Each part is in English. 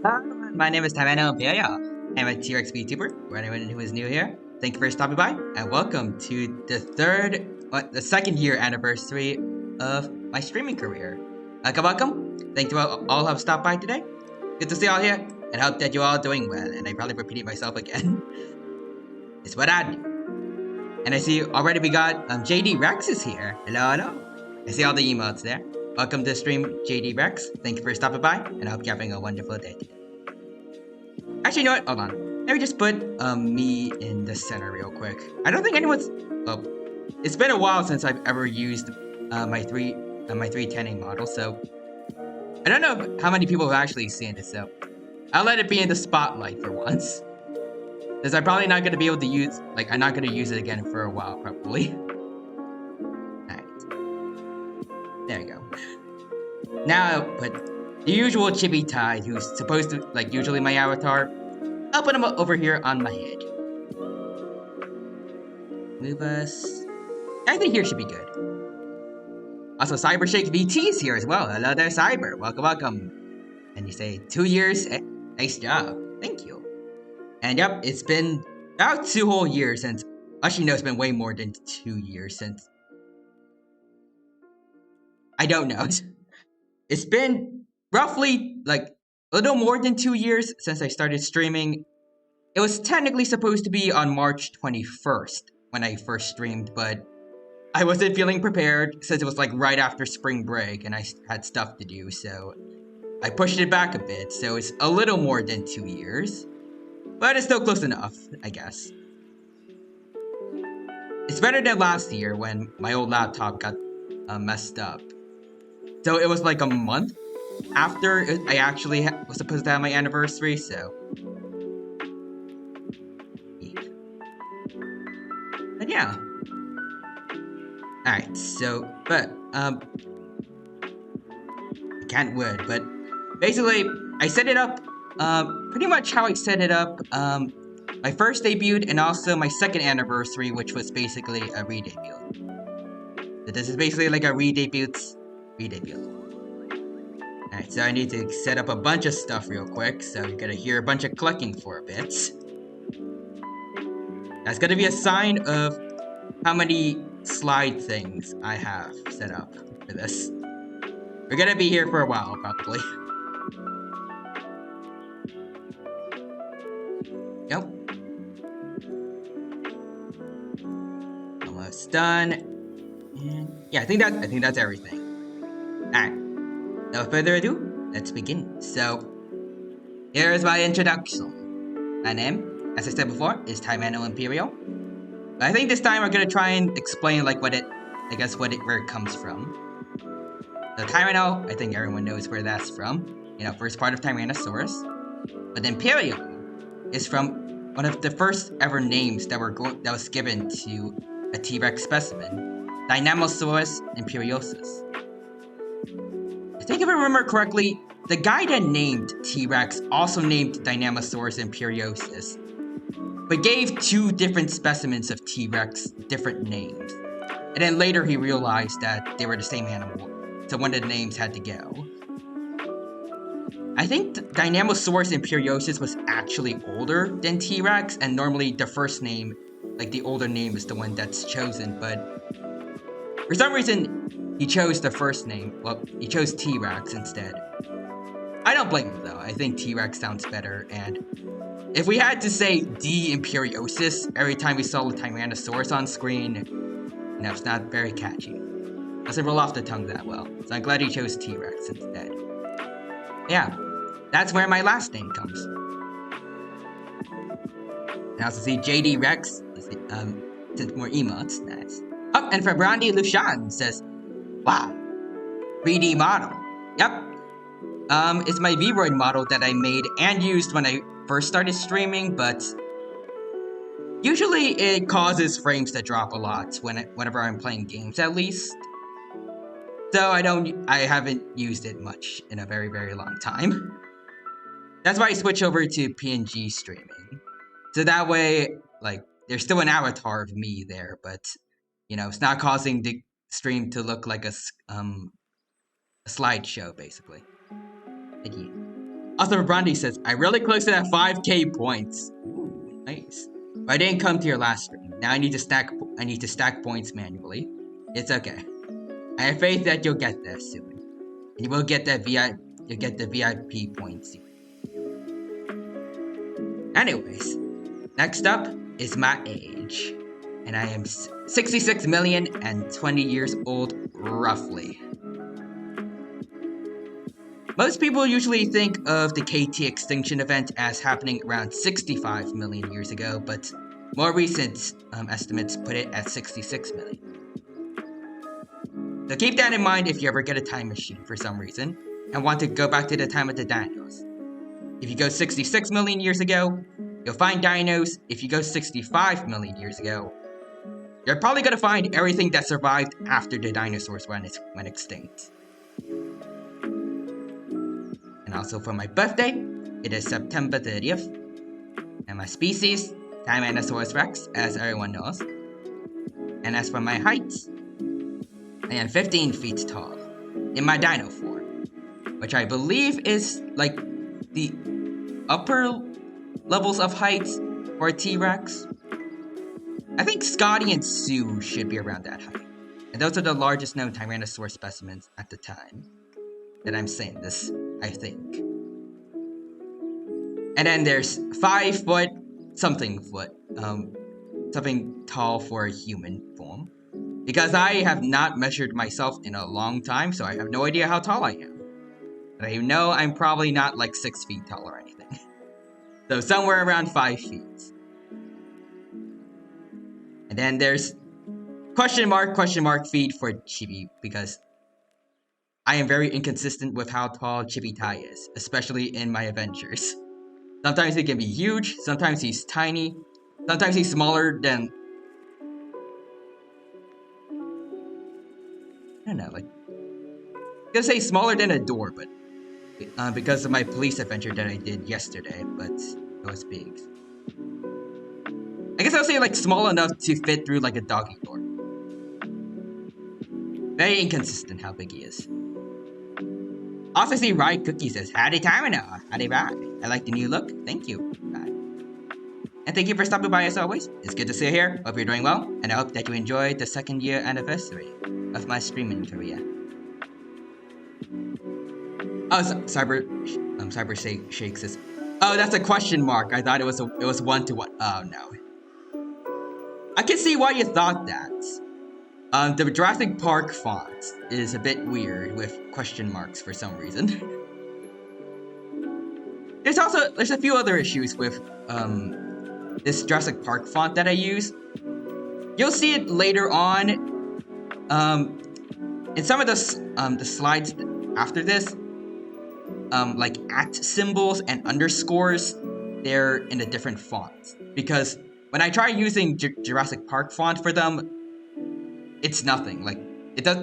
Hi, my name is Tamano Imperial. I'm a T-Rex VTuber. For anyone who is new here, thank you for stopping by, and welcome to the second year anniversary of my streaming career. Welcome. Thank you all who have stopped by today. Good to see you all here, and I hope that you're all doing well. And I probably repeated myself again. It's what I do. And I see already we got JD Rex is here. Hello, hello. I see all the emotes there. Welcome to the stream, JD Rex. Thank you for stopping by, and I hope you're having a wonderful day today. Actually, you know what? Hold on. Let me just put me in the center real quick. I don't think anyone's. Well, it's been a while since I've ever used my 310A model, so I don't know how many people have actually seen it. So I'll let it be in the spotlight for once, because I'm probably not gonna be able to use. I'm not gonna use it again for a while, probably. All right, there you go. Now I'll put the usual Chibi Tide, who's supposed to usually my avatar. I'll put him over here on my head. Move us. I think here should be good. Also, CyberShake VT is here as well. Hello there, Cyber. Welcome, welcome. And you say 2 years. Nice job. Thank you. And yep, it's been about 2 whole years since. Actually, no, it's been way more than 2 years since. I don't know. It's been roughly a little more than 2 years since I started streaming. It was technically supposed to be on March 21st when I first streamed, but I wasn't feeling prepared since it was right after spring break and I had stuff to do, so I pushed it back a bit, so it's a little more than 2 years. But it's still close enough, I guess. It's better than last year when my old laptop got messed up. So it was like a month after I actually was supposed to have my anniversary, so. But yeah. Alright, so, but, I can't word, but basically, I set it up, pretty much how I set it up, my first debut and also my second anniversary, which was basically a re-debut. So this is basically like a re-debut. Alright, so I need to set up a bunch of stuff real quick, so you're gonna hear a bunch of clicking for a bit. That's gonna be a sign of how many slide things I have set up for this. We're gonna be here for a while, probably. Nope. Almost done. And yeah, I think that's everything. Alright. No further ado, let's begin. So, here is my introduction. My name, as I said before, is Timano Imperial. But I think this time we're gonna try and explain where it comes from. The Tyranno, I think everyone knows where that's from. You know, first part of Tyrannosaurus. But Imperial is from one of the first ever names that was given to a T-Rex specimen, Dynamosaurus imperiosus. I think if I remember correctly, the guy that named T-Rex also named Dynamosaurus imperiosus, but gave 2 different specimens of T-Rex different names. And then later he realized that they were the same animal, so one of the names had to go. I think Dynamosaurus imperiosus was actually older than T-Rex, and normally the first name, the older name, is the one that's chosen, but for some reason, he chose the first name. Well, he chose T-Rex instead. I don't blame him, though. I think T-Rex sounds better, and if we had to say D Imperiosus every time we saw the Tyrannosaurus on screen, it's not very catchy. Doesn't roll off the tongue that well, so I'm glad he chose T-Rex instead. Yeah, that's where my last name comes. I also see JD Rex, sent more emotes, nice. Oh, and for Brandy Lushan says, wow, 3D model. Yep. It's my Vroid model that I made and used when I first started streaming, but usually it causes frames to drop a lot whenever I'm playing games, at least. So I haven't used it much in a very, very long time. That's why I switch over to PNG streaming. So that way, there's still an avatar of me there, but, it's not causing the stream to look like a slideshow, basically. Thank you. Also, Brandy says, I'm really close to that 5k points. Ooh, nice. But I didn't come to your last stream. Now I need to stack points manually. It's okay. I have faith that you'll get there soon. And you will get that you'll get the VIP points soon. Anyways, next up is my age. And I am 66 million and 20 years old, roughly. Most people usually think of the KT extinction event as happening around 65 million years ago, but more recent estimates put it at 66 million. So keep that in mind if you ever get a time machine for some reason, and want to go back to the time of the dinos. If you go 66 million years ago, you'll find dinos. If you go 65 million years ago, you're probably going to find everything that survived after the dinosaurs went extinct. And also for my birthday, it is September 30th. And my species, Tyrannosaurus Rex, as everyone knows. And as for my height, I am 15 feet tall in my dino form, which I believe is like the upper levels of height for a T-Rex. I think Scotty and Sue should be around that height. And those are the largest known Tyrannosaurus specimens at the time that I'm saying this, I think. And then there's 5 foot, something tall for a human form. Because I have not measured myself in a long time, so I have no idea how tall I am. But I know I'm probably not like 6 feet tall or anything. So somewhere around 5 feet. And then there's question mark feed for Chibi, because I am very inconsistent with how tall Chibi Tai is, especially in my adventures. Sometimes he can be huge, sometimes he's tiny, sometimes he's smaller than... I don't know, like... I'm gonna say smaller than a door, but... because of my police adventure that I did yesterday, but it was big. I guess I'll say like small enough to fit through like a doggy door. Very inconsistent how big he is. Also see Ride Cookie says, howdy Tamina, howdy bye. I like the new look, thank you. Bye. And thank you for stopping by as always. It's good to see you here, hope you're doing well, and I hope that you enjoyed the 2nd year anniversary of my streaming career. Oh, Cyber Shake says, oh, that's a question mark. I thought it was 1-to-1. Oh no. I can see why you thought that. The Jurassic Park font is a bit weird with question marks for some reason. There's a few other issues with this Jurassic Park font that I use. You'll see it later on. In some of the slides after this, like @ symbols and underscores, they're in a different font. Because when I try using Jurassic Park font for them, it's nothing. Like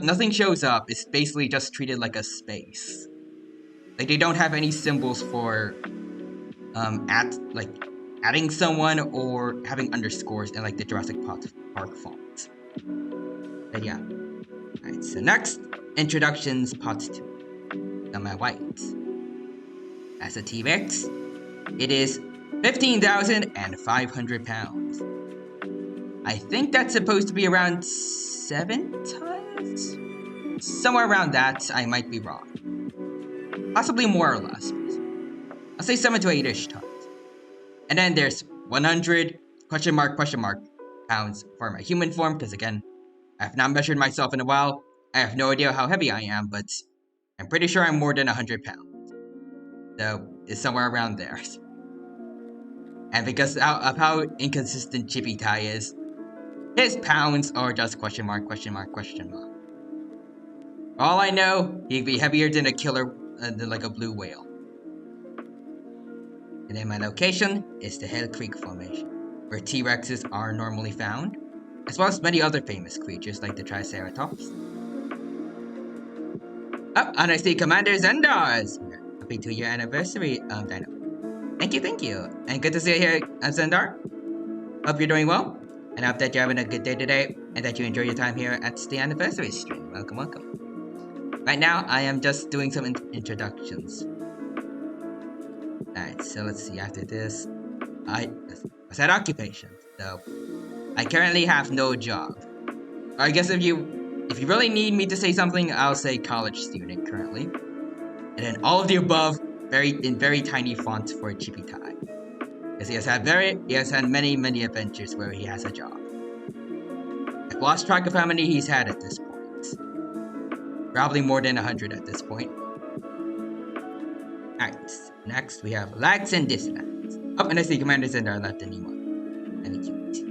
nothing shows up. It's basically just treated like a space. Like they don't have any symbols for adding someone or having underscores in like the Jurassic Park font. But yeah. Alright, so next, introductions part 2. Am I white? As a T-Rex, it is 15,500 pounds. I think that's supposed to be around 7 tons? Somewhere around that, I might be wrong. Possibly more or less. I'll say 7 to 8-ish tons. And then there's 100 question mark pounds for my human form, because again, I have not measured myself in a while. I have no idea how heavy I am, but I'm pretty sure I'm more than 100 pounds. So it's somewhere around there. And because of how inconsistent Chibi Tai is, his pounds are just question mark. For all I know, he'd be heavier than a killer, than like a blue whale. And then my location is the Hell Creek Formation, where T-Rexes are normally found, as well as many other famous creatures like the Triceratops. Oh, and I see Commander Zendar is here. Happy 2-year anniversary, Dino. Thank you. And good to see you here, Zendar. Hope you're doing well, and I hope that you're having a good day today, and that you enjoy your time here at the anniversary stream. Welcome. Right now, I am just doing some introductions. Alright, so let's see. After this, I said occupation. So I currently have no job. Or I guess if you really need me to say something, I'll say college student currently. And then all of the above, in very tiny font for Chippy Tie. Because he has had many adventures where he has a job. I've lost track of how many he's had at this point. Probably more than 100 at this point. Alright, next we have likes and dislikes. Oh, and I see commanders in our left anymore. Let me cute.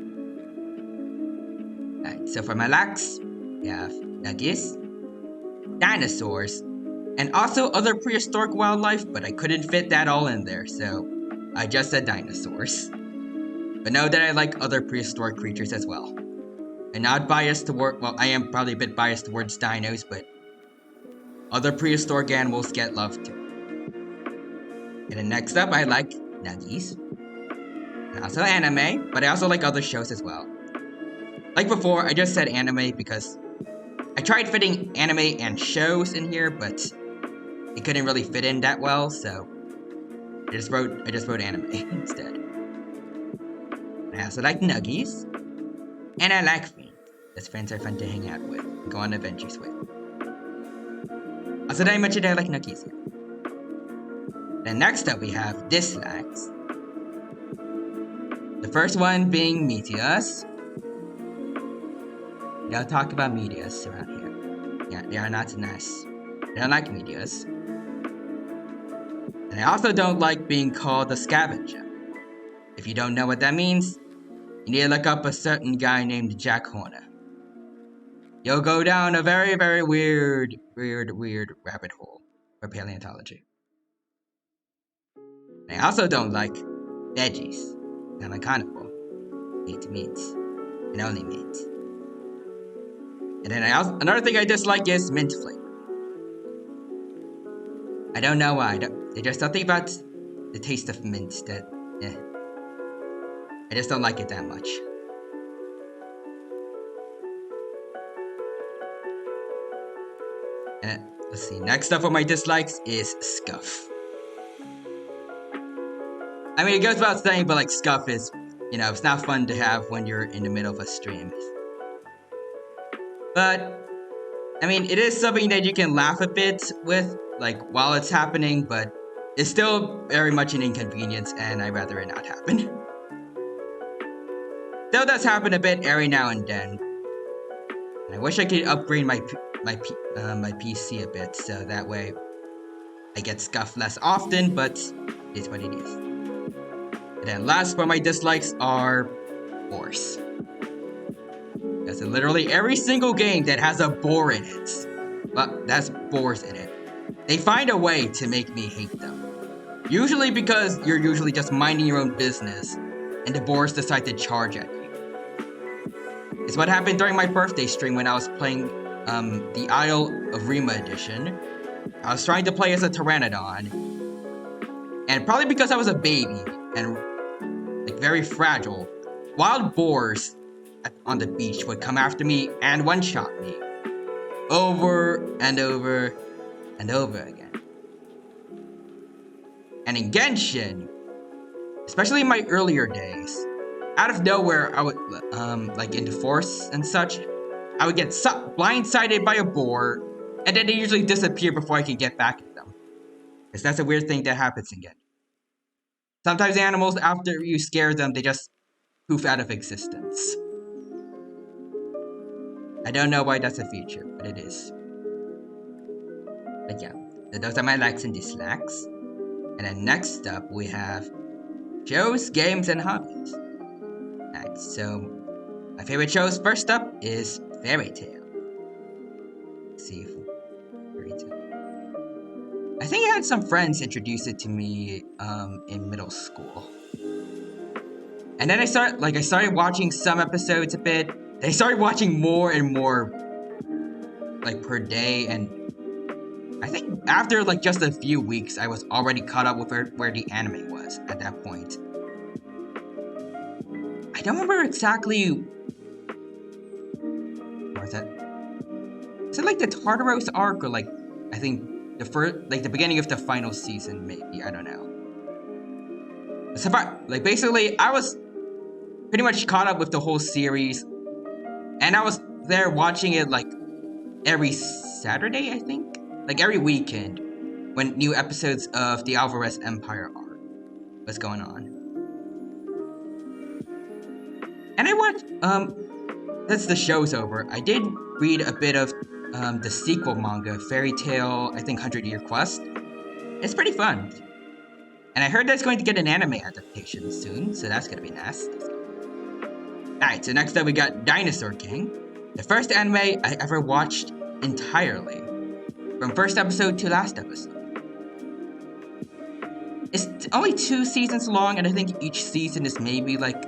Alright, so for my likes, we have nuggies, dinosaurs, and also other prehistoric wildlife, but I couldn't fit that all in there, so I just said dinosaurs. But know that I like other prehistoric creatures as well. I'm not biased toward, well, I am probably a bit biased towards dinos, but other prehistoric animals get love too. And then next up, I like nuggies. And also anime, but I also like other shows as well. Like before, I just said anime because I tried fitting anime and shows in here, but it couldn't really fit in that well, so I just wrote anime instead. And I also like nuggies. And I like friends. Because friends are fun to hang out with and go on adventures with. Also, did I mention that I like nuggies here? Then next up we have dislikes. The first one being meteors. We don't talk about meteors around here. Yeah, they are not nice. I don't like meteors. And I also don't like being called a scavenger. If you don't know what that means, you need to look up a certain guy named Jack Horner. You'll go down a very, very weird rabbit hole for paleontology. And I also don't like veggies. I'm a carnivore. Eat meat. And only meat. And then another thing I dislike is mint flavor. I don't know why. There's just something about the taste of mint that, I just don't like it that much. And let's see. Next up on my dislikes is scuff. I mean, it goes without saying, but like scuff is, it's not fun to have when you're in the middle of a stream. But, I mean, it is something that you can laugh a bit with, like, while it's happening, but it's still very much an inconvenience, and I'd rather it not happen. Though it does happen a bit every now and then. And I wish I could upgrade my PC a bit, so that way I get scuffed less often, but it's what it is. And then last but my dislikes are boars. Because in literally every single game that has a boar in it, well, that's boars in it, they find a way to make me hate them. Usually because you're usually just minding your own business, and the boars decide to charge at you. It's what happened during my birthday stream when I was playing the Isle of Rima edition. I was trying to play as a Pteranodon, and probably because I was a baby and like very fragile, wild boars on the beach would come after me and one-shot me over and over and over again. And in Genshin, especially in my earlier days, out of nowhere, I would, like in the forest and such, I would get blindsided by a boar, and then they usually disappear before I can get back at them. Because that's a weird thing that happens again. Sometimes animals, after you scare them, they just poof out of existence. I don't know why that's a feature, but it is. But yeah, those are my likes and dislikes. And then next up, we have shows, games, and hobbies. Alright, so my favorite shows first up is Fairy Tail. Let's see if Fairy Tail. I think I had some friends introduce it to me in middle school. And then I started watching some episodes a bit. Then I started watching more and more like per day, and I think after like just a few weeks I was already caught up with where the anime was at that point. I don't remember exactly. What was that? Is it like the Tartaros arc, or like I think the beginning of the final season, maybe, I don't know. So far, like basically, I was pretty much caught up with the whole series, and I was there watching it like every Saturday, I think, like every weekend when new episodes of the Alvarez Empire arc was going on. And I watched since the show's over, I did read a bit of the sequel manga, Fairy Tale, I think 100 Year Quest. It's pretty fun. And I heard that's going to get an anime adaptation soon, so that's gonna be nice. Alright, so next up we got Dinosaur King, the first anime I ever watched entirely, from first episode to last episode. It's only 2 seasons long, and I think each season is maybe like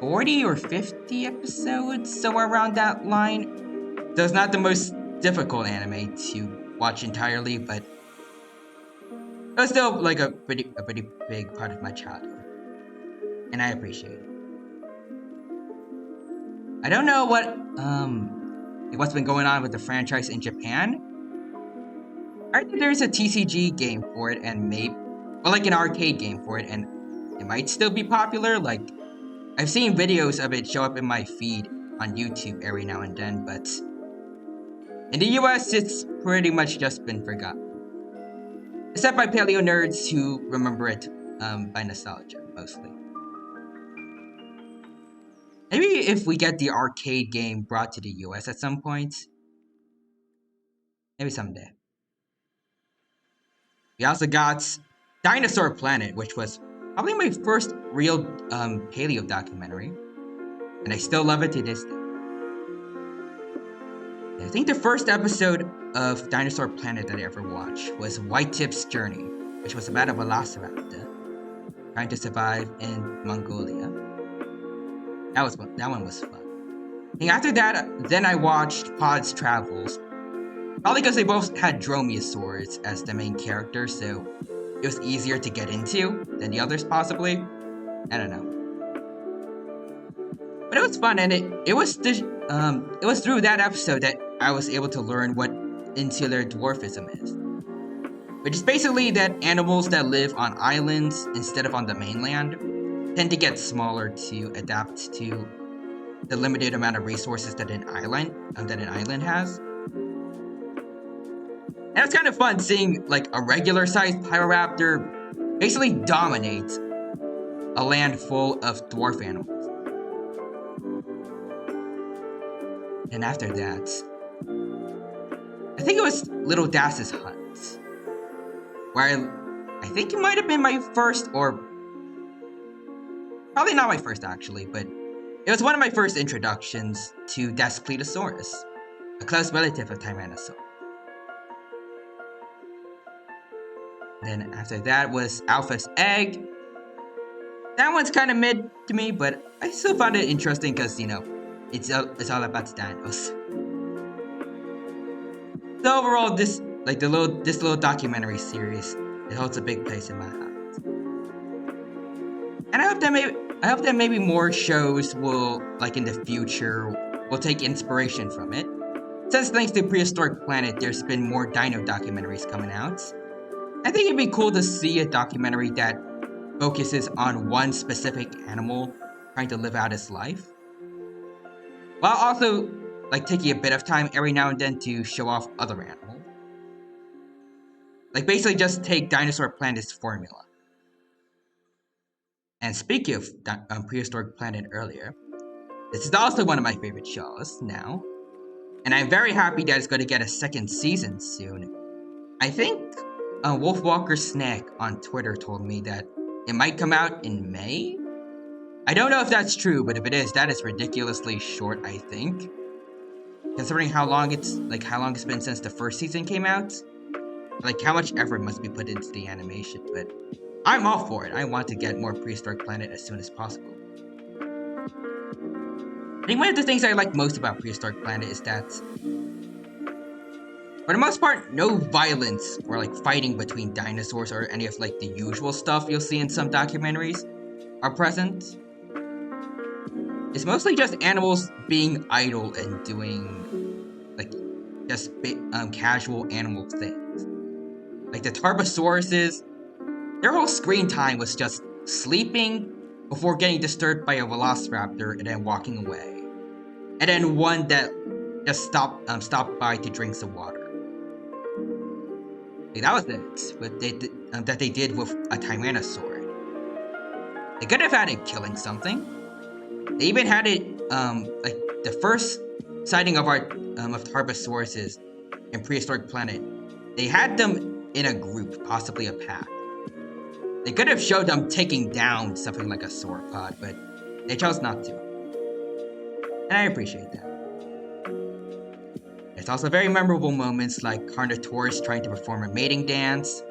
40 or 50 episodes, somewhere around that line. So it's not the most difficult anime to watch entirely, but it was still like a pretty big part of my childhood, and I appreciate it. I don't know what's been going on with the franchise in Japan. I think there's a TCG game for it, and like an arcade game for it, and it might still be popular. Like, I've seen videos of it show up in my feed on YouTube every now and then, but in the US, it's pretty much just been forgotten. Except by paleo nerds who remember it by nostalgia, mostly. Maybe if we get the arcade game brought to the US at some point. Maybe someday. We also got Dinosaur Planet, which was probably my first real paleo documentary. And I still love it to this day. I think the first episode of Dinosaur Planet that I ever watched was White Tip's Journey, which was about a velociraptor trying to survive in Mongolia. That one was fun. And after that, then I watched Pod's Travels. Probably because they both had dromaeosaurs as the main character, so it was easier to get into than the others possibly. I don't know. But it was fun, and it was through that episode that I was able to learn what insular dwarfism is. Which is basically that animals that live on islands instead of on the mainland tend to get smaller to adapt to the limited amount of resources that an island has. And it's kind of fun seeing like a regular-sized Pyroraptor basically dominate a land full of dwarf animals. And after that, I think it was Little Das's Hunt, where I think it might have been my first, or probably not my first actually, but it was one of my first introductions to Daspletosaurus, a close relative of Tyrannosaurus. Then after that was Alpha's Egg. That one's kind of mid to me, but I still found it interesting because, you know, it's all about dinos. So overall, this little documentary series, it holds a big place in my heart. And I hope that maybe more shows will, like in the future, will take inspiration from it. Since thanks to Prehistoric Planet, there's been more dino documentaries coming out. I think it'd be cool to see a documentary that focuses on one specific animal trying to live out its life, while also like taking a bit of time every now and then to show off other animals. Like basically just take Dinosaur Planet's formula. And speaking of Prehistoric Planet earlier, this is also one of my favorite shows now, and I'm very happy that it's going to get a second season soon. I think Wolfwalker Snack on Twitter told me that it might come out in May. I don't know if that's true, but if it is, that is ridiculously short, I think. Considering how long it's been since the first season came out. Like how much effort must be put into the animation, but I'm all for it. I want to get more Prehistoric Planet as soon as possible. I think one of the things I like most about Prehistoric Planet is that, for the most part, no violence or like fighting between dinosaurs or any of like the usual stuff you'll see in some documentaries are present. It's mostly just animals being idle and doing like just casual animal things. Like the Tarbosauruses, their whole screen time was just sleeping before getting disturbed by a velociraptor and then walking away. And then one that just stopped by to drink some water. Like, that was it. But that they did with a Tyrannosaur. They could have had it killing something. They even had it like the first sighting of Tarbosauruses in Prehistoric Planet. They had them in a group, possibly a pack. They could have showed them taking down something like a sauropod, but they chose not to. And I appreciate that. There's also very memorable moments like Carnotaurus trying to perform a mating dance.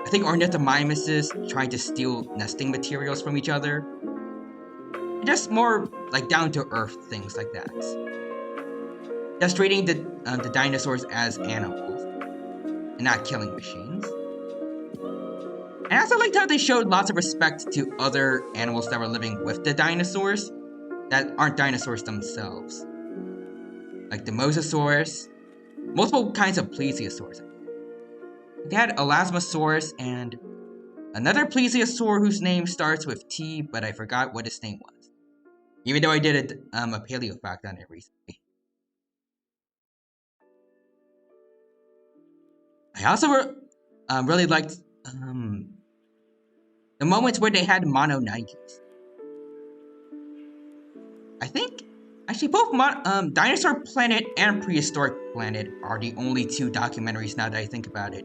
I think Ornithomimuses trying to steal nesting materials from each other. And just more like down-to-earth things like that. Just treating the dinosaurs as animals and not killing machines. And I also liked how they showed lots of respect to other animals that were living with the dinosaurs that aren't dinosaurs themselves. Like the Mosasaurus, multiple kinds of plesiosaurs. They had Elasmosaurus and another plesiosaur whose name starts with T, but I forgot what his name was. Even though I did a paleo fact on it recently. I also really liked the moments where they had Mononychus. I think, actually, both Dinosaur Planet and Prehistoric Planet are the only two documentaries, now that I think about it,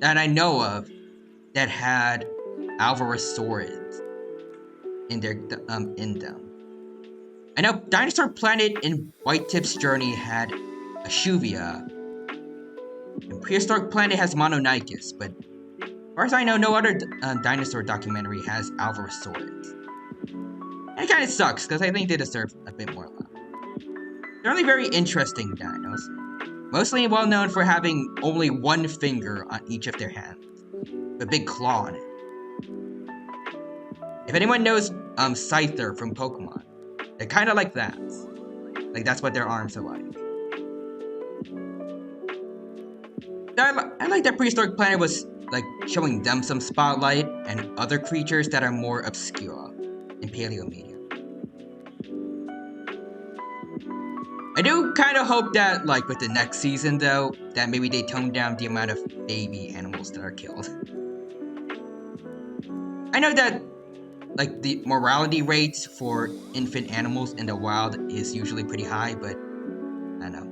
that I know of that had Alvarezsaurids in them. I know Dinosaur Planet and Whitetip's Journey had Ashuvia, and Prehistoric Planet has Mononychus, but as far as I know, no other dinosaur documentary has Alvarezsaurids. And it kind of sucks, because I think they deserve a bit more love. They're only very interesting dinos, mostly well known for having only one finger on each of their hands, with a big claw on it. If anyone knows Scyther from Pokemon, they're kind of like that. Like, that's what their arms are like. I like that Prehistoric Planet was like showing them some spotlight and other creatures that are more obscure in paleo media. I do kind of hope that, like, with the next season, though, that maybe they tone down the amount of baby animals that are killed. I know that, like, the mortality rates for infant animals in the wild is usually pretty high, but I don't know.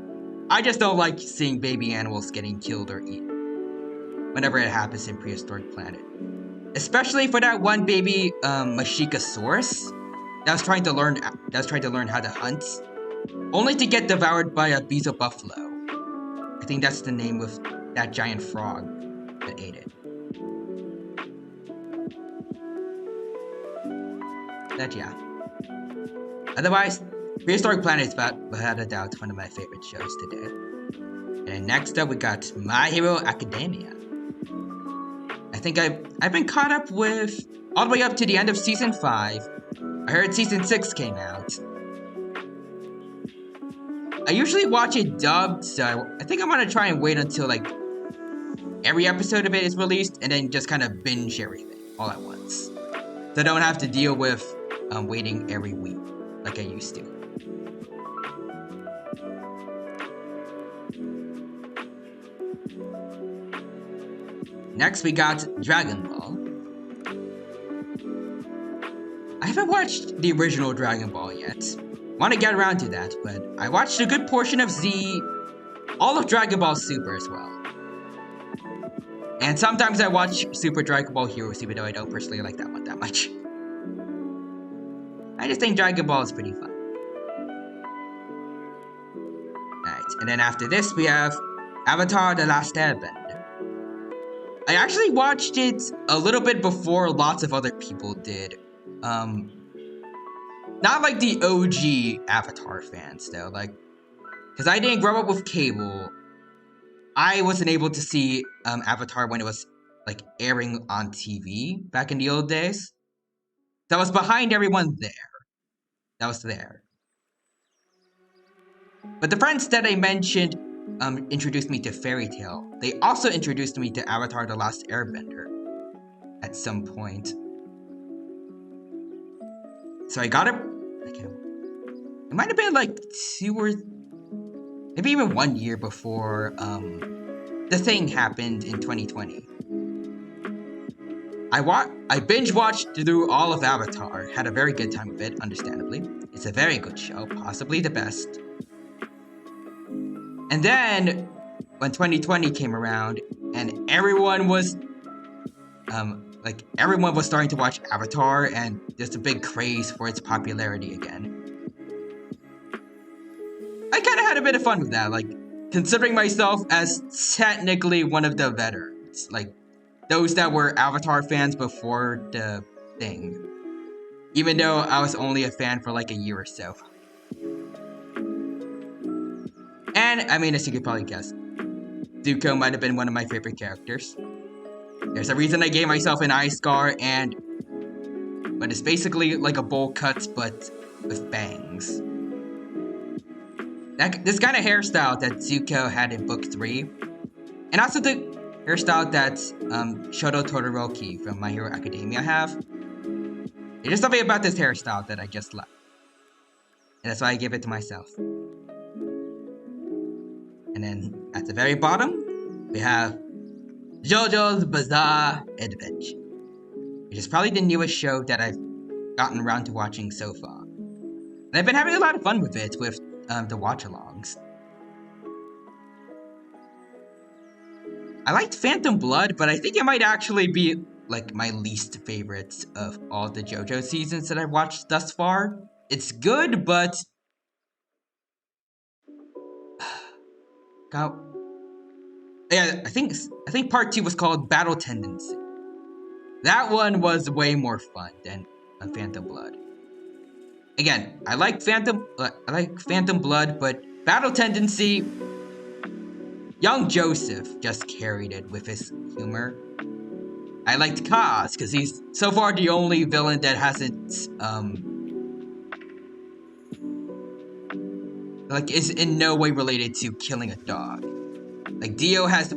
I just don't like seeing baby animals getting killed or eaten whenever it happens in Prehistoric Planet. Especially for that one baby Mashikasaurus that was trying to learn how to hunt, only to get devoured by a Bezo buffalo. I think that's the name of that giant frog that ate it. But yeah. Otherwise, Prehistoric Planet is without a doubt one of my favorite shows today. And then next up we got My Hero Academia. I think I've been caught up with all the way up to the end of season 5. I heard season 6 came out. I usually watch it dubbed, so I think I'm gonna try and wait until like every episode of it is released and then just kind of binge everything all at once. So I don't have to deal with waiting every week like I used to. Next, we got Dragon Ball. I haven't watched the original Dragon Ball yet. Want to get around to that, but I watched a good portion of all of Dragon Ball Super as well. And sometimes I watch Super Dragon Ball Heroes, even though I don't personally like that one that much. I just think Dragon Ball is pretty fun. Alright, and then after this, we have Avatar: The Last Airbender. I actually watched it a little bit before lots of other people did. Not like the OG Avatar fans, though. Like, because I didn't grow up with cable, I wasn't able to see Avatar when it was like airing on TV back in the old days. So I was behind everyone there. That was there. But the friends that I mentioned introduced me to Fairy Tail. They also introduced me to Avatar: The Last Airbender. at some point. So I got it. It might have been like 2 or maybe even 1 year before the thing happened in 2020. I binge watched through all of Avatar. Had a very good time with it, understandably. It's a very good show, possibly the best. And then when 2020 came around and everyone was starting to watch Avatar, and there's a big craze for its popularity again. I kind of had a bit of fun with that, like considering myself as technically one of the veterans, like those that were Avatar fans before the thing, even though I was only a fan for like a year or so. And I mean, as you could probably guess, Zuko might have been one of my favorite characters. There's a reason I gave myself an eye scar, but it's basically like a bowl cut, but with bangs. This kind of hairstyle that Zuko had in Book 3, and also the hairstyle that Shoto Todoroki from My Hero Academia have. There's just something about this hairstyle that I just love. And that's why I give it to myself. And then at the very bottom, we have JoJo's Bizarre Adventure, which is probably the newest show that I've gotten around to watching so far. And I've been having a lot of fun with it, with the watch-alongs. I liked Phantom Blood, but I think it might actually be like my least favorite of all the JoJo seasons that I've watched thus far. It's good, but I think part 2 was called Battle Tendency. That one was way more fun than Phantom Blood. Again, I like Phantom Blood, but Battle Tendency, young Joseph just carried it with his humor. I liked Kaz because he's so far the only villain that hasn't is in no way related to killing a dog. Like Dio had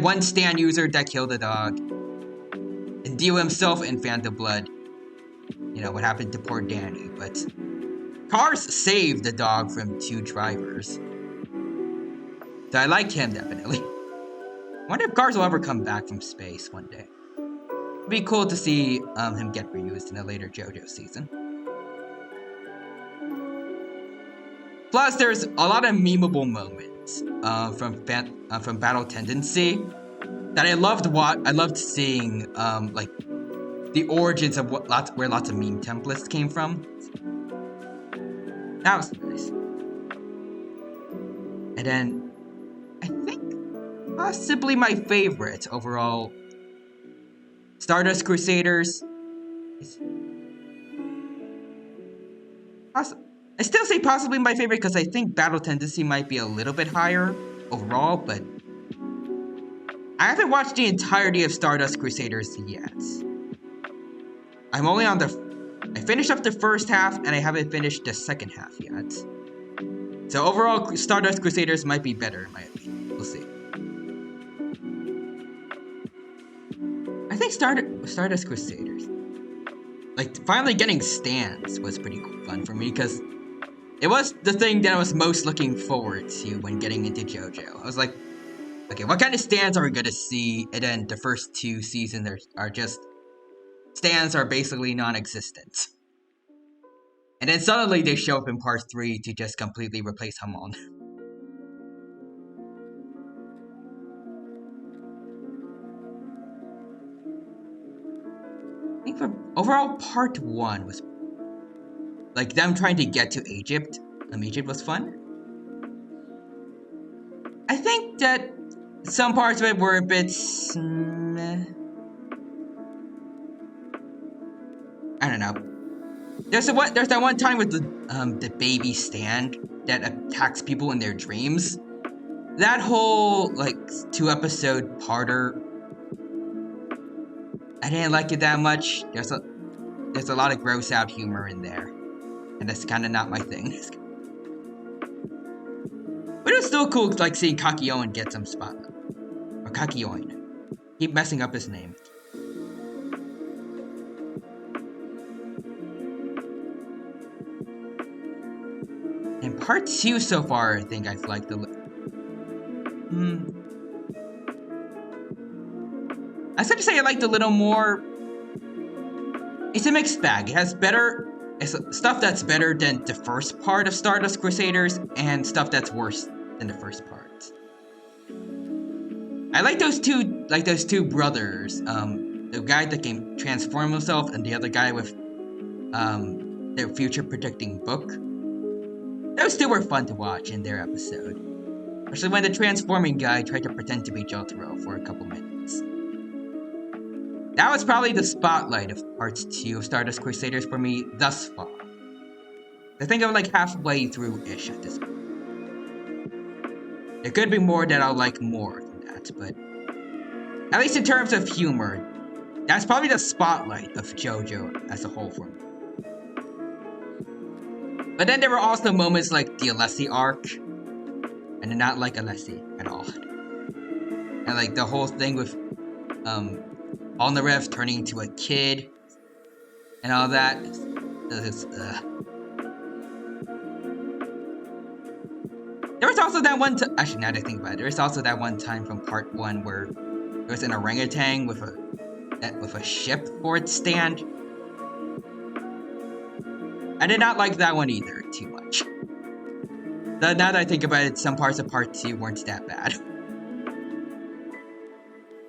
one stand user that killed a dog, and Dio himself in Phantom Blood, what happened to poor Danny, but Cars saved the dog from 2 drivers. So I like him definitely. I wonder if Cars will ever come back from space one day. It'd be cool to see him get reused in a later JoJo season. Plus, there's a lot of memeable moments from Battle Tendency that I loved. I loved seeing like the origins of where lots of meme templates came from. That was nice. And then I think possibly my favorite overall, Stardust Crusaders. I still say possibly my favorite because I think Battle Tendency might be a little bit higher overall, but I haven't watched the entirety of Stardust Crusaders yet. I'm only on I finished up the first half and I haven't finished the second half yet. So overall, Stardust Crusaders might be better in my opinion. We'll see. I think Stardust Crusaders, like finally getting stands was pretty fun for me because it was the thing that I was most looking forward to when getting into JoJo. I was like, okay, what kind of stands are we going to see? And then the first 2 seasons are just stands are basically non-existent. And then suddenly they show up in part 3 to just completely replace Hamon. I think for overall part 1 was like them trying to get to Egypt. Egypt was fun. I think that some parts of it were a bit meh. I don't know. There's that one time with the baby stand that attacks people in their dreams. That whole like 2-episode parter, I didn't like it that much. There's a lot of gross out humor in there, and that's kind of not my thing. But it was still cool, like seeing Kakyoin get some spotlight. Or Kakyoin. Keep messing up his name. part 2 so far, I think I've liked the... I was gonna say I liked a little more... It's a mixed bag. It has better... It's stuff that's better than the first part of Stardust Crusaders, and stuff that's worse than the first part. I like those two brothers. The guy that can transform himself, and the other guy with their future predicting book. Those two were fun to watch in their episode. Especially when the transforming guy tried to pretend to be Jotaro for a couple minutes. That was probably the spotlight of Part 2 of Stardust Crusaders for me thus far. I think I'm like halfway through-ish at this point. There could be more that I'll like more than that, but... At least in terms of humor, that's probably the spotlight of JoJo as a whole for me. But then there were also moments like the Alessi arc. I did not like Alessi at all. And like the whole thing with Polnareff turning into a kid and all that. There was also that one time, actually now that I think about it, there was also that one time from part 1 where there was an orangutan with a ship for its stand. I did not like that one either too much. Now that I think about it, some parts of part 2 weren't that bad.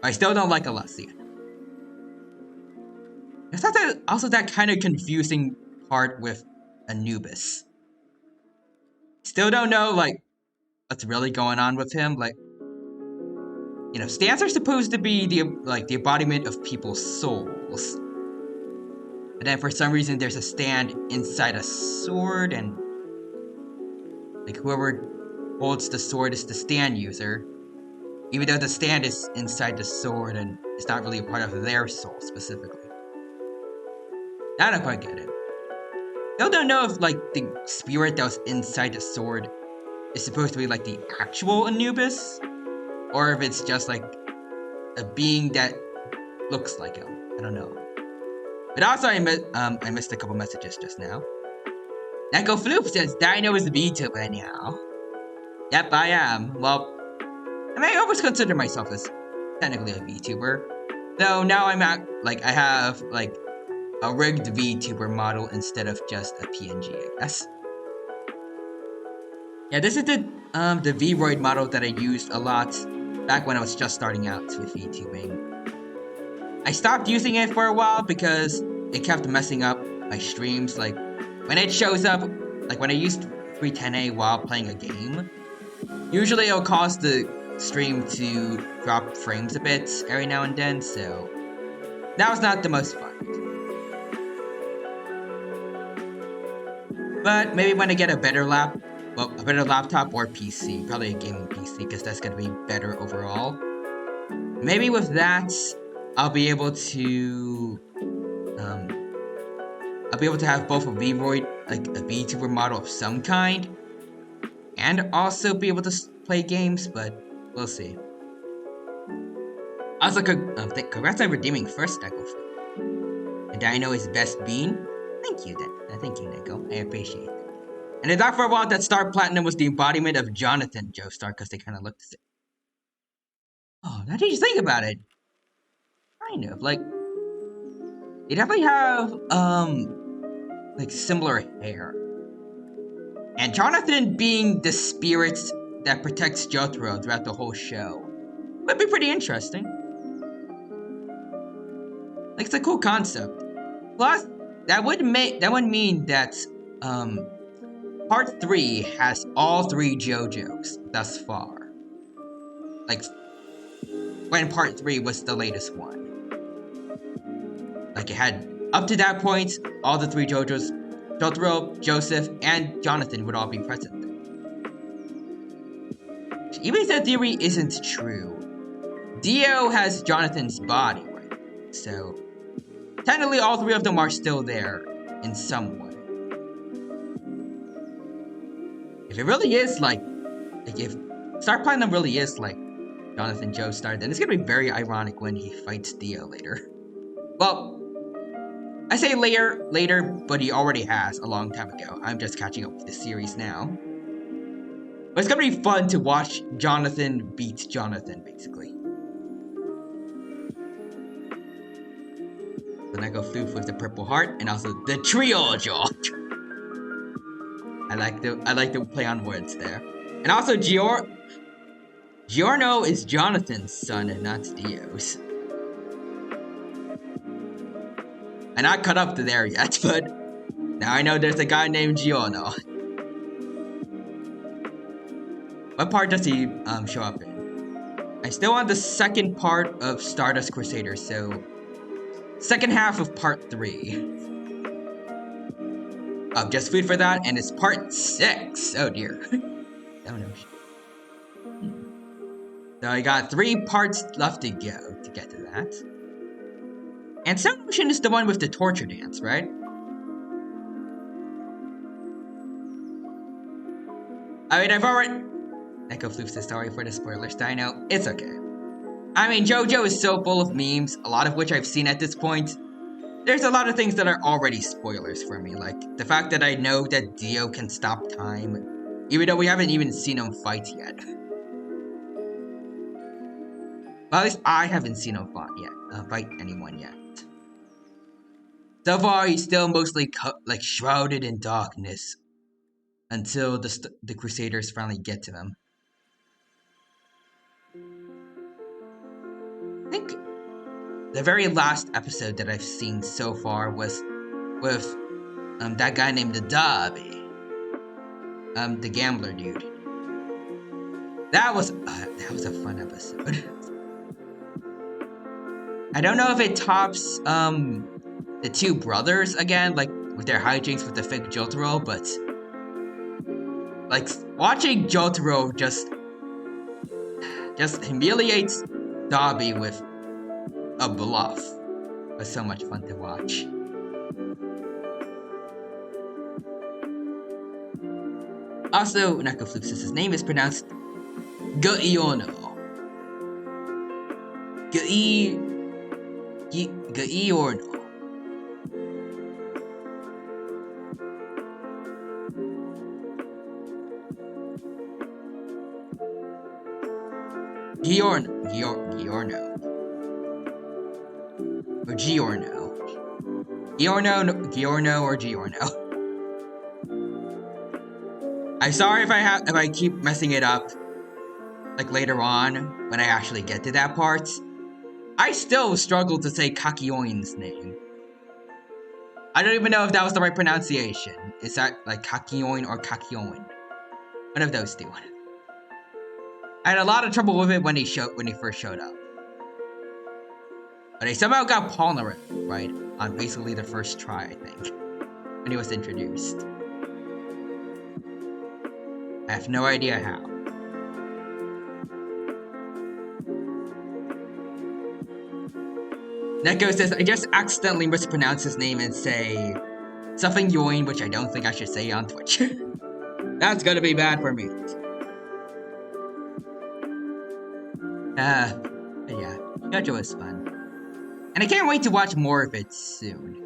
I still don't like Alessia. There's also that kind of confusing part with Anubis. Still don't know, like, what's really going on with him. Like, you know, stands are supposed to be the embodiment of people's souls. But then for some reason there's a stand inside a sword, and like whoever holds the sword is the stand user. Even though the stand is inside the sword and it's not really a part of their soul specifically. I don't quite get it. Still don't know if like the spirit that was inside the sword is supposed to be like the actual Anubis, or if it's just like a being that looks like him. I don't know. But also I missed a couple messages just now. Neko Floop says Dino is a VTuber now. Yep, I am. Well, I mean, I always consider myself as technically a VTuber. Though now I'm at, like, I have, like, a rigged VTuber model instead of just a PNG, I guess. Yeah, this is the V-Roid model that I used a lot back when I was just starting out with VTubing. I stopped using it for a while because it kept messing up my streams. Like, when it shows up, like when I used 310A while playing a game, usually it'll cause the stream to drop frames a bit every now and then, so that was not the most fun. But maybe when I get a better laptop or PC, probably a gaming PC, because that's gonna be better overall. Maybe with that, I'll be able to have both a V-Roid, like a VTuber model of some kind, and also be able to play games, but we'll see. Also, congrats on redeeming first, Neko. And DINO is best bean. Thank you, Neko. I appreciate it. And I thought for a while that Star Platinum was the embodiment of Jonathan Joestar, because they kind of looked the same. Oh, now that you think about it, kind of like they definitely have like similar hair. And Jonathan being the spirit that protects Jotaro throughout the whole show would be pretty interesting. Like, it's a cool concept. Plus, that would mean that Part 3 has all 3 JoJos thus far. Like, when Part 3 was the latest one. Like, it had, up to that point, all the 3 JoJos, Jotaro, Joseph, and Jonathan would all be present. Even if that theory isn't true, Dio has Jonathan's body, right? So, technically all 3 of them are still there in some way. If it really is like if Star Platinum really is like Jonathan Joestar, then it's gonna be very ironic when he fights Dio later. Well, I say later, but he already has a long time ago. I'm just catching up with the series now. But it's gonna be fun to watch Jonathan beat Jonathan, basically. So I go Floof with the purple heart, and also the trio jaw. I like the play on words there. And also Giorno is Jonathan's son and not Dio's. I'm not caught up to there yet, but now I know there's a guy named Giorno. What part does he show up in? I'm still on the second part of Stardust Crusader, so second half of part 3. Just food for that, and it's part 6. Oh dear. Oh no. So I got 3 parts left to go to get to that. And Sun Ocean is the one with the torture dance, right? I mean, I've already... Echo Floof says sorry for the spoilers, Dino. It's okay. I mean, JoJo is so full of memes, a lot of which I've seen at this point. There's a lot of things that are already spoilers for me, like the fact that I know that Dio can stop time, even though we haven't even seen him fight yet. Well, at least I haven't seen him fight anyone yet. So far, he's still mostly shrouded in darkness until the Crusaders finally get to him. I think the very last episode that I've seen so far was with that guy named the Dobby, the gambler dude. That was a fun episode. I don't know if it tops the 2 brothers again, like with their hijinks with the fake Jotaro, but like watching Jotaro just humiliates Dobby with a bluff was so much fun to watch. Also, Nekoflux says his name is pronounced Giorno. Giorno. Giorno. Or Giorno. Giorno or Giorno. I'm sorry if I keep messing it up, like later on, when I actually get to that part. I still struggle to say Kakyoin's name. I don't even know if that was the right pronunciation. Is that like Kakyoin or Kakyoin? One of those 2. I had a lot of trouble with it when he first showed up. But I somehow got Polnareff right on basically the first try, I think, when he was introduced. I have no idea how. Neko says, I just accidentally mispronounced his name and say something Yoin, which I don't think I should say on Twitch. That's gonna be bad for me. But yeah, JoJo is fun. And I can't wait to watch more of it soon.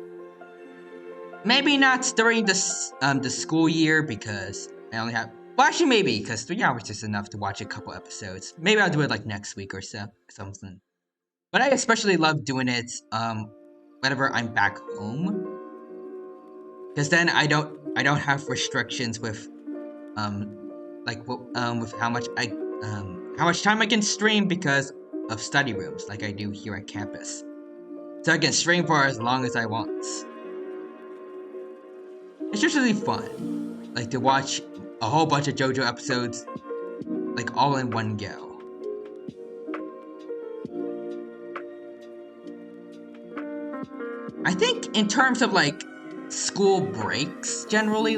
Maybe not during the school year because I only have... Well, actually maybe, because 3 hours is enough to watch a couple episodes. Maybe I'll do it like next week or so, something. But I especially love doing it whenever I'm back home. Because then I don't have restrictions with with how much time I can stream because of study rooms like I do here at campus. So I can stream for as long as I want. It's just really fun, like to watch a whole bunch of JoJo episodes, like all in one go. I think in terms of like school breaks, generally,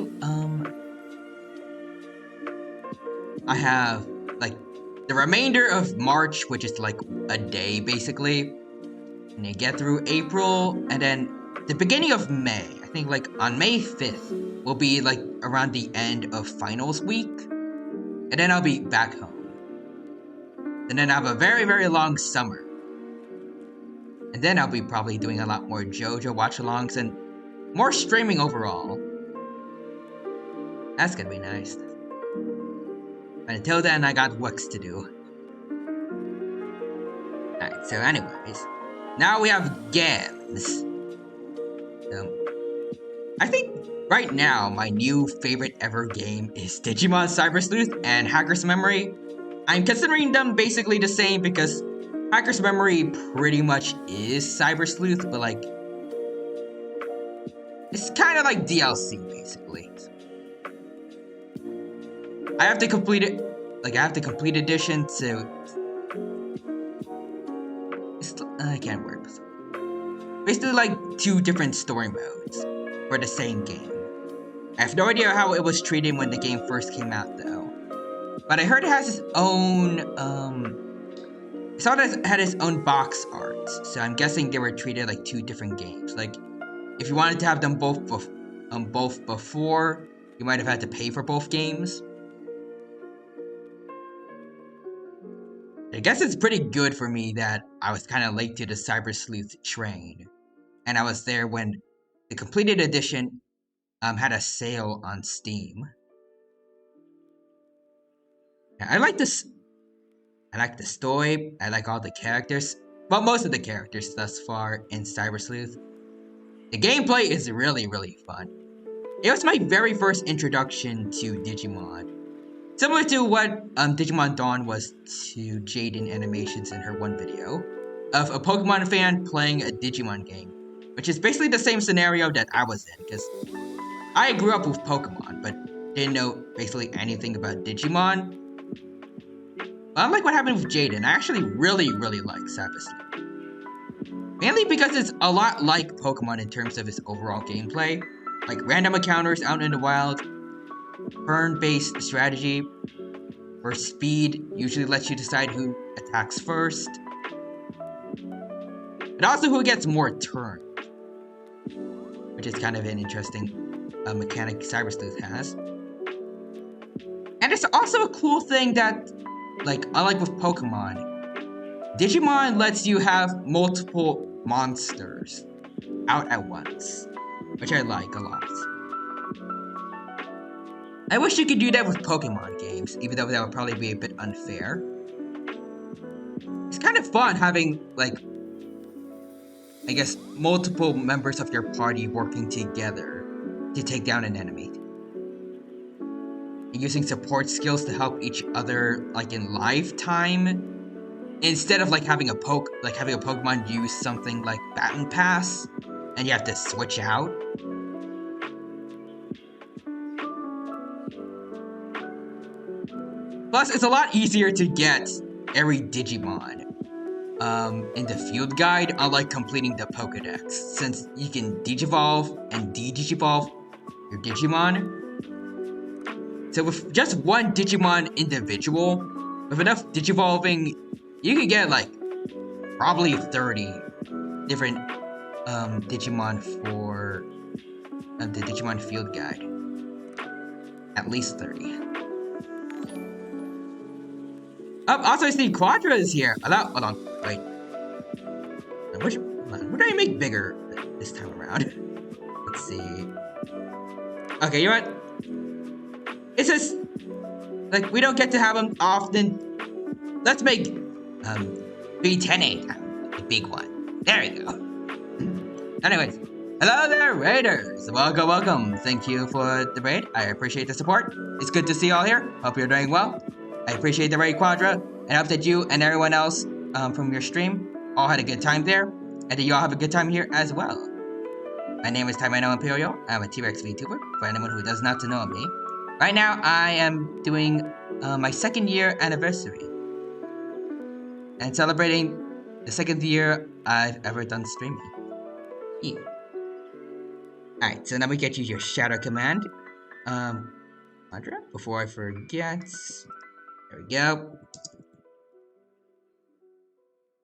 I have like the remainder of March, which is like a day basically, and you get through April, and then the beginning of May. I think like on May 5th will be like around the end of finals week, and then I'll be back home. And then I have a very, very long summer. And then I'll be probably doing a lot more JoJo watch-alongs and more streaming overall. That's gonna be nice. And until then, I got works to do. Alright, so anyways. Now we have games. I think right now, my new favorite ever game is Digimon Cyber Sleuth and Hacker's Memory. I'm considering them basically the same because Hacker's Memory pretty much is Cyber Sleuth, but like, it's kind of like DLC basically. I have to complete it, like I have the complete edition, so I can't work. Basically like 2 different story modes for the same game. I have no idea how it was treated when the game first came out though. But I heard it has its own, I saw it had its own box art, so I'm guessing they were treated like 2 different games. Like, if you wanted to have them both before, you might have had to pay for both games. I guess it's pretty good for me that I was kind of late to the Cyber Sleuth train, and I was there when the completed edition had a sale on Steam. I like this. I like the story. I like all the characters. Well, most of the characters thus far in Cyber Sleuth. The gameplay is really, really fun. It was my very first introduction to Digimon. Similar to what Digimon Dawn was to Jaden Animations in her one video. Of a Pokemon fan playing a Digimon game. Which is basically the same scenario that I was in. Because I grew up with Pokemon, but didn't know basically anything about Digimon. Unlike what happened with Jaden, I actually really, really like Cyber Sleuth. Mainly because it's a lot like Pokemon in terms of its overall gameplay. Like random encounters out in the wild, turn-based strategy, where speed usually lets you decide who attacks first. But also who gets more turns. Which is kind of an interesting mechanic Cyber Sleuth has. And it's also a cool thing that, like, unlike with Pokemon, Digimon lets you have multiple monsters out at once, which I like a lot. I wish you could do that with Pokemon games, even though that would probably be a bit unfair. It's kind of fun having, like, I guess, multiple members of your party working together to take down an enemy. And using support skills to help each other, like, in lifetime. Instead of like having a Pokemon use something like Baton Pass, and you have to switch out. Plus, it's a lot easier to get every Digimon in the field guide, unlike completing the Pokedex, since you can Digivolve and de-Digivolve your Digimon. So with just one Digimon individual, with enough Digivolving, you can get like probably 30 different Digimon for the Digimon field guide. At least 30. Also, I see Quadra is here. Hold on, wait. What do I make bigger this time around? Let's see. Okay, you know what? It's just like we don't get to have them often. Let's make B10A a big one. There we go. Anyways, hello there, Raiders. Welcome. Thank you for the raid. I appreciate the support. It's good to see you all here. Hope you're doing well. I appreciate the raid, Quadra, and I hope that you and everyone else from your stream all had a good time there, and that you all have a good time here as well. My name is Taimano Imperial. I'm a T-Rex VTuber, for anyone who does not know me. Right now, I am doing my 2nd year anniversary, and celebrating the 2nd year I've ever done streaming. Yeah. Alright, so now we get you your shadow command. Quadra, before I forget. There we go.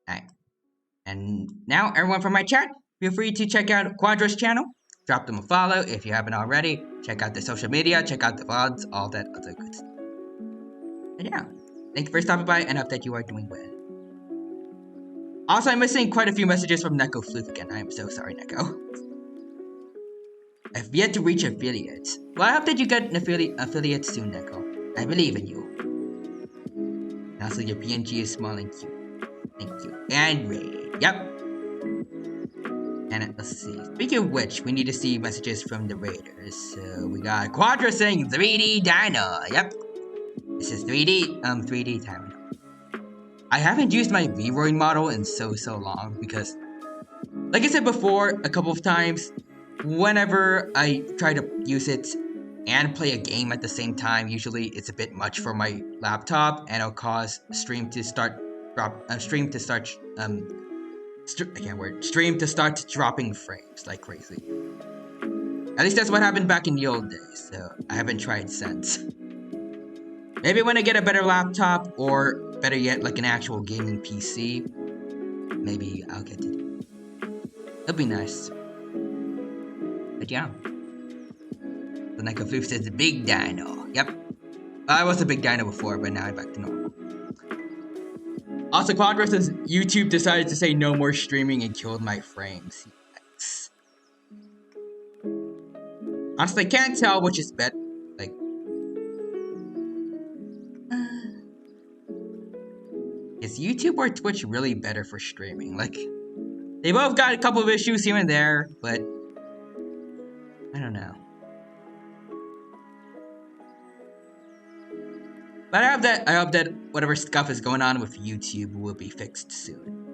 Alright. And now, everyone from my chat, feel free to check out Quadra's channel. Drop them a follow if you haven't already. Check out the social media, check out the vlogs, all that other good stuff. And yeah, thank you for stopping by, and I hope that you are doing well. Also, I'm missing quite a few messages from Neko Fluke again. I am so sorry, Neko. I've yet to reach affiliates. Well, I hope that you get an affiliate soon, Neko. I believe in you. Also, your PNG is small and cute. Thank you. And Ray. Yep. And let's see. Speaking of which, we need to see messages from the Raiders. So we got Quadra saying 3D Dino. Yep. This is 3D time. I haven't used my V-Roid model in so long because, like I said before a couple of times, whenever I try to use it and play a game at the same time, usually it's a bit much for my laptop and it'll cause stream to start dropping frames like crazy. At least that's what happened back in the old days, so I haven't tried since. Maybe when I get a better laptop, or better yet, like an actual gaming PC, maybe I'll get it. It'll be nice. But yeah. The Necrofloof says big dino. Yep. I was a big dino before, but now I'm back to normal. Also, Quadra says YouTube decided to say no more streaming and killed my frames. Yikes. Honestly, I can't tell which is better. Like, is YouTube or Twitch really better for streaming? Like, they both got a couple of issues here and there, but I don't know. But I hope that whatever stuff is going on with YouTube will be fixed soon.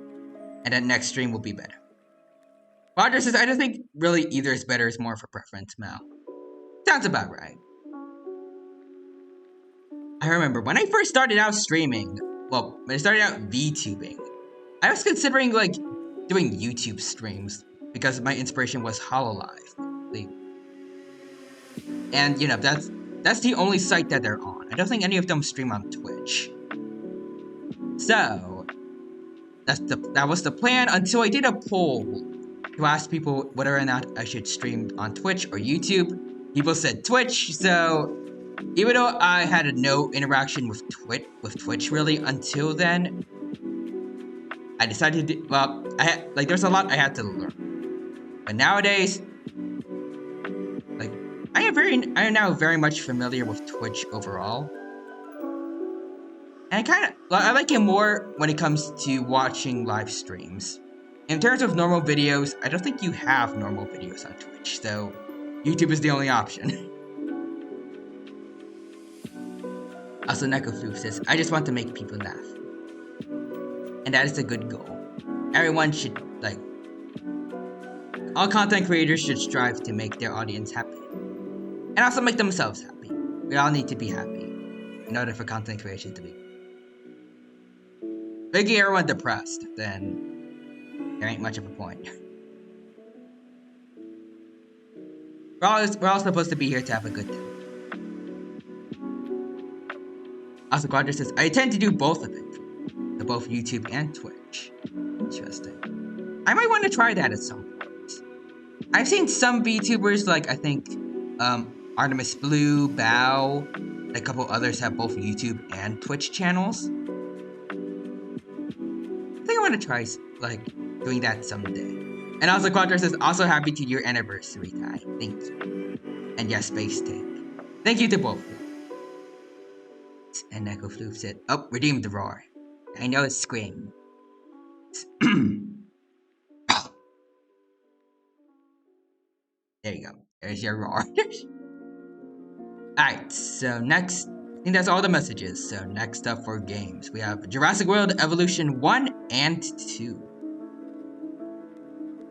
And that next stream will be better. Roger says, I don't think really either is better, it's more of a preference, Mal. Sounds about right. I remember when I first started out streaming, well, when I started out VTubing, I was considering, like, doing YouTube streams because my inspiration was HoloLive. And, you know, that's the only site that they're on. I don't think any of them stream on Twitch. So, that was the plan until I did a poll to ask people whether or not I should stream on Twitch or YouTube. People said Twitch, so even though I had no interaction with Twitch really until then, I decided to, well, there's a lot I had to learn. But nowadays, like, I am now very much familiar with Twitch overall. And I like it more when it comes to watching live streams. In terms of normal videos, I don't think you have normal videos on Twitch, so YouTube is the only option. Also, Necrofloof says, I just want to make people laugh. And that is a good goal. Everyone should, like, all content creators should strive to make their audience happy. And also make themselves happy. We all need to be happy in order for content creation to be. Making everyone depressed, then there ain't much of a point. We're all supposed to be here to have a good time. Also, Quadra says, I tend to do both of it. So both YouTube and Twitch. Interesting. I might want to try that at some point. I've seen some VTubers, like, I think, Artemis Blue, Bao, and a couple others have both YouTube and Twitch channels. I think I want to try, like, doing that someday. And also, Quadra says, also happy to your anniversary, Kai. Thank you. And yes, Space Take. Thank you to both of you. And Necrofloof said, oh, redeemed the roar. I know it's Scream. There you go. There's your roar. Alright, so next, I think that's all the messages. So next up for games, we have Jurassic World Evolution 1 and 2.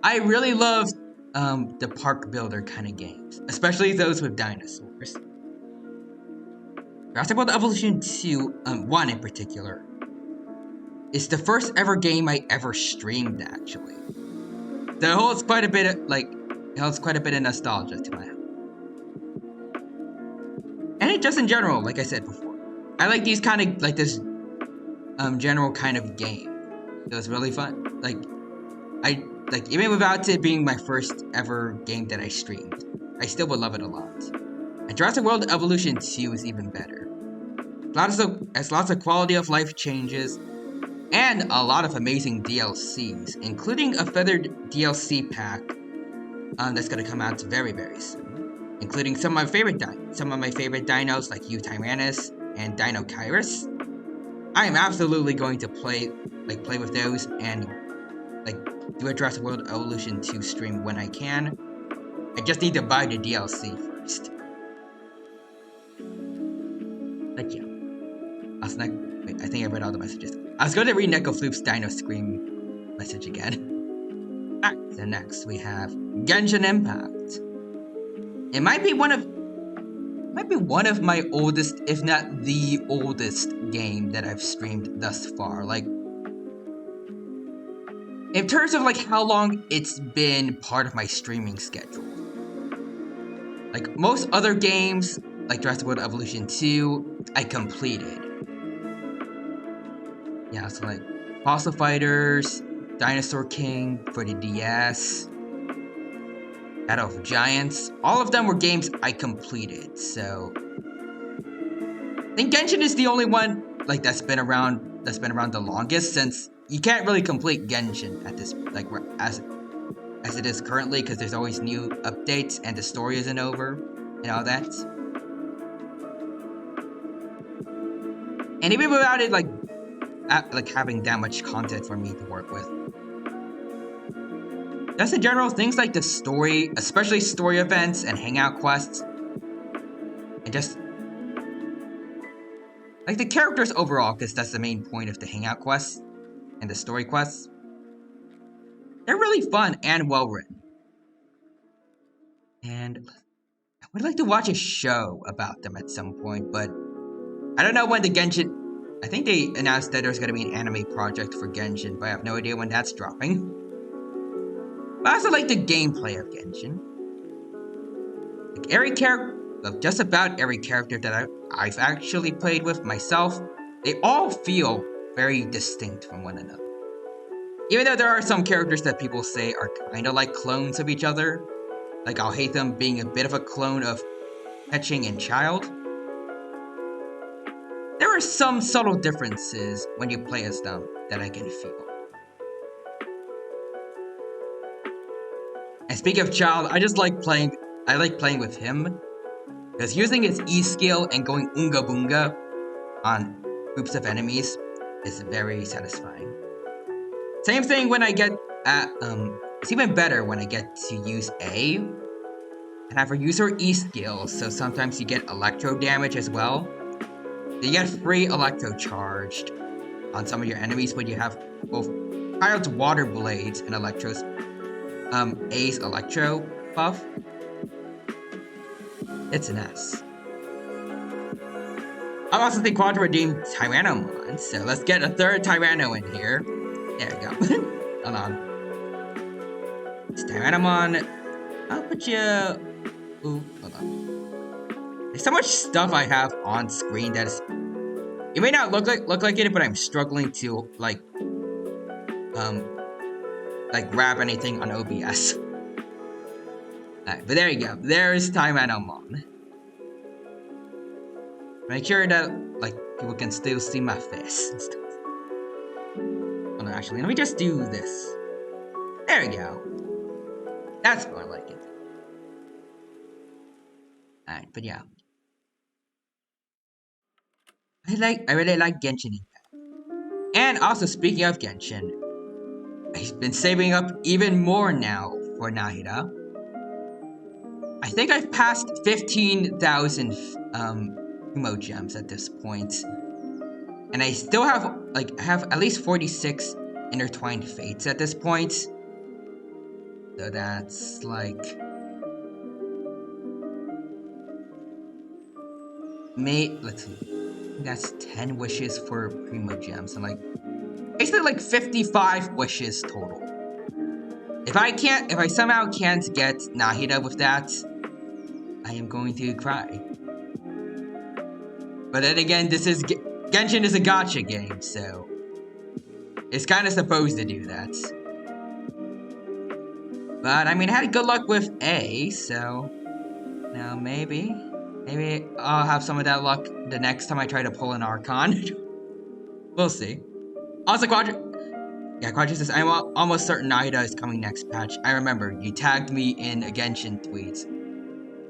I really love the park builder kind of games, especially those with dinosaurs. Jurassic World Evolution 2, 1 in particular, is the first ever game I ever streamed, actually. So it holds quite a bit of nostalgia to my heart. And it just in general, like I said before, I like these kind of, like this general kind of game. It was really fun. Even without it being my first ever game that I streamed, I still would love it a lot. And Jurassic World Evolution 2 is even better. It's lots of quality of life changes, and a lot of amazing DLCs, including a feathered DLC pack that's gonna come out very, very soon, including some of my favorite dinos like Eutyrannus and Dino Kyrus. I am absolutely going to play with those and like do a Jurassic World Evolution 2 stream when I can. I just need to buy the DLC first. But yeah. Wait, I think I read all the messages. I was going to read Neko Floop's DINO Scream message again. Alright, so next we have Genshin Impact. It might be one of my oldest, if not the oldest game that I've streamed thus far. Like, in terms of like how long it's been part of my streaming schedule. Like most other games, like Jurassic World Evolution 2, I completed. Yeah, so like Fossil Fighters, Dinosaur King for the DS, Battle of Giants, all of them were games I completed, so I think Genshin is the only one like that's been around the longest, since you can't really complete Genshin at this like as it is currently, because there's always new updates and the story isn't over and all that. And even without it like having that much content for me to work with. Just in general, things like the story, especially story events and hangout quests, and just like the characters overall, because that's the main point of the hangout quests and the story quests. They're really fun and well written. And I would like to watch a show about them at some point, but I don't know when the Genshin... I think they announced that there's going to be an anime project for Genshin, but I have no idea when that's dropping. But I also like the gameplay of Genshin. Like every character... just about every character that I've actually played with myself, they all feel very distinct from one another. Even though there are some characters that people say are kind of like clones of each other, like I'll hate them being a bit of a clone of Petching and Child, there are some subtle differences when you play as them that I can feel. And speaking of Child, I like playing with him, because using his E skill and going Unga Bunga on groups of enemies is very satisfying. Same thing when I get it's even better when I get to use A and have her use her E skill, so sometimes you get electro damage as well. You get free electro charged on some of your enemies when you have both Child's water blades and Electro's A's electro buff. It's an S. I'm also the Quadra redeemed Tyrannomon, so let's get a third Tyranno in here. There we go. Hold on. It's Tyrannomon. I'll put you... Ooh, hold on. There's so much stuff I have on screen that is... It may not look like it, but I'm struggling to, like grab anything on OBS. Alright, but there you go. There's Tyrannomon. Make sure that, like, people can still see my face and stuff. Oh, no, actually, let me just do this. There we go. That's more like it. Alright, but yeah. I really like Genshin Impact. And also, speaking of Genshin, I've been saving up even more now for Nahida. I think I've passed 15,000 Primo gems at this point. And I still have, like, at least 46 intertwined fates at this point. So that's, like... let's see. That's 10 wishes for Primo gems. And, like, basically, like, 55 wishes total. If I somehow can't get Nahida with that, I am going to cry. But then again, Genshin is a gacha game, so it's kind of supposed to do that. But I mean, I had good luck with A, so now maybe I'll have some of that luck the next time I try to pull an Archon. We'll see. Also, Quadra says, I'm almost certain Nahida is coming next patch. I remember, you tagged me in a Genshin tweet,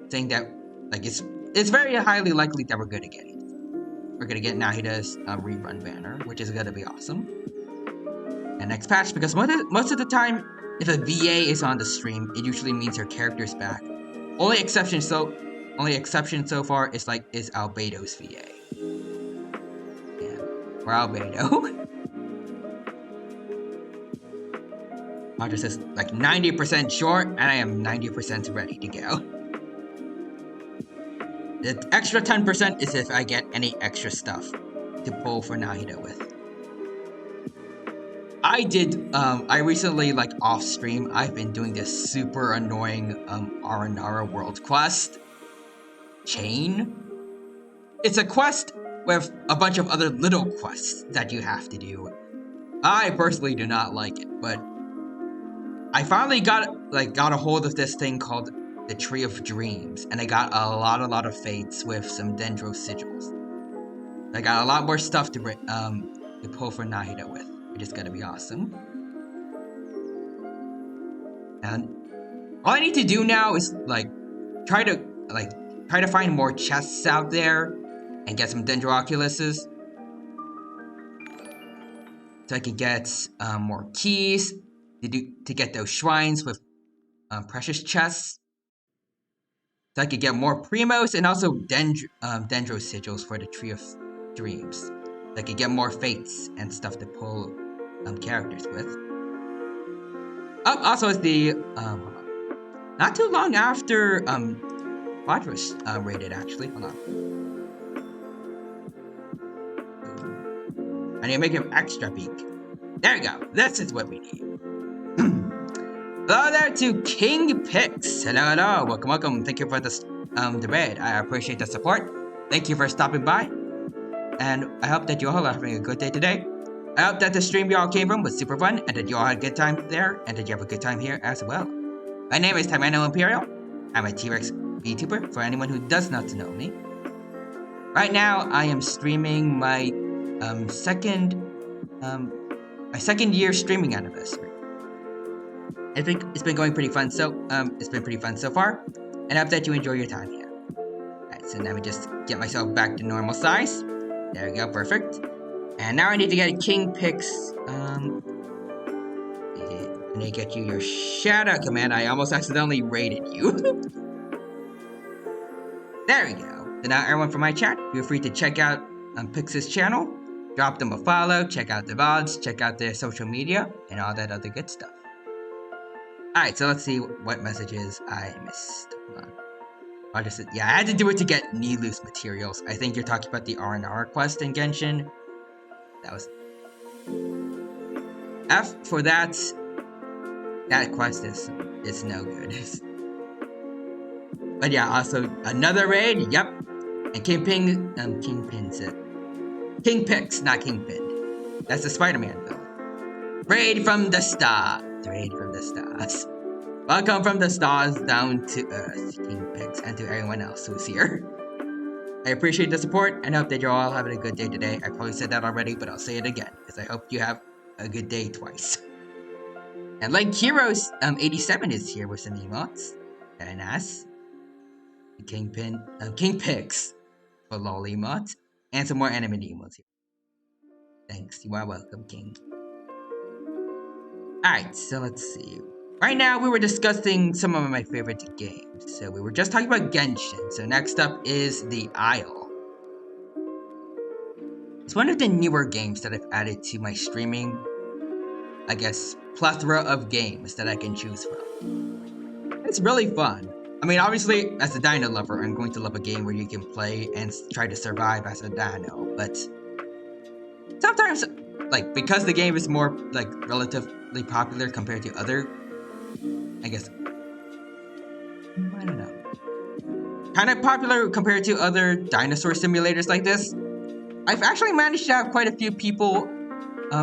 saying that, like, it's very highly likely that we're gonna get it. we're gonna get Nahida's rerun banner, which is gonna be awesome. And next patch, because most of the time, if a VA is on the stream, it usually means her character's back. Only exception so far is Albedo's VA. Yeah, or Albedo. Roger says like 90% short, and I am 90% ready to go. The extra 10% is if I get any extra stuff to pull for Nahida with. I recently, like off stream, I've been doing this super annoying Aranara world quest chain. It's a quest with a bunch of other little quests that you have to do. I personally do not like it, but I finally got a hold of this thing called the Tree of Dreams, and I got a lot of fates with some Dendro sigils. I got a lot more stuff to pull for Nahida with, which is gonna be awesome. And all I need to do now is try to find more chests out there and get some Dendroculuses, so I can get more keys to get those shrines with precious chests. So I could get more Primos and also Dendro sigils for the Tree of Dreams. So I could get more fates and stuff to pull characters with. Oh, also it's the not too long after Quadros raided, actually. Hold on. I need to make him extra big. There we go. This is what we need. Hello there to King Pix. Hello. Welcome. Thank you for the raid. I appreciate the support. Thank you for stopping by. And I hope that you all are having a good day today. I hope that the stream you all came from was super fun, and that you all had a good time there, and that you have a good time here as well. My name is Tyranno Imperial. I'm a T-Rex VTuber, for anyone who does not know me. Right now, I am streaming my second year streaming anniversary. I think it's been going pretty fun. It's been pretty fun so far, and I hope that you enjoy your time here. Alright, so let me just get myself back to normal size. There we go, perfect. And now I need to get a King Pix. I need to get you your shout out command. I almost accidentally raided you. There we go. So now everyone from my chat, feel free to check out Pix's channel. Drop them a follow, check out the VODs, check out their social media, and all that other good stuff. Alright, so let's see what messages I missed. Hold on. I had to do it to get Nilu's materials. I think you're talking about the R&R quest in Genshin. That was... F for that... That quest is no good. But yeah, also another raid, yep. And Kingpin's it. King Pix, not Kingpin. That's the Spider-Man villain. Raid from the stars. Raid from the stars. Welcome from the stars down to Earth, King Pix, and to everyone else who's here. I appreciate the support and hope that you're all having a good day today. I probably said that already, but I'll say it again, because I hope you have a good day twice. And like Heroes 87 is here with some emotes. Very nice. King Pix for lol emotes. And some more anime emotes here. Thanks, you are welcome, King. Alright, so let's see. Right now, we were discussing some of my favorite games. So we were just talking about Genshin. So next up is The Isle. It's one of the newer games that I've added to my streaming, I guess, plethora of games that I can choose from. It's really fun. I mean, obviously, as a dino lover, I'm going to love a game where you can play and try to survive as a dino, but sometimes, because the game is more, relatively popular compared to other, I guess, I don't know, kind of popular compared to other dinosaur simulators like this, I've actually managed to have quite a few people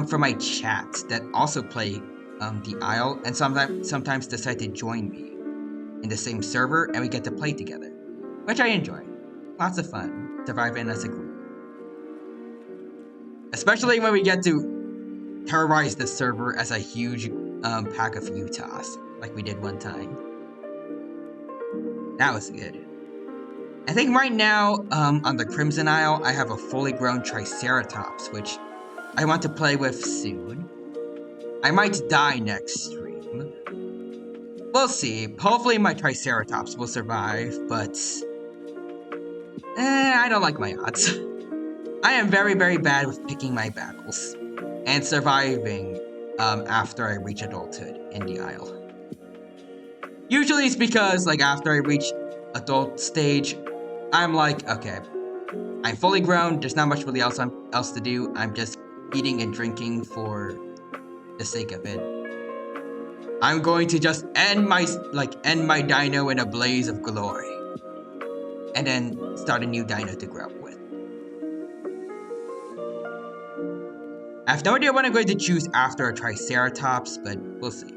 from my chat that also play The Isle, and sometimes decide to join me in the same server, and we get to play together, which I enjoy. Lots of fun, surviving as a group. Especially when we get to terrorize the server as a huge pack of Utahs, like we did one time. That was good. I think right now, on the Crimson Isle, I have a fully grown Triceratops, which I want to play with soon. I might die next stream. We'll see. Hopefully my Triceratops will survive, but... I don't like my odds. I am very, very bad with picking my battles and surviving after I reach adulthood in the Isle. Usually it's because, like, after I reach adult stage, I'm like, okay, I'm fully grown, there's not much really else to do, I'm just eating and drinking for the sake of it. I'm going to just end my dino in a blaze of glory. And then start a new dino to grow up with. I have no idea what I'm going to choose after a Triceratops, but we'll see.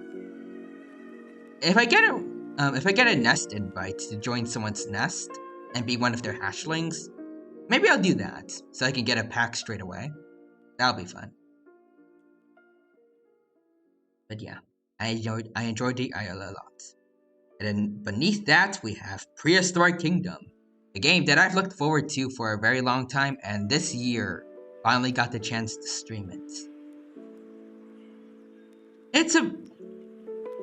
If I get a nest invite to join someone's nest and be one of their hatchlings, maybe I'll do that so I can get a pack straight away. That'll be fun. But yeah, I enjoyed the Isle a lot. And then beneath that we have Prehistoric Kingdom, a game that I've looked forward to for a very long time, and this year finally got the chance to stream it. I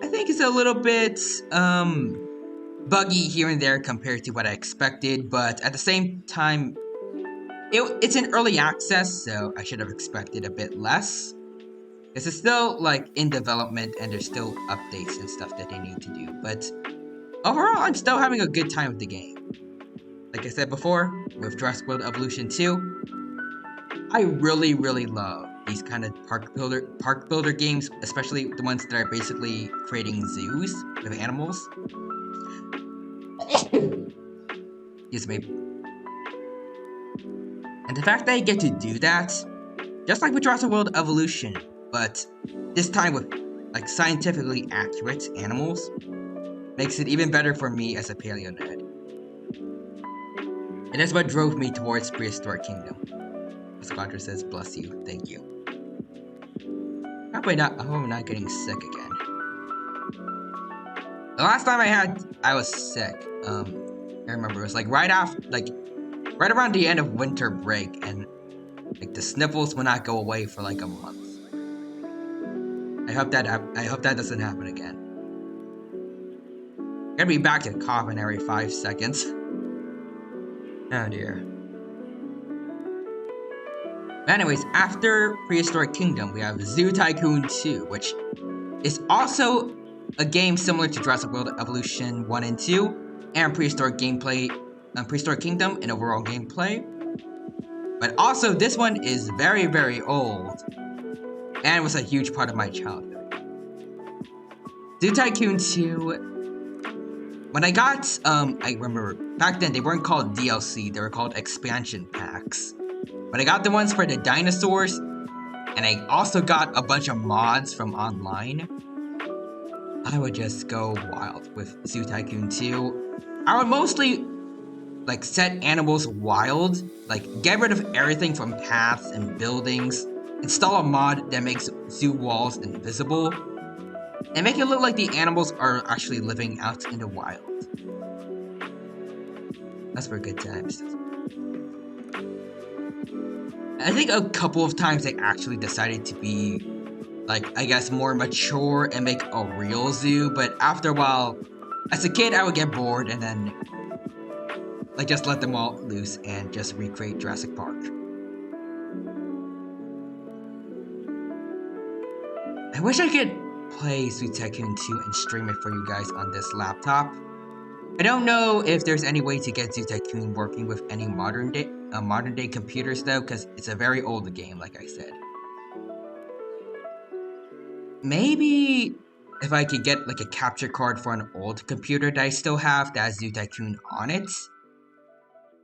think it's a little bit buggy here and there compared to what I expected, but at the same time, it's in early access, so I should have expected a bit less. This is still like in development and there's still updates and stuff that they need to do, but overall I'm still having a good time with the game. Like I said before, with Jurassic World Evolution 2, I really, really love these kind of park builder games, especially the ones that are basically creating zoos with animals. Excuse me. And the fact that I get to do that, just like with Jurassic World Evolution, but this time with like scientifically accurate animals, makes it even better for me as a paleo nerd. And that's what drove me towards Prehistoric Kingdom. Squadra says, bless you, thank you. I hope I'm not getting sick again. The last time I was sick, I remember it was like right around the end of winter break, and like the sniffles will not go away for like a month. I hope that doesn't happen again. I'm gonna be back to coughing every 5 seconds. Oh dear. Anyways, after Prehistoric Kingdom, we have Zoo Tycoon 2, which is also a game similar to Jurassic World Evolution 1 and 2, and Prehistoric Kingdom in overall gameplay. But also, this one is very, very old, and was a huge part of my childhood. Zoo Tycoon 2, when I got, I remember, back then they weren't called DLC, they were called expansion packs. But I got the ones for the dinosaurs, and I also got a bunch of mods from online. I would just go wild with Zoo Tycoon 2. I would mostly, like, set animals wild, like, get rid of everything from paths and buildings, install a mod that makes zoo walls invisible, and make it look like the animals are actually living out in the wild. That's for good times. I think a couple of times they actually decided to be, like, I guess more mature and make a real zoo, but after a while, as a kid, I would get bored and then, like, just let them all loose and just recreate Jurassic Park. I wish I could play Zoo Tycoon 2 and stream it for you guys on this laptop. I don't know if there's any way to get Zoo Tycoon working with any modern day computers though, because it's a very old game, like I said. Maybe if I could get like a capture card for an old computer that I still have that has Zoo Tycoon on it,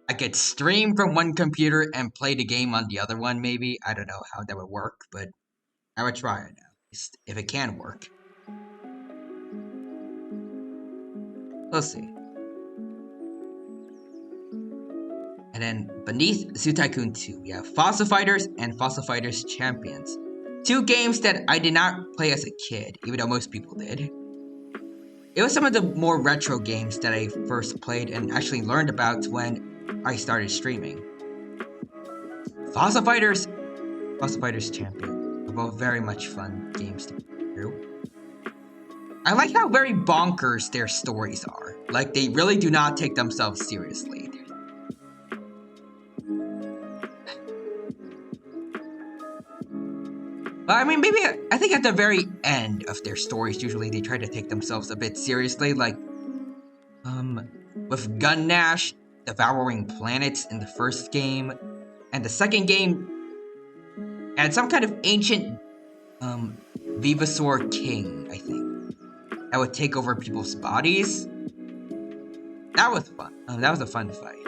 I could stream from one computer and play the game on the other one, maybe. I don't know how that would work, but I would try it now, if it can work. We'll see. And then beneath Zoo Tycoon 2, we have Fossil Fighters and Fossil Fighters Champions. Two games that I did not play as a kid, even though most people did. it was some of the more retro games that I first played and actually learned about when I started streaming. Fossil Fighters Champion are both very much fun games to play through. I like how very bonkers their stories are. Like, they really do not take themselves seriously. But I mean, maybe I think at the very end of their stories, usually they try to take themselves a bit seriously. Like, with Gun Nash devouring planets in the first game, and the second game had some kind of ancient Venusaur king, I think, that would take over people's bodies. That was fun. That was a fun fight.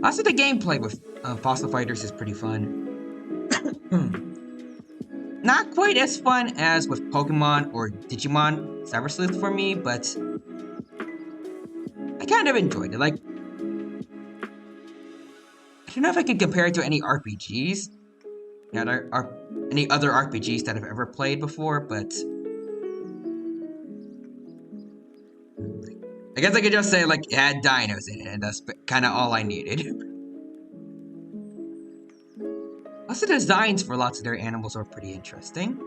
Also, the gameplay with Fossil Fighters is pretty fun. Not quite as fun as with Pokemon or Digimon Cyber Sleuth for me, but I kind of enjoyed it. Like, I don't know if I could compare it to any RPGs. Any other RPGs that I've ever played before, but I guess I could just say, like, it had dinos in it, and that's kind of all I needed. Also, the designs for lots of their animals are pretty interesting.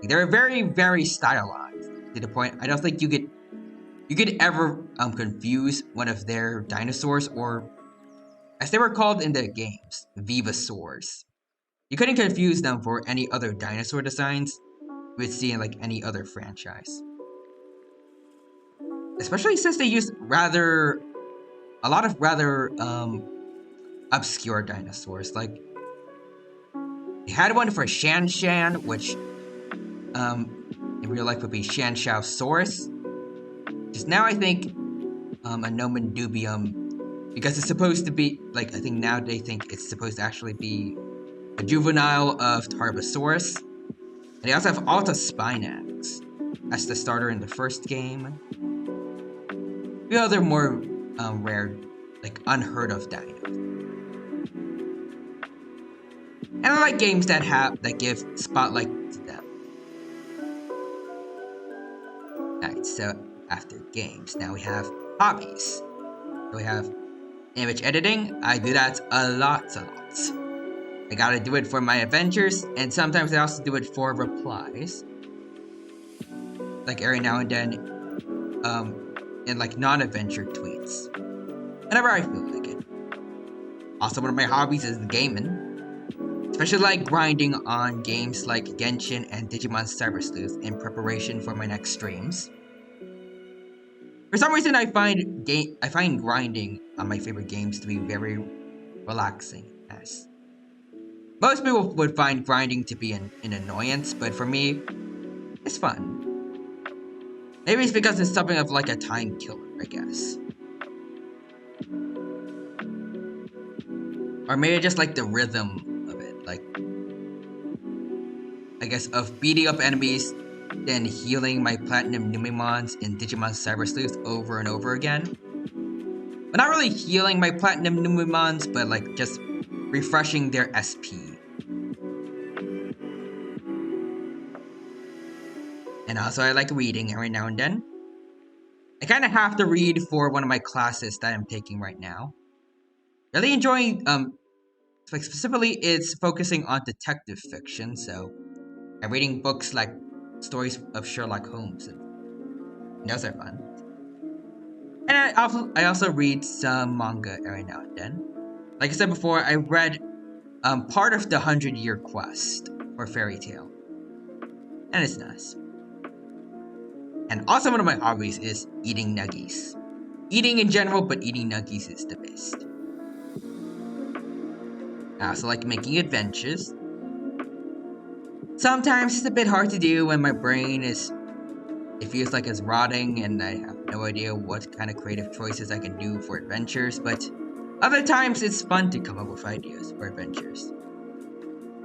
They're very, very stylized, to the point I don't think you could ever confuse one of their dinosaurs, or as they were called in the games, Venusaurs. You couldn't confuse them for any other dinosaur designs you would see in like any other franchise. Especially since they used a lot of rather obscure dinosaurs. Like, they had one for Shan Shan, which in real life would be Shanshaosaurus. Just now I think a nomen dubium, because it's supposed to be, like, I think now they think it's supposed to actually be a juvenile of Tarbosaurus. And they also have Alta Spinax as the starter in the first game. The other more rare, like, unheard of dinos. And I like games that give spotlight to them. Alright, so after games, now we have hobbies. So we have image editing. I do that a lot. I gotta do it for my adventures, and sometimes I also do it for replies. Like every now and then, in like non-adventure tweets. Whenever I feel like it. Also, one of my hobbies is gaming. Especially like grinding on games like Genshin and Digimon Cyber Sleuth in preparation for my next streams. For some reason, I find grinding on my favorite games to be very relaxing. As most people would find grinding to be an annoyance, but for me, it's fun. Maybe it's because it's something of like a time killer, I guess. Or maybe I just like the rhythm of it, like, I guess, of beating up enemies, then healing my Platinum Numemons in Digimon Cyber Sleuth over and over again. But not really healing my Platinum Numemons, but like just refreshing their SP. And also I like reading every now and then. I kind of have to read for one of my classes that I'm taking right now. Really enjoying, like specifically it's focusing on detective fiction, so I'm reading books like stories of Sherlock Holmes, and those are fun. And I also read some manga every now and then. Like I said before, I read part of the 100-Year Quest for Fairy Tail, and it's nice. And also one of my hobbies is eating nuggies. Eating in general, but eating nuggies is the best. I also like making adventures. Sometimes it's a bit hard to do when my brain it feels like it's rotting and I have no idea what kind of creative choices I can do for adventures, but other times it's fun to come up with ideas for adventures.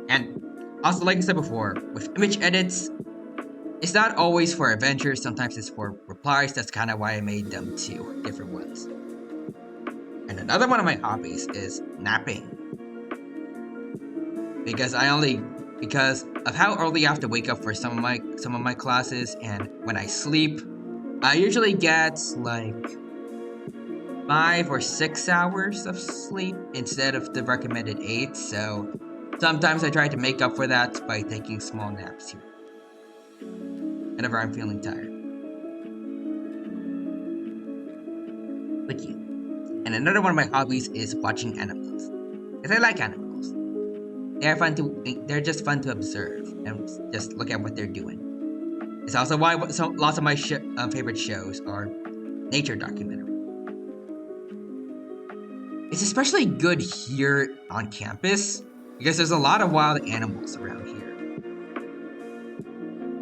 And also, like I said before, with image edits, it's not always for adventures, sometimes it's for replies. That's kind of why I made them two different ones. And another one of my hobbies is napping. Because I only because of how early I have to wake up for some of my classes, and when I sleep, I usually get like 5 or 6 hours of sleep instead of the recommended 8. So sometimes I try to make up for that by taking small naps here whenever I'm feeling tired. But yeah. And another one of my hobbies is watching animals, because I like animals. They're just fun to observe and just look at what they're doing. It's also why lots of my favorite shows are nature documentaries. It's especially good here on campus because there's a lot of wild animals around here.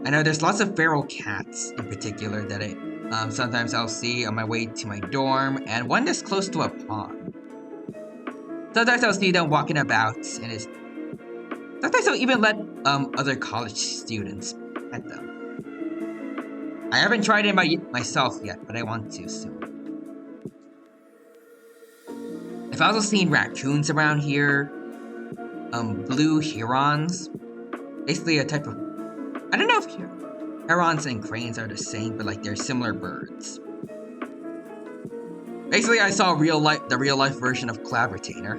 I know there's lots of feral cats in particular that sometimes I'll see on my way to my dorm, and one that's close to a pond. Sometimes I'll see them walking about, and sometimes I'll even let other college students pet them. I haven't tried it myself yet, but I want to soon. I've also seen raccoons around here, blue herons, basically a type of, I don't know if herons and cranes are the same, but like they're similar birds. Basically, I saw the real life version of Cloud Retainer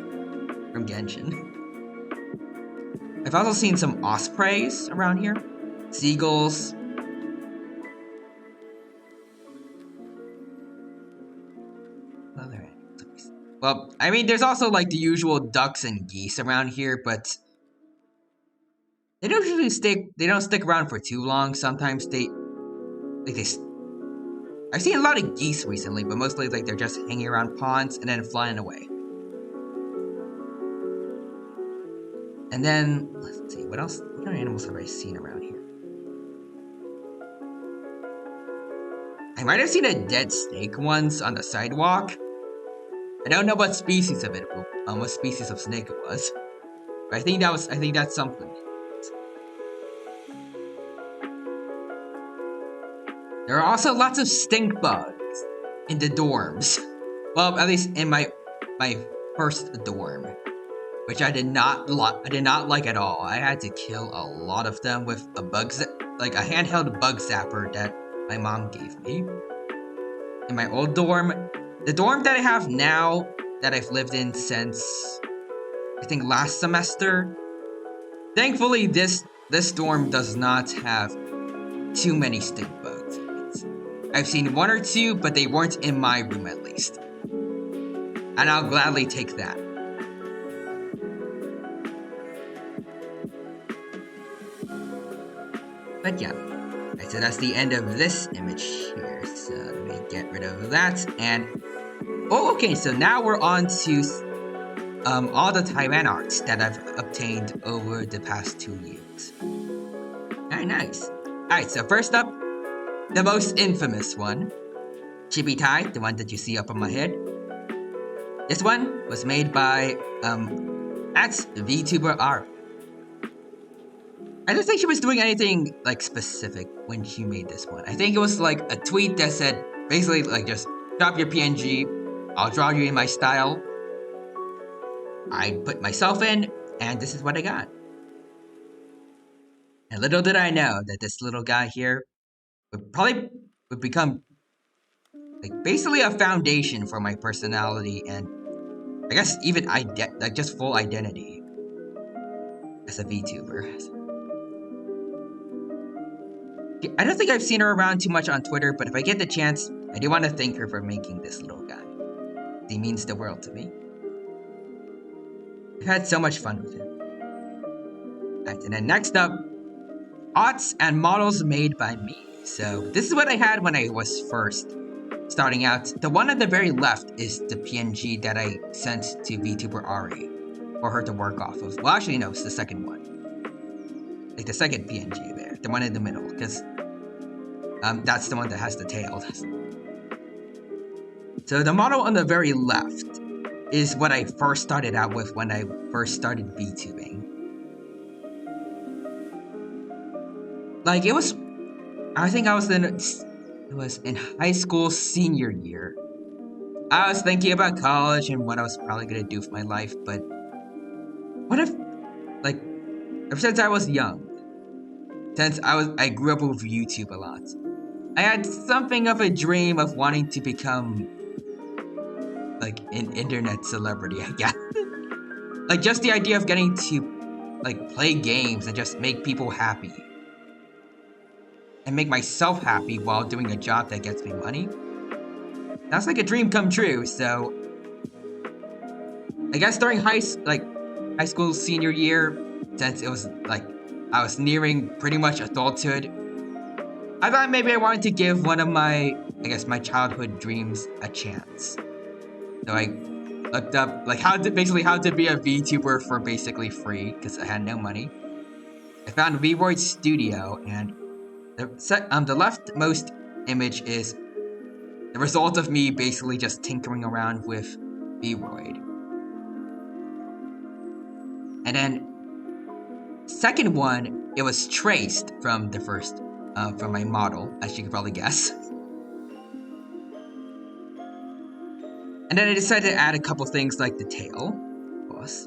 from Genshin. I've also seen some ospreys around here, seagulls. Well, I mean, there's also like the usual ducks and geese around here, but they don't usually stick around for too long. Sometimes I've seen a lot of geese recently, but mostly like they're just hanging around ponds and then flying away. And then let's see, what else? What other animals have I seen around here? I might have seen a dead snake once on the sidewalk. I don't know what species of snake it was, but I think that's something. There are also lots of stink bugs in the dorms. Well, at least in my first dorm, which I did not like at all. I had to kill a lot of them with a handheld bug zapper that my mom gave me. In my old dorm, the dorm that I have now, that I've lived in since I think last semester, thankfully this dorm does not have too many stink bugs. I've seen 1 or 2, but they weren't in my room at least. And I'll gladly take that. But yeah, so that's the end of this image here. So let me get rid of that. And okay, so now we're on to all the Taiwan arts that I've obtained over the past 2 years. Very nice. Alright, so first up, the most infamous one, Chibi Tai, the one that you see up on my head. This one was made by VTuber Ari. I don't think she was doing anything like specific when she made this one. I think it was like a tweet that said basically like just drop your PNG, I'll draw you in my style. I put myself in, and this is what I got. And little did I know that this little guy here would become like basically a foundation for my personality and I guess even just full identity as a VTuber. I don't think I've seen her around too much on Twitter, but if I get the chance, I do want to thank her for making this little guy. He means the world to me. I've had so much fun with him. Alright, and then next up, aughts and models made by me. So this is what I had when I was first starting out. The one at the very left is the PNG that I sent to VTuber Ari for her to work off of. Well, actually, no, it's the second one. Like the second PNG there, the one in the middle, because that's the one that has the tail. So the model on the very left is what I first started out with when I first started VTubing. Like it was in high school senior year. I was thinking about college and what I was probably gonna do with my life, but what if, like, ever since I was young, since I grew up with YouTube a lot, I had something of a dream of wanting to become like an internet celebrity, I guess. Like just the idea of getting to like play games and just make people happy. And make myself happy while doing a job that gets me money. That's like a dream come true, so I guess during high school senior year, since it was like I was nearing pretty much adulthood, I thought maybe I wanted to give one of my childhood dreams a chance. So I looked up like how to be a VTuber for basically free because I had no money. I found VRoid Studio, and the leftmost image is the result of me basically just tinkering around with VRoid. And then second one, it was traced from the first, from my model, as you could probably guess. And then I decided to add a couple things like the tail, of course.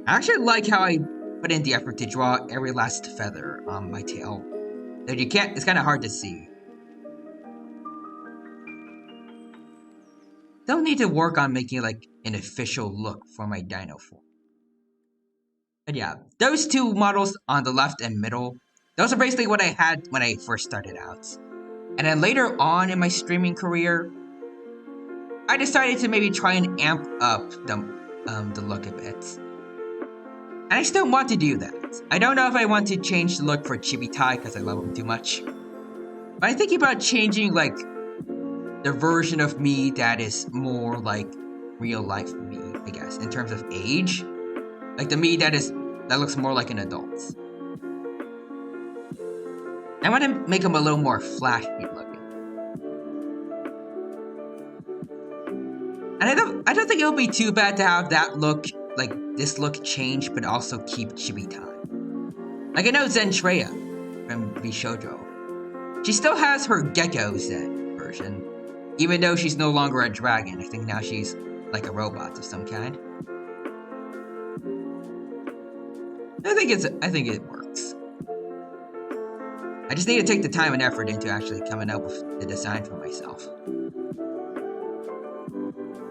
I actually like how I put in the effort to draw every last feather on my tail. That it's kind of hard to see. Don't need to work on making like an official look for my dino form. But yeah, those two models on the left and middle, those are basically what I had when I first started out. And then later on in my streaming career, I decided to maybe try and amp up the look a bit. And I still want to do that. I don't know if I want to change the look for Chibitai because I love him too much. But I'm thinking about changing like the version of me that is more like real life me, I guess, in terms of age. Like the me that looks more like an adult. I want to make him a little more flashy looking. And I don't think it'll be too bad to have that look, like this look change, but also keep Chibitai. Like I know Zentreya from Vishojo. She still has her Gecko Zen version, even though she's no longer a dragon. I think now she's like a robot of some kind. I think it works. I just need to take the time and effort into actually coming up with the design for myself.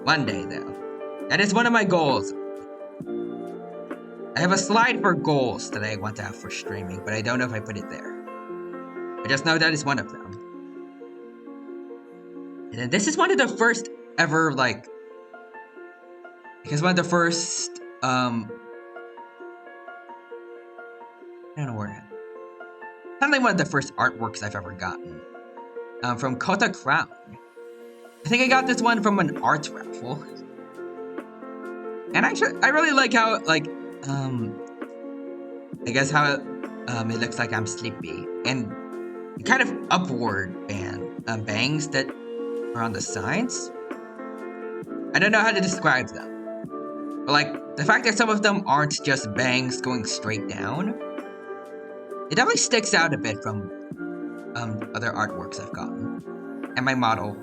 One day, though. That is one of my goals. I have a slide for goals that I want to have for streaming, but I don't know if I put it there. I just know that is one of them. And then this is one of the first ever, like... Because one of the first, I don't know where... Kind of like one of the first artworks I've ever gotten. From Kota Crown. I think I got this one from an art raffle. And actually, I really like how, like, I guess how it looks like I'm sleepy. And kind of upward bangs that are on the sides. I don't know how to describe them. But, like, the fact that some of them aren't just bangs going straight down, it definitely sticks out a bit from other artworks I've gotten. And my model.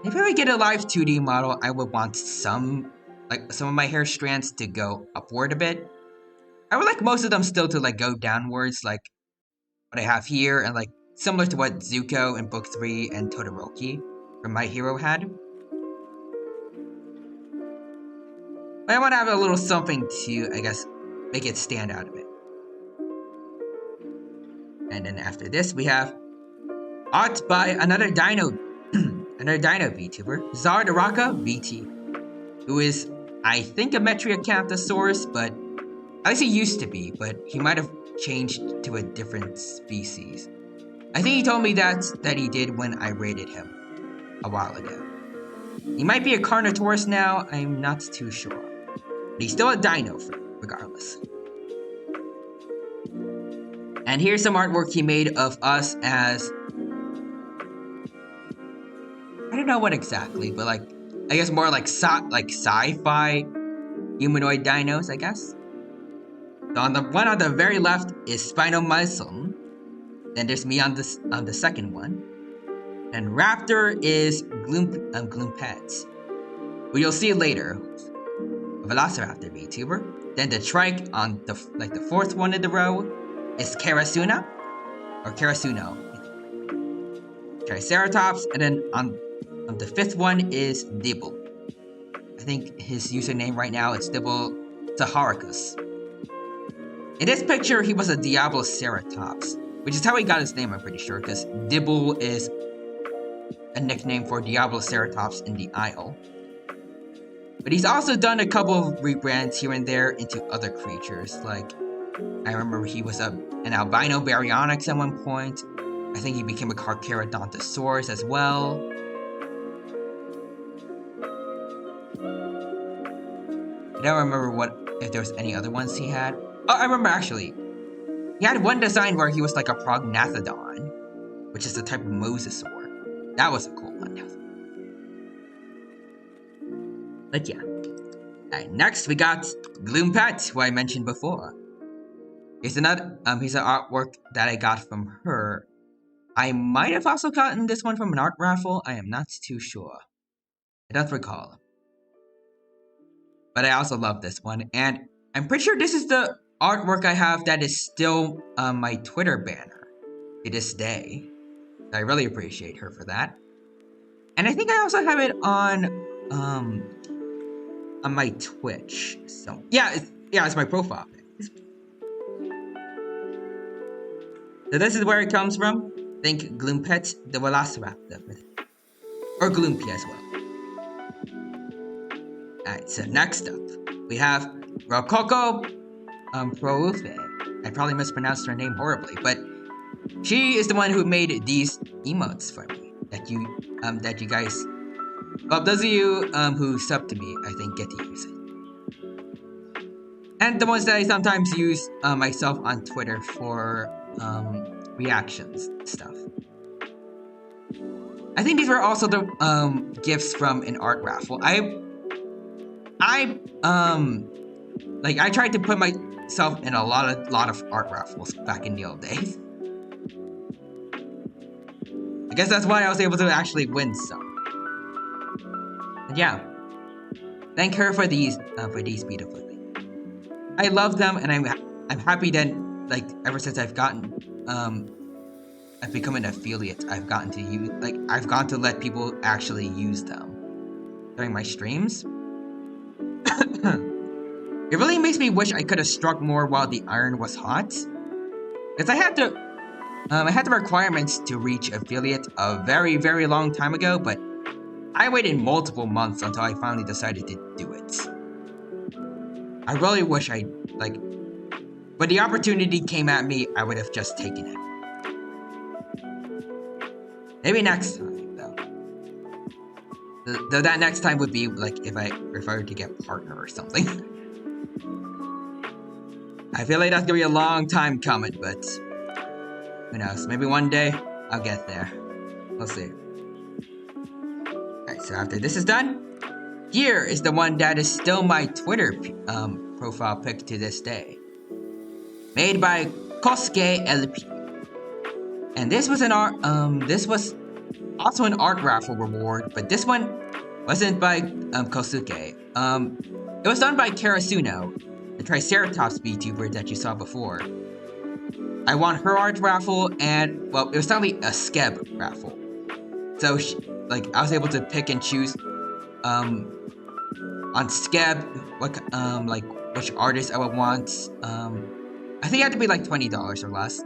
If I get a live 2D model, I would want some of my hair strands to go upward a bit. I would like most of them still to like go downwards, like what I have here, and like similar to what Zuko in Book 3 and Todoroki from My Hero had. But I want to have a little something to, I guess, make it stand out a bit. And then after this, we have art by another Dino VTuber, Zardaraka VT, who is, I think, a Metriacanthosaurus, but at least he used to be, but he might have changed to a different species. I think he told me that he did when I raided him a while ago. He might be a Carnotaurus now, I'm not too sure. But he's still a dino regardless. And here's some artwork he made of us as... I don't know what exactly, but like, I guess more like sci-fi humanoid dinos, I guess. So on the one on the very left is Spinomycin. Then there's me on the second one. And Raptor is Gloompets, who you'll see later, of Velociraptor VTuber. Then the trike on the fourth one in the row is Karasuno. Triceratops, and then on the fifth one is Dibble. I think his username right now is Dibble Saharicus. In this picture, he was a Diabloceratops, which is how he got his name, I'm pretty sure, because Dibble is a nickname for Diabloceratops in the Isle. But he's also done a couple of rebrands here and there into other creatures, like I remember he was an albino baryonyx at one point. I think he became a Carcharodontosaurus as well. I don't remember if there was any other ones he had. Oh, I remember actually. He had one design where he was like a prognathodon, which is a type of mosasaur. That was a cool one. But yeah. Alright, next we got Gloompet, who I mentioned before. He's an artwork that I got from her. I might have also gotten this one from an art raffle. I am not too sure. I don't recall. But I also love this one. And I'm pretty sure this is the artwork I have that is still on my Twitter banner to this day. I really appreciate her for that. And I think I also have it on my Twitch. So yeah, it's my profile pic. So this is where it comes from. Think Gloompet the Velociraptor. Or Gloompy as well. Alright, so next up, we have Rococo Proufe. I probably mispronounced her name horribly, but she is the one who made these emotes for me. That you guys... Well, those of you who sub to me, I think, get to use it. And the ones that I sometimes use myself on Twitter for reactions stuff. I think these were also the gifts from an art raffle. I tried to put myself in a lot of art raffles back in the old days. I guess that's why I was able to actually win some. And yeah, thank her for these beautiful things. I love them, and I'm happy that ever since I've become an affiliate, I've gotten to let people actually use them during my streams. It really makes me wish I could have struck more while the iron was hot, because I had the requirements to reach affiliate a very, very long time ago, but I waited multiple months until I finally decided to do it. I really wish when the opportunity came at me, I would have just taken it. Maybe next time, though. Though that next time would be if I were to get a partner or something. I feel like that's gonna be a long time coming, but who knows? Maybe one day I'll get there. We'll see. Alright, so after this is done, here is the one that is still my Twitter profile pic to this day. Made by Kosuke LP. And this was this was also an art raffle reward, but this one wasn't by Kosuke. It was done by Karasuno, the Triceratops VTuber that you saw before. I won her art raffle, and well, it was totally a Skeb raffle. So I was able to pick and choose on Skeb which artist I would want. I think it had to be $20 or less.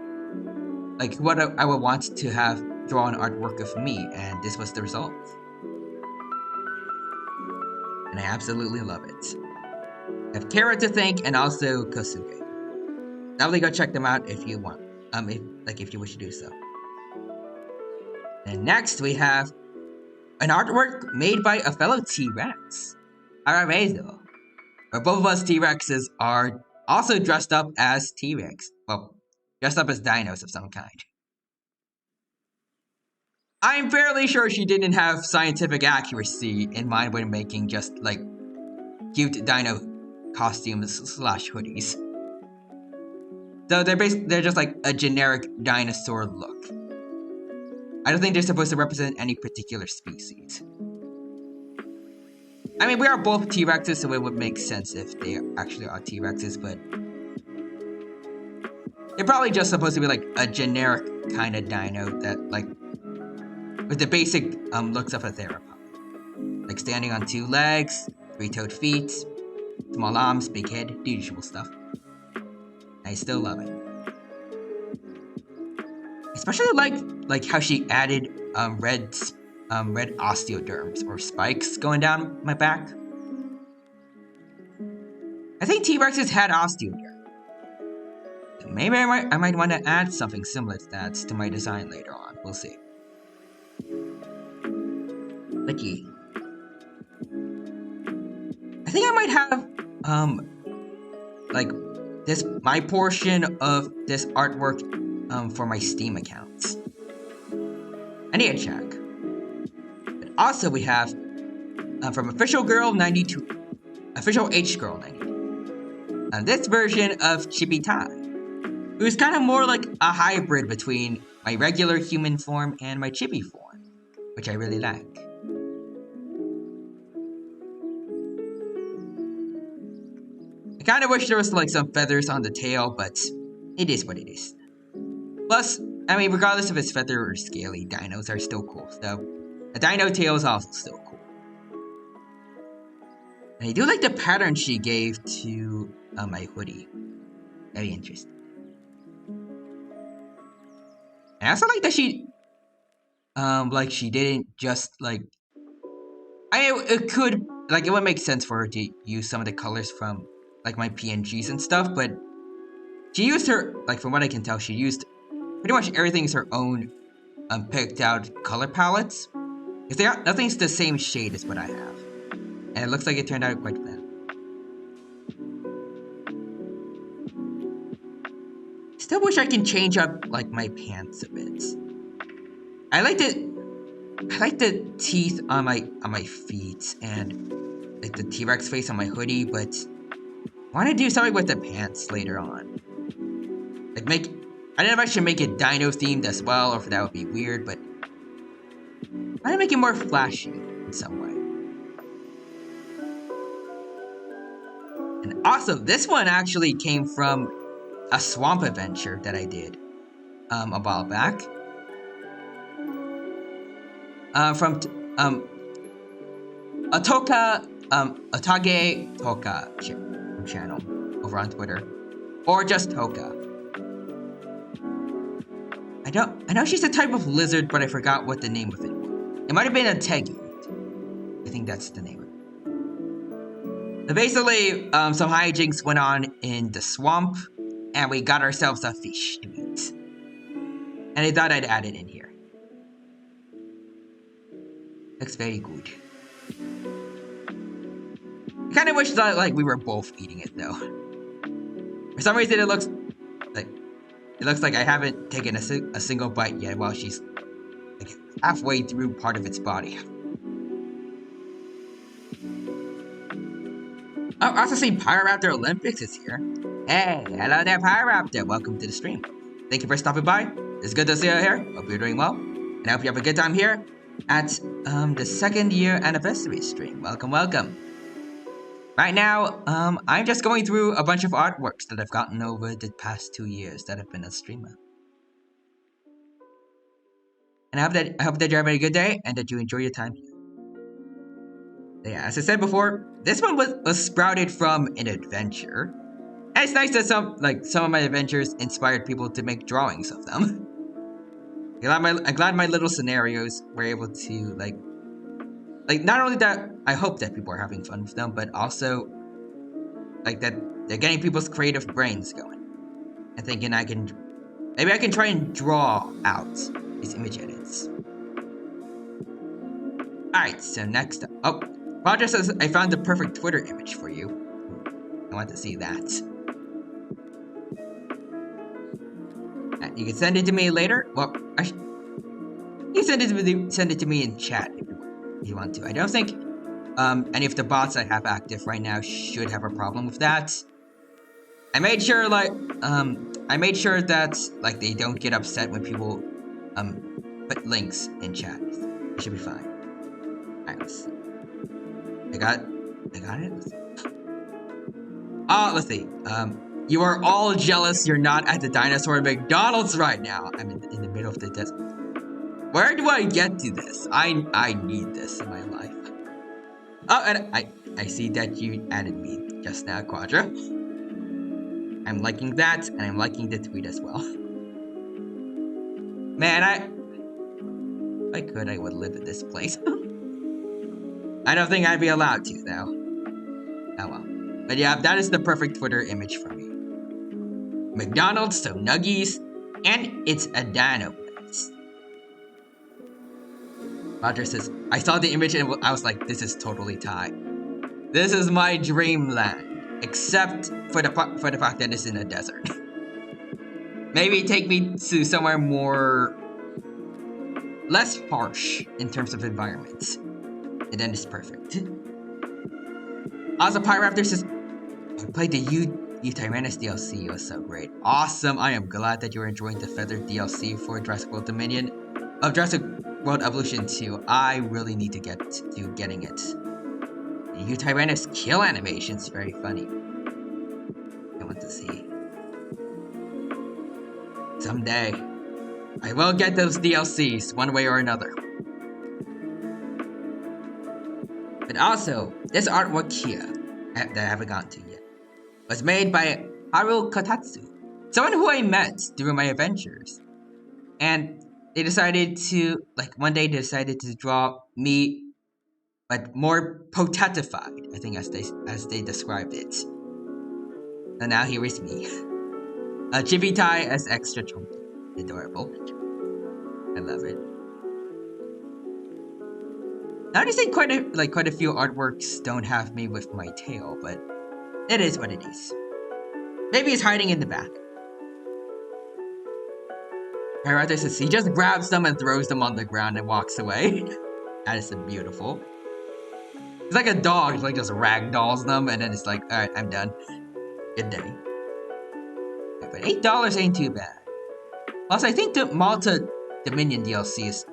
What I would want to have draw an artwork of me, and this was the result. And I absolutely love it. I have Kara to thank, and also Kosuke. Definitely go check them out if you want. If you wish to do so. And next we have an artwork made by a fellow T-Rex, Aravezo, where both of us T-Rexes are also dressed up as T-Rex. Well, dressed up as dinos of some kind. I'm fairly sure she didn't have scientific accuracy in mind when making just cute dino costumes / hoodies. So they're just a generic dinosaur look. I don't think they're supposed to represent any particular species. I mean, we are both T-Rexes, so it would make sense if they actually are T-Rexes, but they're probably just supposed to be like a generic kind of dino that, like, with the basic looks of a theropod. Like standing on 2 legs, 3-toed feet, small arms, big head, the usual stuff. I still love it. Especially like how she added red osteoderms or spikes going down my back. I think T-Rexes had osteoderm. Maybe I might want to add something similar to that to my design later on. We'll see. But yeah. I think I might have like this my portion of this artwork for my Steam accounts. I need to check. But also we have from Official Girl 92, Official H Girl 92. This version of Chibitai, who's kind of more like a hybrid between my regular human form and my chibi form, which I really like. I kind of wish there was like some feathers on the tail, but it is what it is. Plus, I mean, regardless if it's feather or scaly, dinos are still cool, so a dino tail is also still cool. And I do like the pattern she gave to my hoodie. Very interesting. And I also like that she didn't just like. It could like it would make sense for her to use some of the colors from like my PNGs and stuff, but she used her like from what I can tell, she used pretty much everything's her own picked out color palettes. If nothing's the same shade as what I have, and it looks like it turned out quite well. Still wish I can change up like my pants a bit. I like the teeth on my feet and like the T-Rex face on my hoodie, but I want to do something with the pants later on. Like I don't know if I should make it dino themed as well, or if that would be weird, but I want to make it more flashy in some way. And also, this one actually came from a swamp adventure that I did a while back. From Otage Toka channel over on Twitter, or just Toka. I know she's a type of lizard, but I forgot what the name of it was. It might have been a Tegi. I think that's the name of it. But basically, some hijinks went on in the swamp, and we got ourselves a fish to eat. And I thought I'd add it in here. Looks very good. I kind of wish that like we were both eating it though. For some reason, it looks like I haven't taken a single bite yet, while she's like halfway through part of its body. Oh, I also see Pyroraptor Olympics is here. Hey, hello there, Pyroraptor. Welcome to the stream. Thank you for stopping by. It's good to see you here. Hope you're doing well, and I hope you have a good time here at the 2nd year anniversary stream. Welcome, welcome. Right now, I'm just going through a bunch of artworks that I've gotten over the past 2 years that I've been a streamer. And I hope that you have a good day and that you enjoy your time here. Yeah, as I said before, this one was sprouted from an adventure. And it's nice that some of my adventures inspired people to make drawings of them. I'm glad my little scenarios were able to like not only that I hope that people are having fun with them, but also like that they're getting people's creative brains going and thinking maybe I can try and draw out these image edits. Alright, so next up. Oh, Roger says I found the perfect Twitter image for you. I want to see that. You can send it to me later. Well, you can send it to me in chat if you want to. I don't think any of the bots I have active right now should have a problem with that. I made sure that like they don't get upset when people put links in chat. It should be fine. Alright, let's see. I got it. Let's see. Let's see. You are all jealous you're not at the dinosaur McDonald's right now. I'm in the middle of the desert. Where do I get to this? I need this in my life. Oh, and I see that you added me just now, Quadra. I'm liking that, and I'm liking the tweet as well. Man, if I could, I would live in this place. I don't think I'd be allowed to, though. Oh well. But yeah, that is the perfect Twitter image for me. McDonald's, so nuggies, and it's a dino place. Roger says, I saw the image and I was like, this is totally tied. This is my dreamland, except for the fact that it's in a desert. Maybe take me to somewhere less harsh in terms of environments. And then it's perfect. Also, Pyraptor says, I played the Tyrannus DLC. It was so great. Awesome. I am glad that you're enjoying the Feathered DLC for Jurassic World Dominion. Of Jurassic World Evolution 2. I really need to get to getting it. The Tyrannus kill animation is very funny. I want to see. Someday, I will get those DLCs one way or another. But also, this artwork here, that I haven't gotten to yet, was made by Haru Kotatsu, someone who I met during my adventures. And they decided to, one day they decided to draw me, but more potatified, I think as they described it. And now here is me. Chibitai as extra chunky. Adorable. I love it. I understand quite a few artworks don't have me with my tail, but it is what it is. Maybe it's hiding in the back. Pyrather says he just grabs them and throws them on the ground and walks away. That is beautiful. It's like a dog, just ragdolls them and then it's like, alright, I'm done. Good day. Yeah, but $8 ain't too bad. Also, I think the Malta Dominion DLC is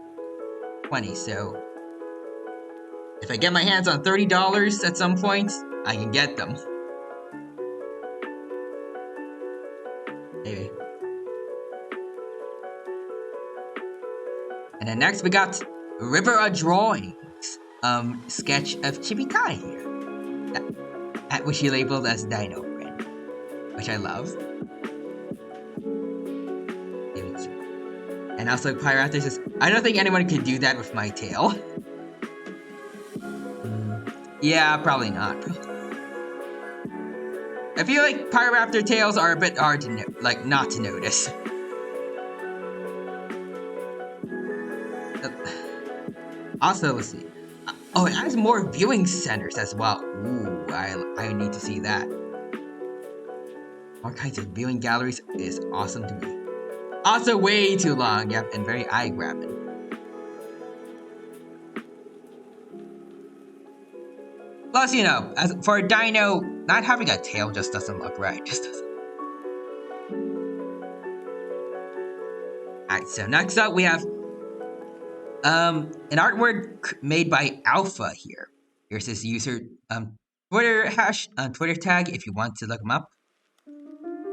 $20, so if I get my hands on $30 at some point, I can get them. Maybe. And then next we got River of Drawings, sketch of Chibikai here, which he labeled as Dino Friend, which I love. And also Pyraptor says, I don't think anyone could do that with my tail. Yeah, probably not. I feel like Pyraptor tails are a bit hard to not to notice. Also, let's see. Oh, it has more viewing centers as well. Ooh, I need to see that. All kinds of viewing galleries is awesome to me. Also way too long, yep, and very eye-grabbing. Plus, as for a dino, not having a tail just doesn't look right. Just doesn't. Alright, so next up we have an artwork made by Alpha here. Here's his user Twitter tag if you want to look him up.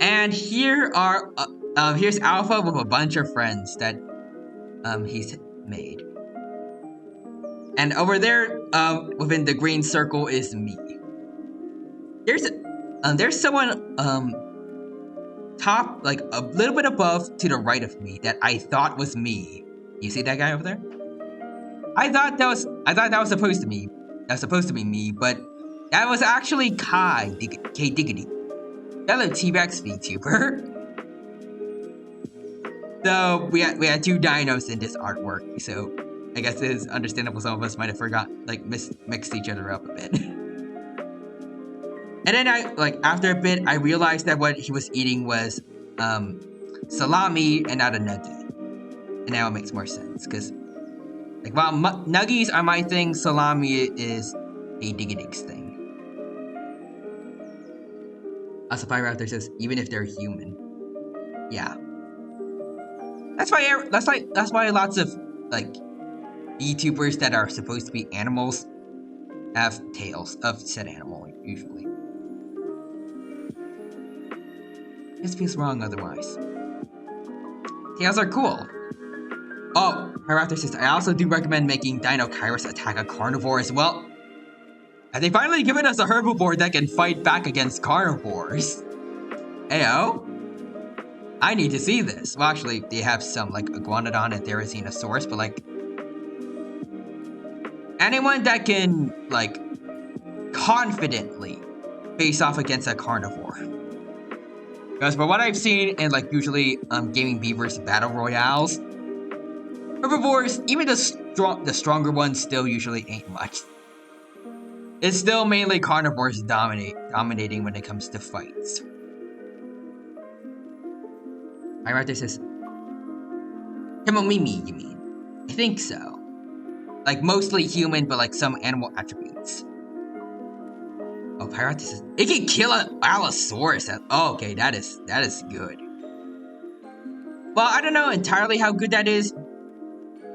And here are here's Alpha with a bunch of friends that he's made. And over there, within the green circle is me. There's someone top, a little bit above to the right of me that I thought was me. You see that guy over there? I thought that was supposed to be me, but that was actually K Diggity, fellow T-Rex VTuber. So we had two dinos in this artwork, so I guess it is understandable some of us might have mixed each other up a bit. And then after a bit, I realized that what he was eating was salami and not a nugget. And now it makes more sense, because while nuggies are my thing, salami is a Digidix thing. Also, Pyraptor says, even if they're human. Yeah. That's why lots of VTubers that are supposed to be animals have tails of said animal, usually. This feels wrong otherwise. Tails are cool. Oh, Raptor says, I also do recommend making Dino Kairos attack a carnivore as well. And they finally given us a herbivore that can fight back against carnivores. Ayo. I need to see this. Well, actually, they have some, like, Iguanodon and Therizinosaurus, but, like, anyone that can, like, confidently face off against a carnivore. Because from what I've seen in, like, usually Gaming Beavers battle royales, herbivores, even the stronger ones, still usually ain't much. It's still mainly carnivores dominating when it comes to fights. My writer says, Himomimi, you mean? I think so. Like, mostly human, but like some animal attributes. Oh, Pyrotis says, it can kill an Allosaurus. Oh, okay, that is good. Well, I don't know entirely how good that is.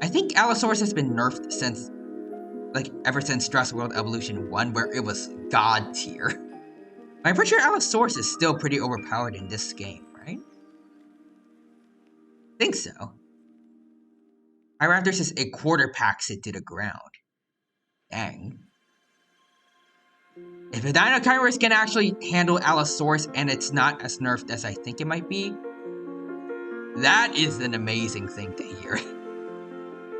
I think Allosaurus has been nerfed since, like, ever since Jurassic World Evolution 1, where it was god tier. I'm pretty sure Allosaurus is still pretty overpowered in this game, right? I think so. Raptor says it quarter packs it to the ground. Dang. If a Dino Kairos can actually handle Allosaurus and it's not as nerfed as I think it might be, that is an amazing thing to hear.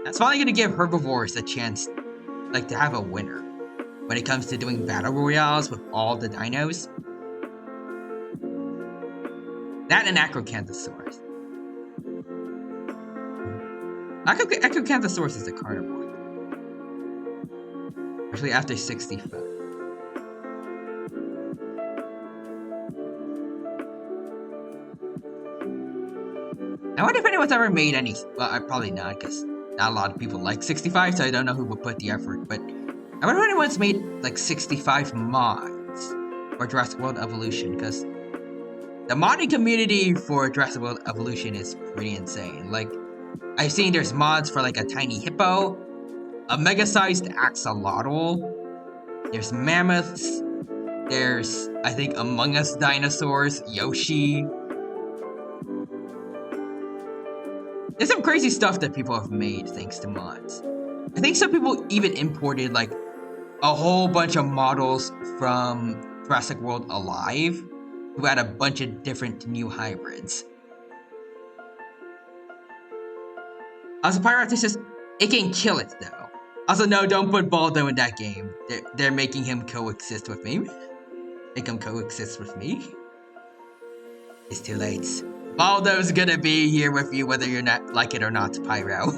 That's finally gonna give herbivores a chance, like, to have a winner when it comes to doing battle royales with all the dinos. That and Acrocanthosaurus. Acrocanthosaurus is a carnivore. Actually, after 65. I wonder if anyone's ever made any. Well, probably not, because not a lot of people like 65, so I don't know who would put the effort. But I wonder if anyone's made like 65 mods for Jurassic World Evolution, because the modding community for Jurassic World Evolution is pretty insane. Like, I've seen there's mods for like a tiny hippo, a mega-sized axolotl, there's mammoths, there's, I think, Among Us dinosaurs, Yoshi. There's some crazy stuff that people have made thanks to mods. I think some people even imported like a whole bunch of models from Jurassic World Alive who had a bunch of different new hybrids. Also, Pyrotis says, it can kill it though. Also, no, don't put Baldo in that game. They're making him coexist with me. Make him coexist with me. It's too late. Baldo's gonna be here with you whether you're not like it or not, Pyro.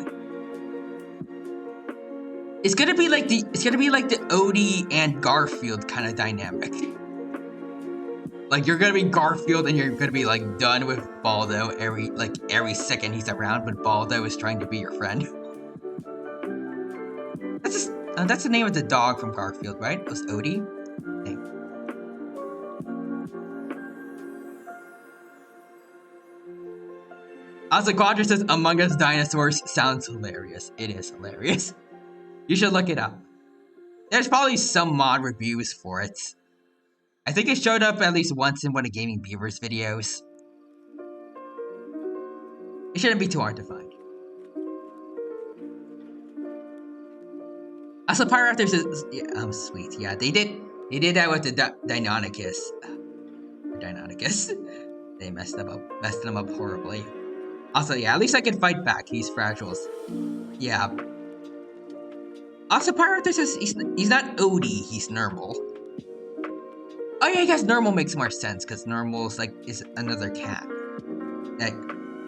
It's gonna be like the Odie and Garfield kind of dynamic. Like, you're gonna be Garfield and you're gonna be like done with Baldo every second he's around, but Baldo is trying to be your friend. That's the name of the dog from Garfield, right? It was Odie? Okay. Also, Quadra says Among Us dinosaurs sounds hilarious. It is hilarious. You should look it up. There's probably some mod reviews for it. I think it showed up at least once in one of Gaming Beavers videos. It shouldn't be too hard to find. Also, Pyroraptor says, yeah, sweet. Yeah, they did that with the Deinonychus. They messed him up horribly. Also, yeah, at least I can fight back. He's fragile. Yeah. Also, Pyroraptor says he's not Odie, he's normal. Oh yeah, I guess normal makes more sense because normal is another cat that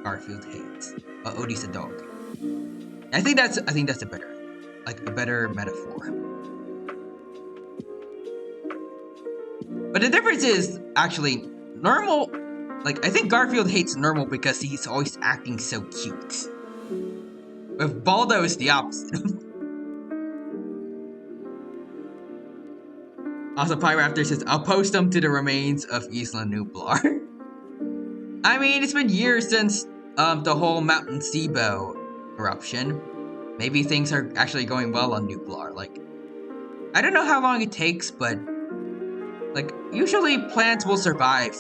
Garfield hates. But Odie's a dog. I think that's a better metaphor. But the difference is actually normal. Like, I think Garfield hates normal because he's always acting so cute. With Baldo, it's the opposite. Also, Pyroraptor says, I'll post them to the remains of Isla Nublar. I mean, it's been years since the whole Mountain Sibo eruption. Maybe things are actually going well on Nublar. Like, I don't know how long it takes, but like usually plants will survive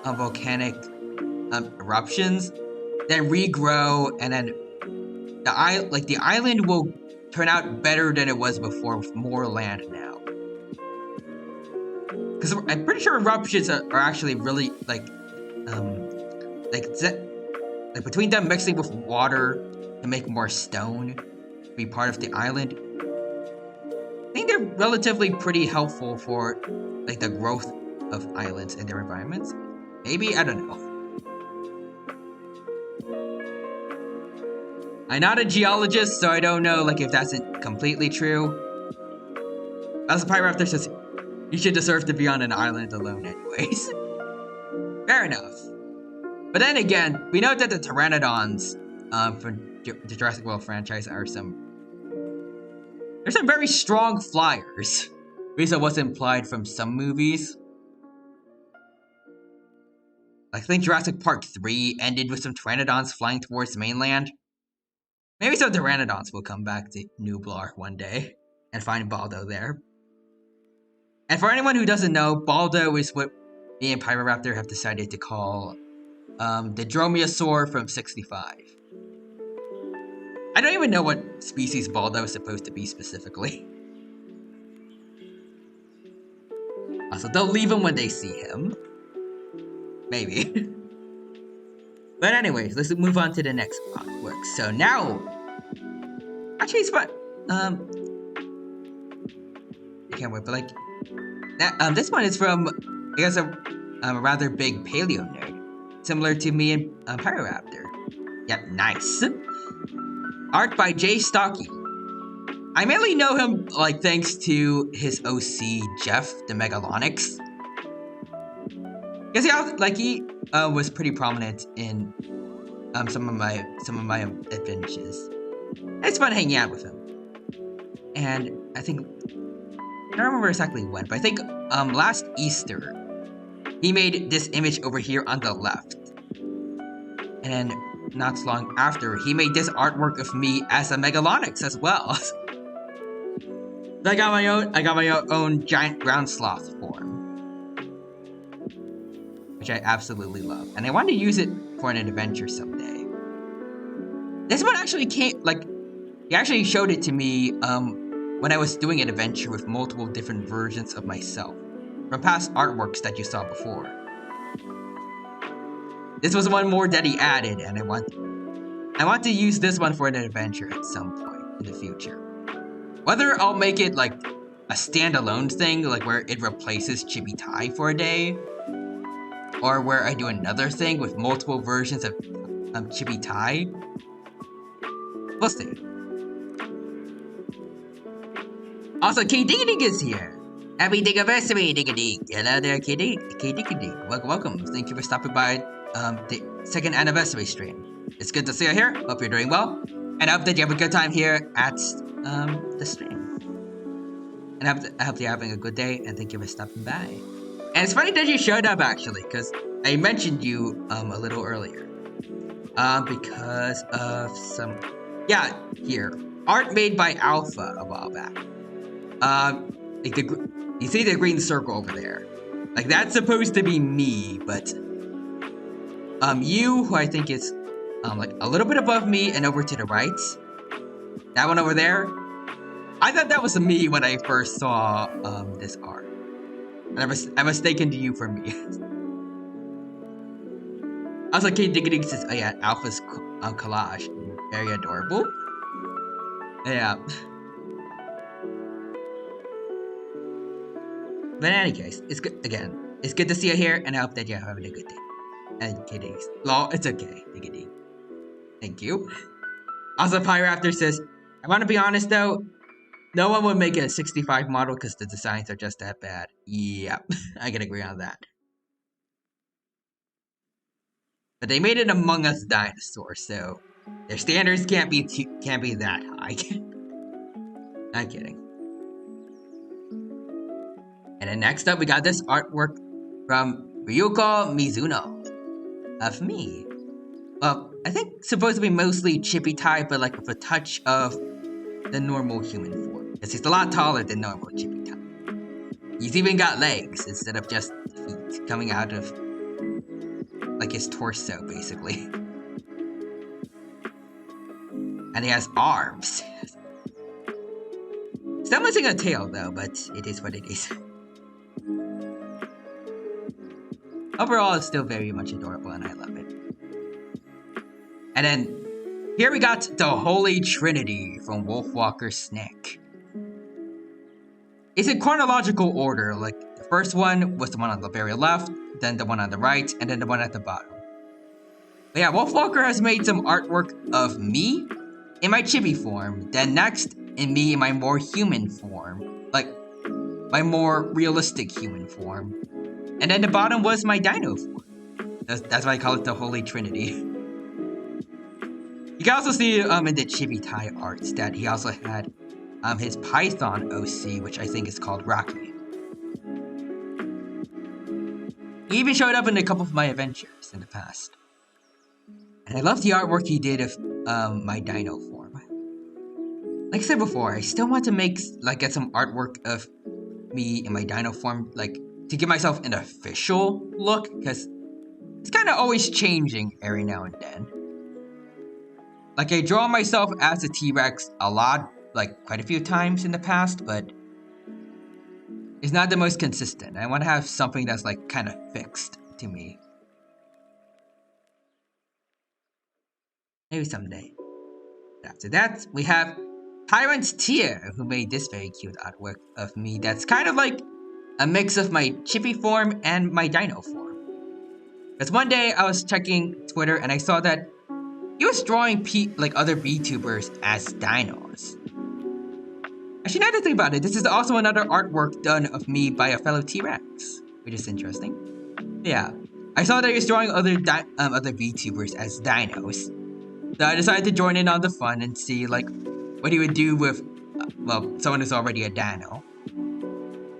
volcanic eruptions, then regrow, and then the island will turn out better than it was before with more land now. Because I'm pretty sure eruptions are actually really like between them mixing with water to make more stone to be part of the island. I think they're relatively pretty helpful for like the growth of islands and their environments. Maybe, I don't know. I'm not a geologist, so I don't know like if that's completely true. As a Pyraptor says, you should deserve to be on an island alone anyways. Fair enough. But then again, we know that the Pteranodons from the Jurassic World franchise are they're some very strong flyers, based on what's implied from some movies. I think Jurassic Park 3 ended with some Pteranodons flying towards the mainland. Maybe some Pteranodons will come back to Nublar one day and find Baldo there. And for anyone who doesn't know, Baldo is what me and Pyroraptor have decided to call the Dromaeosaur from 65. I don't even know what species Baldo is supposed to be specifically. Also, don't leave him when they see him. Maybe. But anyways, let's move on to the next artwork. So now... Actually, it's fun. I can't wait, but like... this one is from, I guess, a rather big paleo nerd. Similar to me and Pyroraptor. Yep, nice. Art by Jay Stocky. I mainly know him like thanks to his OC Jeff the Megalonyx. Because he was pretty prominent in some of my adventures. It's fun hanging out with him. And I think I don't remember exactly when, but I think last Easter he made this image over here on the left. And then not so long after, he made this artwork of me as a Megalonyx as well. So I got my own giant ground sloth form, which I absolutely love, and I want to use it for an adventure someday. This one actually came he actually showed it to me when I was doing an adventure with multiple different versions of myself from past artworks that you saw before. This was one more that he added, and I want to use this one for an adventure at some point in the future. Whether I'll make it like a standalone thing, like where it replaces Chibi Tai for a day, or where I do another thing with multiple versions of Chibi Tai, we'll see. Also, K-Dig is here. Happy Digiversary, Dig-a-Dig. Hello there, K-Dig. Welcome. Thank you for stopping by the second anniversary stream. It's good to see you here. Hope you're doing well. And I hope that you have a good time here at the stream. And I hope you're having a good day, and thank you for stopping by. And it's funny that you showed up, actually, because I mentioned you a little earlier. Because of some... Yeah, here. Art made by Alpha a while back. You see the green circle over there? Like, that's supposed to be me, but... you, who I think is, like, a little bit above me and over to the right. That one over there. I thought that was me when I first saw, this art. And I mistaken you for me. I was like, Kate Diggity says, oh yeah, Alpha's collage. Very adorable. Yeah. But in any case, it's good, again, it's good to see you here, and I hope that you're having a good day. And kidding. Lol, it's okay. Diggity. Thank you. Also, Pyraptor says, I want to be honest though, no one would make a 65 model because the designs are just that bad. Yep, I can agree on that. But they made an Among Us dinosaur, so their standards can't be that high. I'm kidding. And then next up, we got this artwork from Ryuko Mizuno of me. Well, I think supposed to be mostly Chippy Tai, but like with a touch of the normal human form. Because he's a lot taller than normal Chippy He's even got legs instead of just feet coming out of like his torso, basically. And he has arms. Still missing a tail though, but it is what it is. Overall, it's still very much adorable and I love it. And then here we got the Holy Trinity from Wolfwalker Snick. It's in chronological order, like the first one was the one on the very left, then the one on the right, and then the one at the bottom. But yeah, Wolfwalker has made some artwork of me in my chibi form, then next in me in my more human form, like my more realistic human form. And then the bottom was my dino form. That's why I call it the Holy Trinity. You can also see in the chibi tie arts that he also had his Python OC, which I think is called Rocky. He even showed up in a couple of my adventures in the past. And I love the artwork he did of my dino form. Like I said before, I still want to get some artwork of me in my dino form, like to give myself an official look, because it's kind of always changing every now and then. Like I draw myself as a T-Rex a lot, like quite a few times in the past, but it's not the most consistent. I want to have something that's like kind of fixed to me. Maybe someday. After that, we have Tyrant Tier, who made this very cute artwork of me that's kind of like a mix of my chibi form and my dino form. Because one day I was checking Twitter and I saw that he was drawing other VTubers as dinos. Actually, now that I think about it, this is also another artwork done of me by a fellow T-Rex, which is interesting. Yeah, I saw that he was drawing other VTubers as dinos. So I decided to join in on the fun and see like what he would do with someone who's already a dino.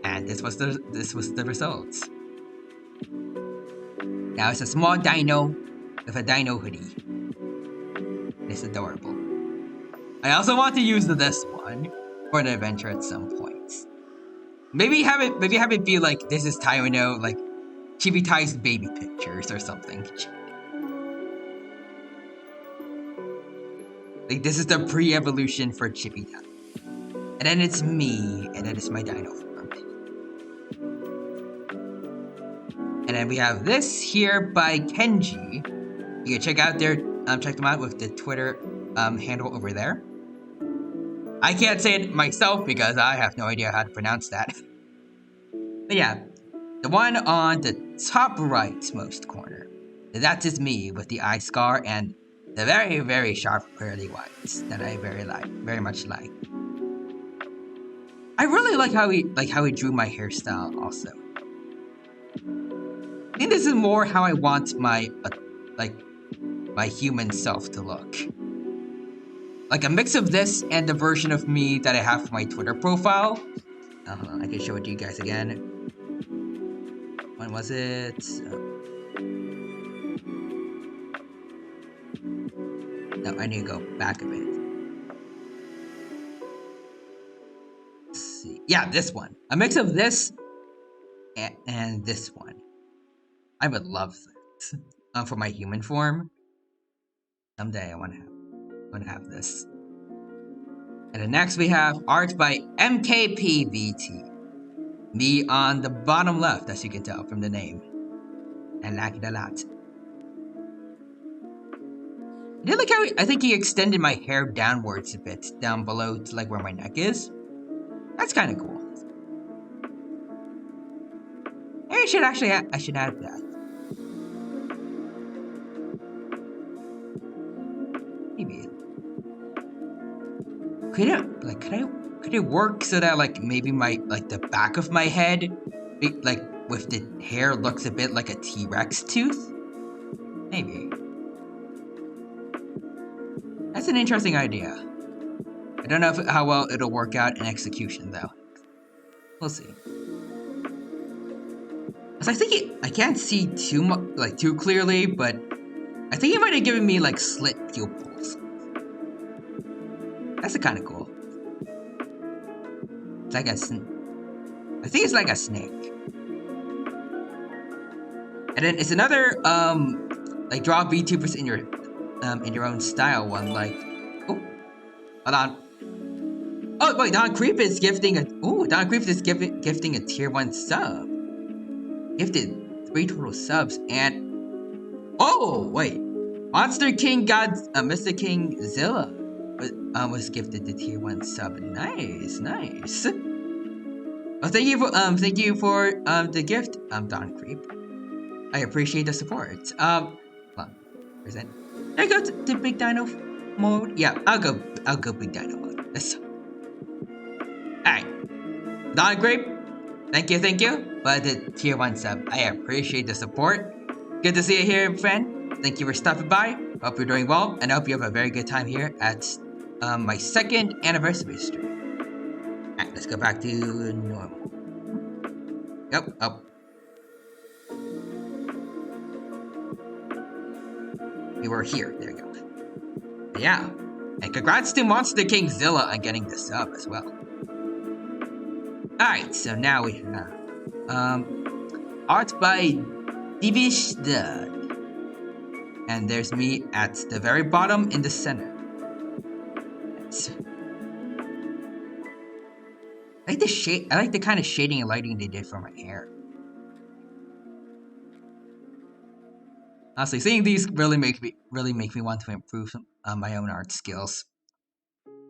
And this was the results. Now it's a small dino with a dino hoodie. It's adorable. I also want to use this one for an adventure at some point. Maybe have it be like this is Tyranno, like Chibi Tai's baby pictures or something. Like this is the pre-evolution for Chibi Tai. And then it's me, and then it's my dino form. And then we have this here by Kenji. You can check them out with the Twitter handle over there. I can't say it myself because I have no idea how to pronounce that. But yeah, the one on the top rightmost corner. That is me with the eye scar and the very, very sharp pearly whites that I very much like. I really like how he drew my hairstyle also. I think this is more how I want my human self to look. Like a mix of this and the version of me that I have for my Twitter profile. Hold on, I can show it to you guys again. When was it? No, I need to go back a bit. Let's see. Yeah, this one. A mix of this and this one. I would love that. For my human form. Someday I want to have this. And then next we have art by MKPVT. Me on the bottom left, as you can tell from the name. I like it a lot. I did like how I think he extended my hair downwards a bit, down below to like where my neck is. That's kind of cool. I should add that. Maybe. Could it work so that like maybe the back of my head, like with the hair looks a bit like a T-Rex tooth? Maybe. That's an interesting idea. I don't know how well it'll work out in execution though. We'll see. I think I can't see too clearly, but I think he might have given me like slit pupils. That's kind of cool. It's like I think it's like a snake. And then it's another like draw VTubers in your own style one. Like, oh, hold on. Oh wait, Don Creep is gifting a gifting a tier 1 sub. Gifted 3 total subs and oh wait, Monster King Mr. King Zilla was gifted the tier 1 sub. Nice. Oh, thank you for the gift, Don Creep. I appreciate the support. Hold on. Where's that? I go to Big Dino mode. Yeah, I'll go Big Dino mode. Alright. Don Creep, thank you for the tier 1 sub. I appreciate the support. Good to see you here, friend. Thank you for stopping by. Hope you're doing well, and I hope you have a very good time here at my 2nd anniversary stream. Alright, let's go back to normal. Yep, up. We were here. There you go. Yeah. And congrats to Monster King Zilla on getting the sub as well. Alright, so now we have art by Divishda. And there's me at the very bottom in the center. I like the shade. I like the kind of shading and lighting they did for my hair. Honestly, seeing these really make me want to improve my own art skills.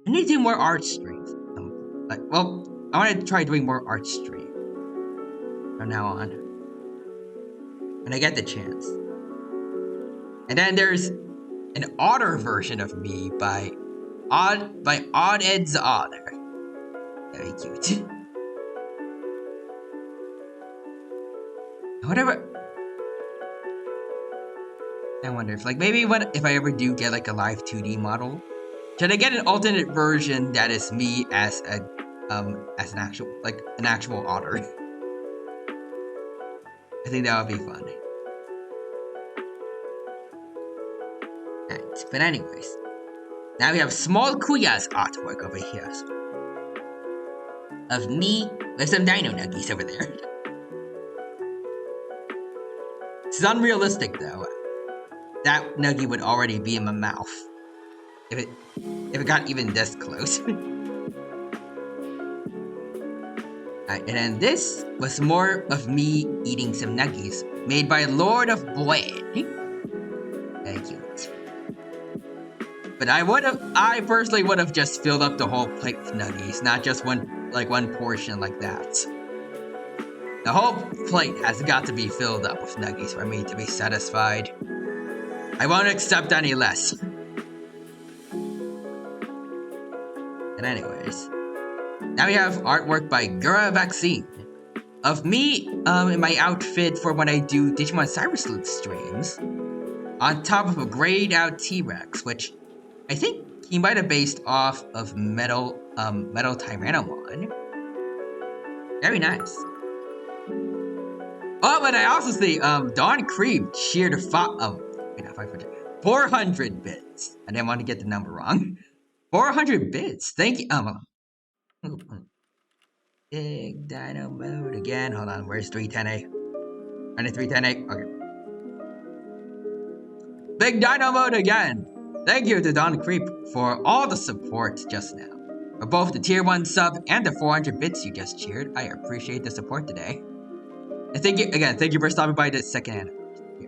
I need to do more art streams. I want to try doing more art streams from now on when I get the chance. And then there's an otter version of me by Odd Ed's Otter. Very cute. Whatever. I wonder if maybe if I ever do get a live 2D model, should I get an alternate version that is me as an actual otter? I think that would be fun. Alright, but anyways, now we have Small Kuya's artwork over here of me with some dino nuggies over there. It's unrealistic though. That nuggie would already be in my mouth if it got even this close. Alright, and then this was more of me eating some nuggies made by Lord of Blade. Very cute. But I personally would have just filled up the whole plate with nuggies, not just one portion like that. The whole plate has got to be filled up with nuggies for me to be satisfied. I won't accept any less. And anyways, now we have artwork by Gura Vaccine of me in my outfit for when I do Digimon Cyber Sleuth streams, on top of a grayed out T-Rex, which I think he might have based off of Metal Tyrannomon. Very nice. Oh, but I also see Don Creep cheered 400 bits. I didn't want to get the number wrong. 400 bits. Thank you. Big Dino mode again. Hold on. Where's 310A? And 310A. Okay. Big Dino mode again. Thank you to Don Creep for all the support just now. For both the tier 1 sub and the 400 bits you just cheered. I appreciate the support today. And thank you for stopping by the 2nd anniversary.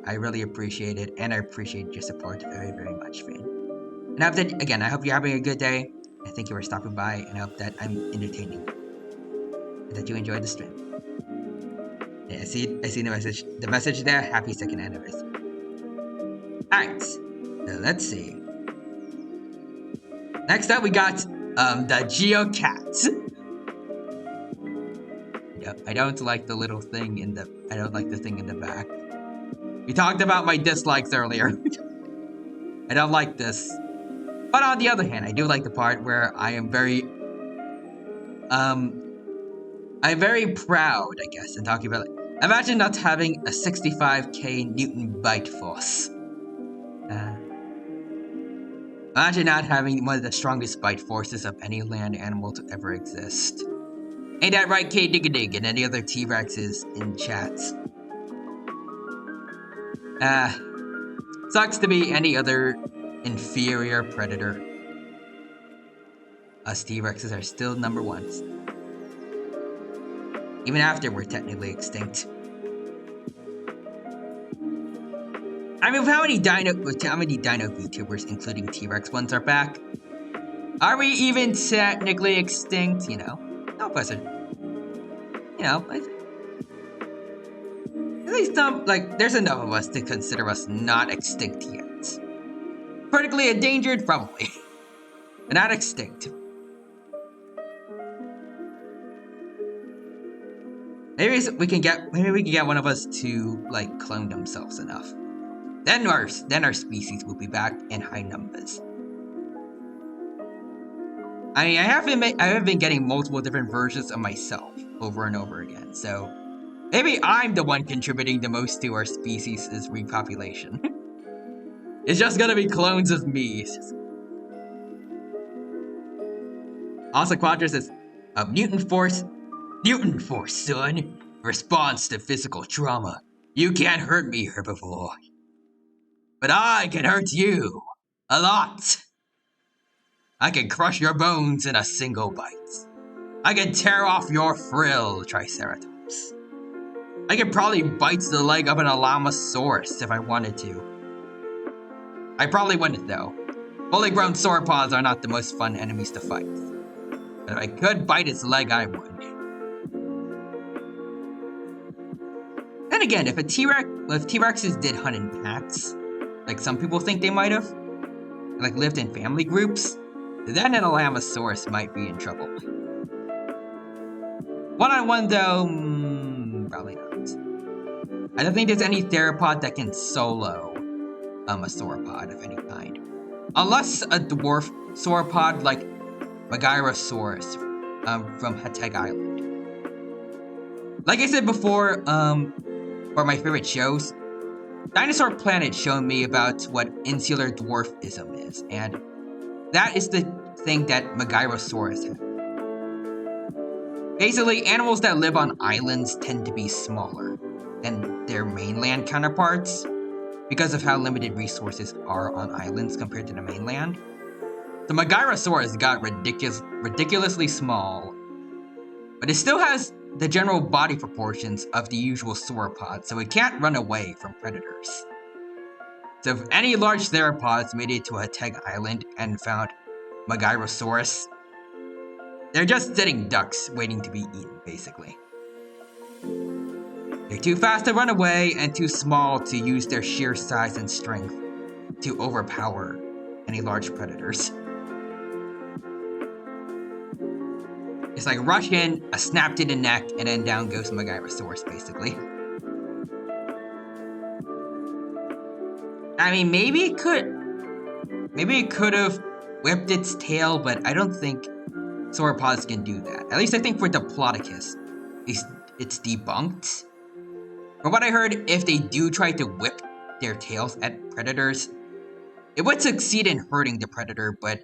I really appreciate it, and I appreciate your support very, very much, fan. And I hope that, again, I hope you're having a good day. I thank you for stopping by, and I hope that I'm entertaining and that you enjoyed the stream. Yeah, I see the message there. Happy 2nd anniversary. Alright, so let's see. Next up, we got the Geocat. I don't like the little thing in the. I don't like the thing in the back. We talked about my dislikes earlier. I don't like this. But on the other hand, I do like the part where I'm very proud, I guess, in talking about it. Imagine not having a 65k Newton bite force. Imagine not having one of the strongest bite forces of any land animal to ever exist. Ain't that right, K Dig and any other T-Rexes in chats? Sucks to be any other inferior predator. Us T-Rexes are still number ones. Even after we're technically extinct. I mean, how many Dino VTubers, including T-Rex ones, are back? Are we even technically extinct? You know, no question. You know, at least there's enough of us to consider us not extinct yet. Critically endangered, probably, but not extinct. Maybe we can get one of us to like clone themselves enough. Then our species will be back in high numbers. I mean, I have been getting multiple different versions of myself over and over again, so maybe I'm the one contributing the most to our species' repopulation. It's just gonna be clones of me. Also, Quadra says, mutant force, son. Response to physical trauma. You can't hurt me, herbivore. But I can hurt you. A lot. I can crush your bones in a single bite. I can tear off your frill, Triceratops. I could probably bite the leg of an Alamosaurus if I wanted to. I probably wouldn't, though. Fully grown sauropods are not the most fun enemies to fight. But if I could bite its leg, I would. Then again, if T-Rexes did hunt in packs, like some people think they might have, like lived in family groups, then an Alamosaurus might be in trouble. One-on-one, though, probably not. I don't think there's any theropod that can solo a sauropod of any kind. Unless a dwarf sauropod like Megarosaurus from Hateg Island. Like I said before, for my favorite shows, Dinosaur Planet showed me about what insular dwarfism is, and that is the thing that Megarosaurus had. Basically, animals that live on islands tend to be smaller than their mainland counterparts because of how limited resources are on islands compared to the mainland. The Megarosaurus got ridiculously small, but it still has the general body proportions of the usual sauropod, so it can't run away from predators. So if any large theropods made it to Hateg Island and found Megarosaurus, they're just sitting ducks waiting to be eaten, basically. They're too fast to run away and too small to use their sheer size and strength to overpower any large predators. It's like rush in, a snap to the neck, and then down goes Megarosaurus, basically. I mean, maybe it could have whipped its tail, but I don't think sauropods can do that. At least I think for Diplodocus, it's debunked. From what I heard, if they do try to whip their tails at predators, it would succeed in hurting the predator, but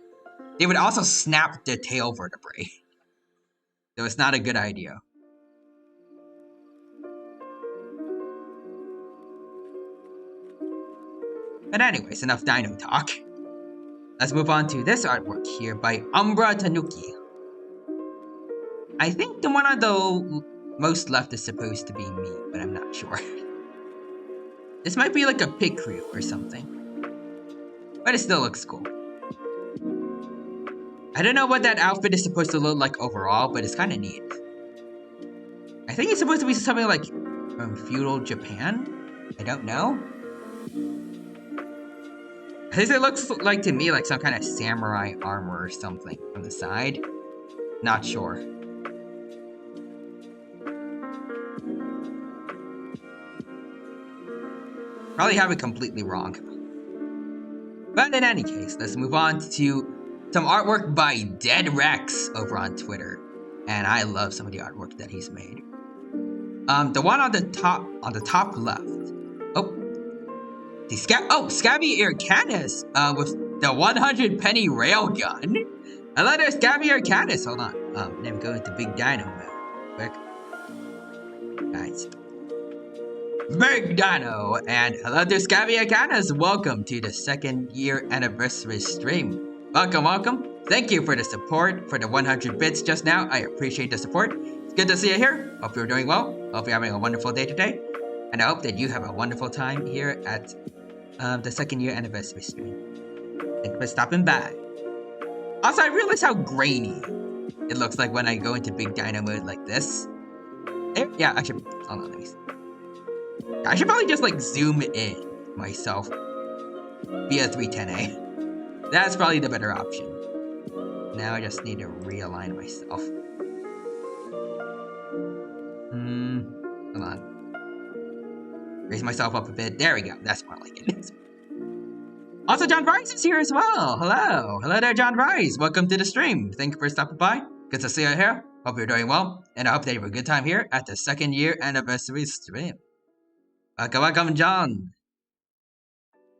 they would also snap the tail vertebrae. So it's not a good idea. But anyways, enough dino talk. Let's move on to this artwork here by Umbra Tanuki. I think the one on the most left is supposed to be me, but I'm not sure. This might be like a pig crew or something. But it still looks cool. I don't know what that outfit is supposed to look like overall, but it's kind of neat. I think it's supposed to be something like from feudal Japan? I don't know. I think it looks like to me like some kind of samurai armor or something from the side. Not sure. Probably have it completely wrong. But in any case, let's move on to some artwork by Dead Rex over on Twitter. And I love some of the artwork that he's made. The one on the top left. Scabby Ircanis with the 100 penny railgun. I love their Scabby Ircanis. Hold on. I'm going to big dino mode. quick. Guys. Big Dino, and hello to Scaviacanas. Welcome to the 2nd year anniversary stream. Welcome. Thank you for the support for the 100 bits just now. I appreciate the support. It's good to see you here. Hope you're doing well. Hope you're having a wonderful day today. And I hope that you have a wonderful time here at the 2nd year anniversary stream. Thank you for stopping by. Also, I realize how grainy it looks like when I go into Big Dino mode like this. Yeah, I should. Hold on, let me see. I should probably just like zoom in myself via 310A. That's probably the better option. Now I just need to realign myself. Hold on. Raise myself up a bit. There we go. That's more like it. Also, John Rice is here as well. Hello. Hello there, John Rice. Welcome to the stream. Thank you for stopping by. Good to see you here. Hope you're doing well. And I hope that you have a good time here at the 2nd year anniversary stream. Welcome, John.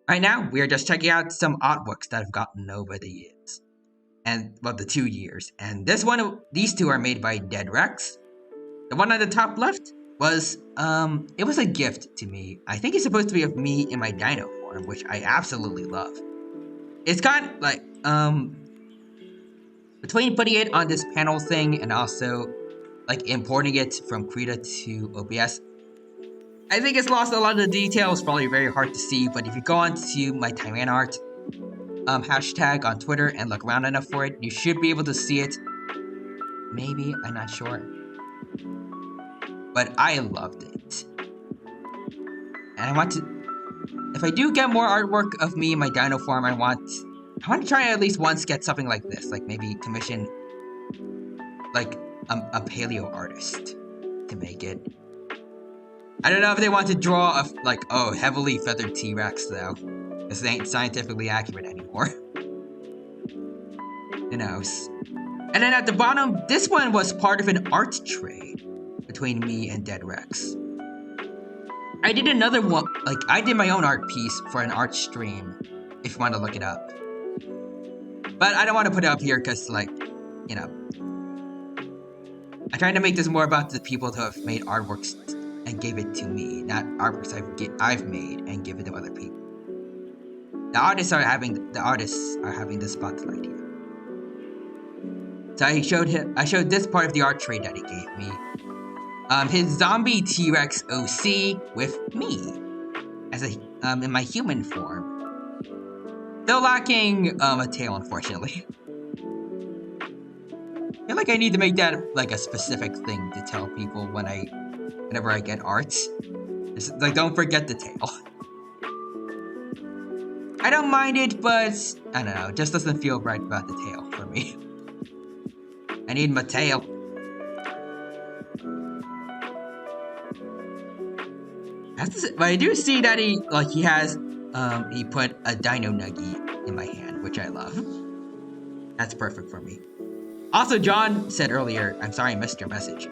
Right now, we are just checking out some artworks that I've gotten over the years. And, well, the 2 years. And these two are made by Dead Rex. The one on the top left was, it was a gift to me. I think it's supposed to be of me in my Dino form, which I absolutely love. It's kind of like, between putting it on this panel thing and also, like, importing it from Krita to OBS, I think it's lost a lot of the details, probably very hard to see, but if you go onto my Taiwan Art hashtag on Twitter and look around enough for it, you should be able to see it. Maybe, I'm not sure. But I loved it. And I want to, if I do get more artwork of me in my Dino form, I want to try at least once get something like this, like maybe commission like a paleo artist to make it. I don't know if they want to draw a heavily feathered T-Rex though, because they ain't scientifically accurate anymore. Who knows? And then at the bottom, this one was part of an art trade between me and Dead Rex. I did another one, I did my own art piece for an art stream, if you want to look it up. But I don't want to put it up here because, you know, I tried to make this more about the people who have made artworks and gave it to me, not artworks I've made and give it to other people. The artists are having the spotlight here. So I showed this part of the art trade that he gave me. His zombie T-Rex OC with me as in my human form. Still lacking a tail, unfortunately. I feel like I need to make that like a specific thing to tell people whenever I get art. Just, don't forget the tail. I don't mind it, but I don't know, it just doesn't feel right about the tail for me. I need my tail. But I do see that he put a Dino Nuggie in my hand, which I love. That's perfect for me. Also, John said earlier, I'm sorry I missed your message.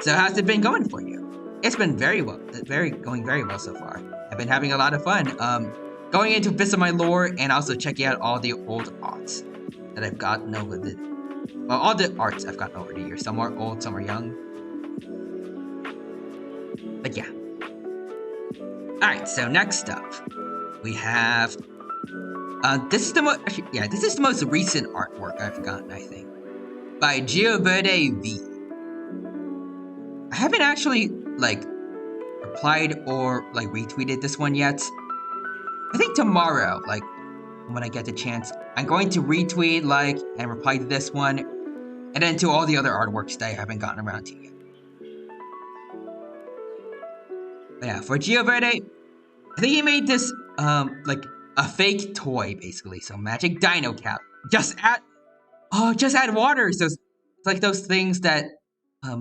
So how's it been going for you? It's been going very well so far. I've been having a lot of fun. Going into bits of my lore and also checking out all the old arts that I've gotten over all the arts I've gotten over the years. Some are old, some are young. But yeah. Alright, so next up, we have, this is the most recent artwork I've gotten, I think, by Gioverde V. I haven't actually, replied or, retweeted this one yet. I think tomorrow, when I get the chance, I'm going to retweet, and reply to this one, and then to all the other artworks that I haven't gotten around to yet. But yeah, for Gioverde, I think he made this, a fake toy, basically. So Magic Dino Cap. Just add water. So it's like those things that,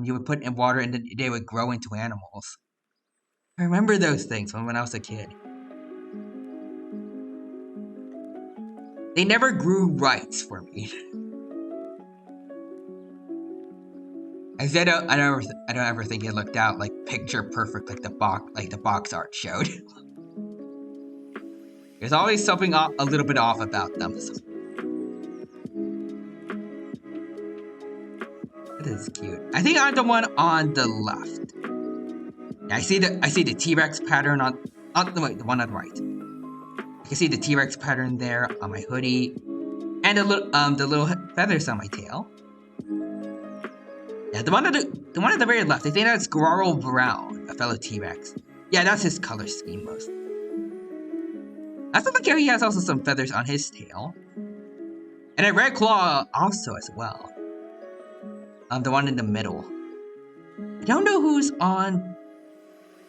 you would put in water and then they would grow into animals. I remember those things when I was a kid. They never grew right for me. I don't ever think it looked out picture perfect like the box art showed. There's always something a little bit off about them. That is cute. I think I'm the one on the left. Yeah, I see the T-Rex pattern on the one on the right. I can see the T-Rex pattern there on my hoodie, and the little feathers on my tail. Yeah, the one at the very left. I think that's Grarl Brown, a fellow T-Rex. Yeah, that's his color scheme most. I feel like he has also some feathers on his tail, and a red claw also as well. The one in the middle. I don't know who's on.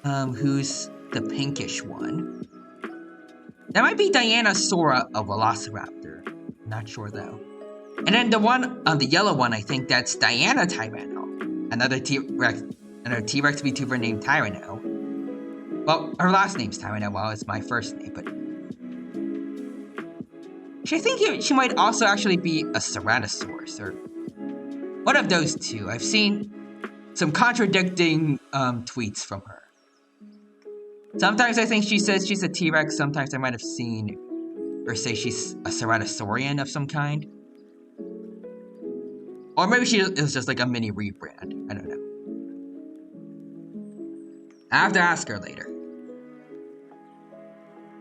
Who's the pinkish one? That might be Diana Sora, a Velociraptor. Not sure though. And then the one on the yellow one, I think that's Diana Tyranno, another T-Rex VTuber named Tyranno. Well, her last name's Tyranno. Well, it's my first name, but I think she might also actually be a Ceratosaurus or one of those two. I've seen some contradicting tweets from her. Sometimes I think she says she's a T-Rex. Sometimes I might have seen her say she's a Ceratosaurian of some kind. Or maybe it was just like a mini rebrand. I don't know. I have to ask her later.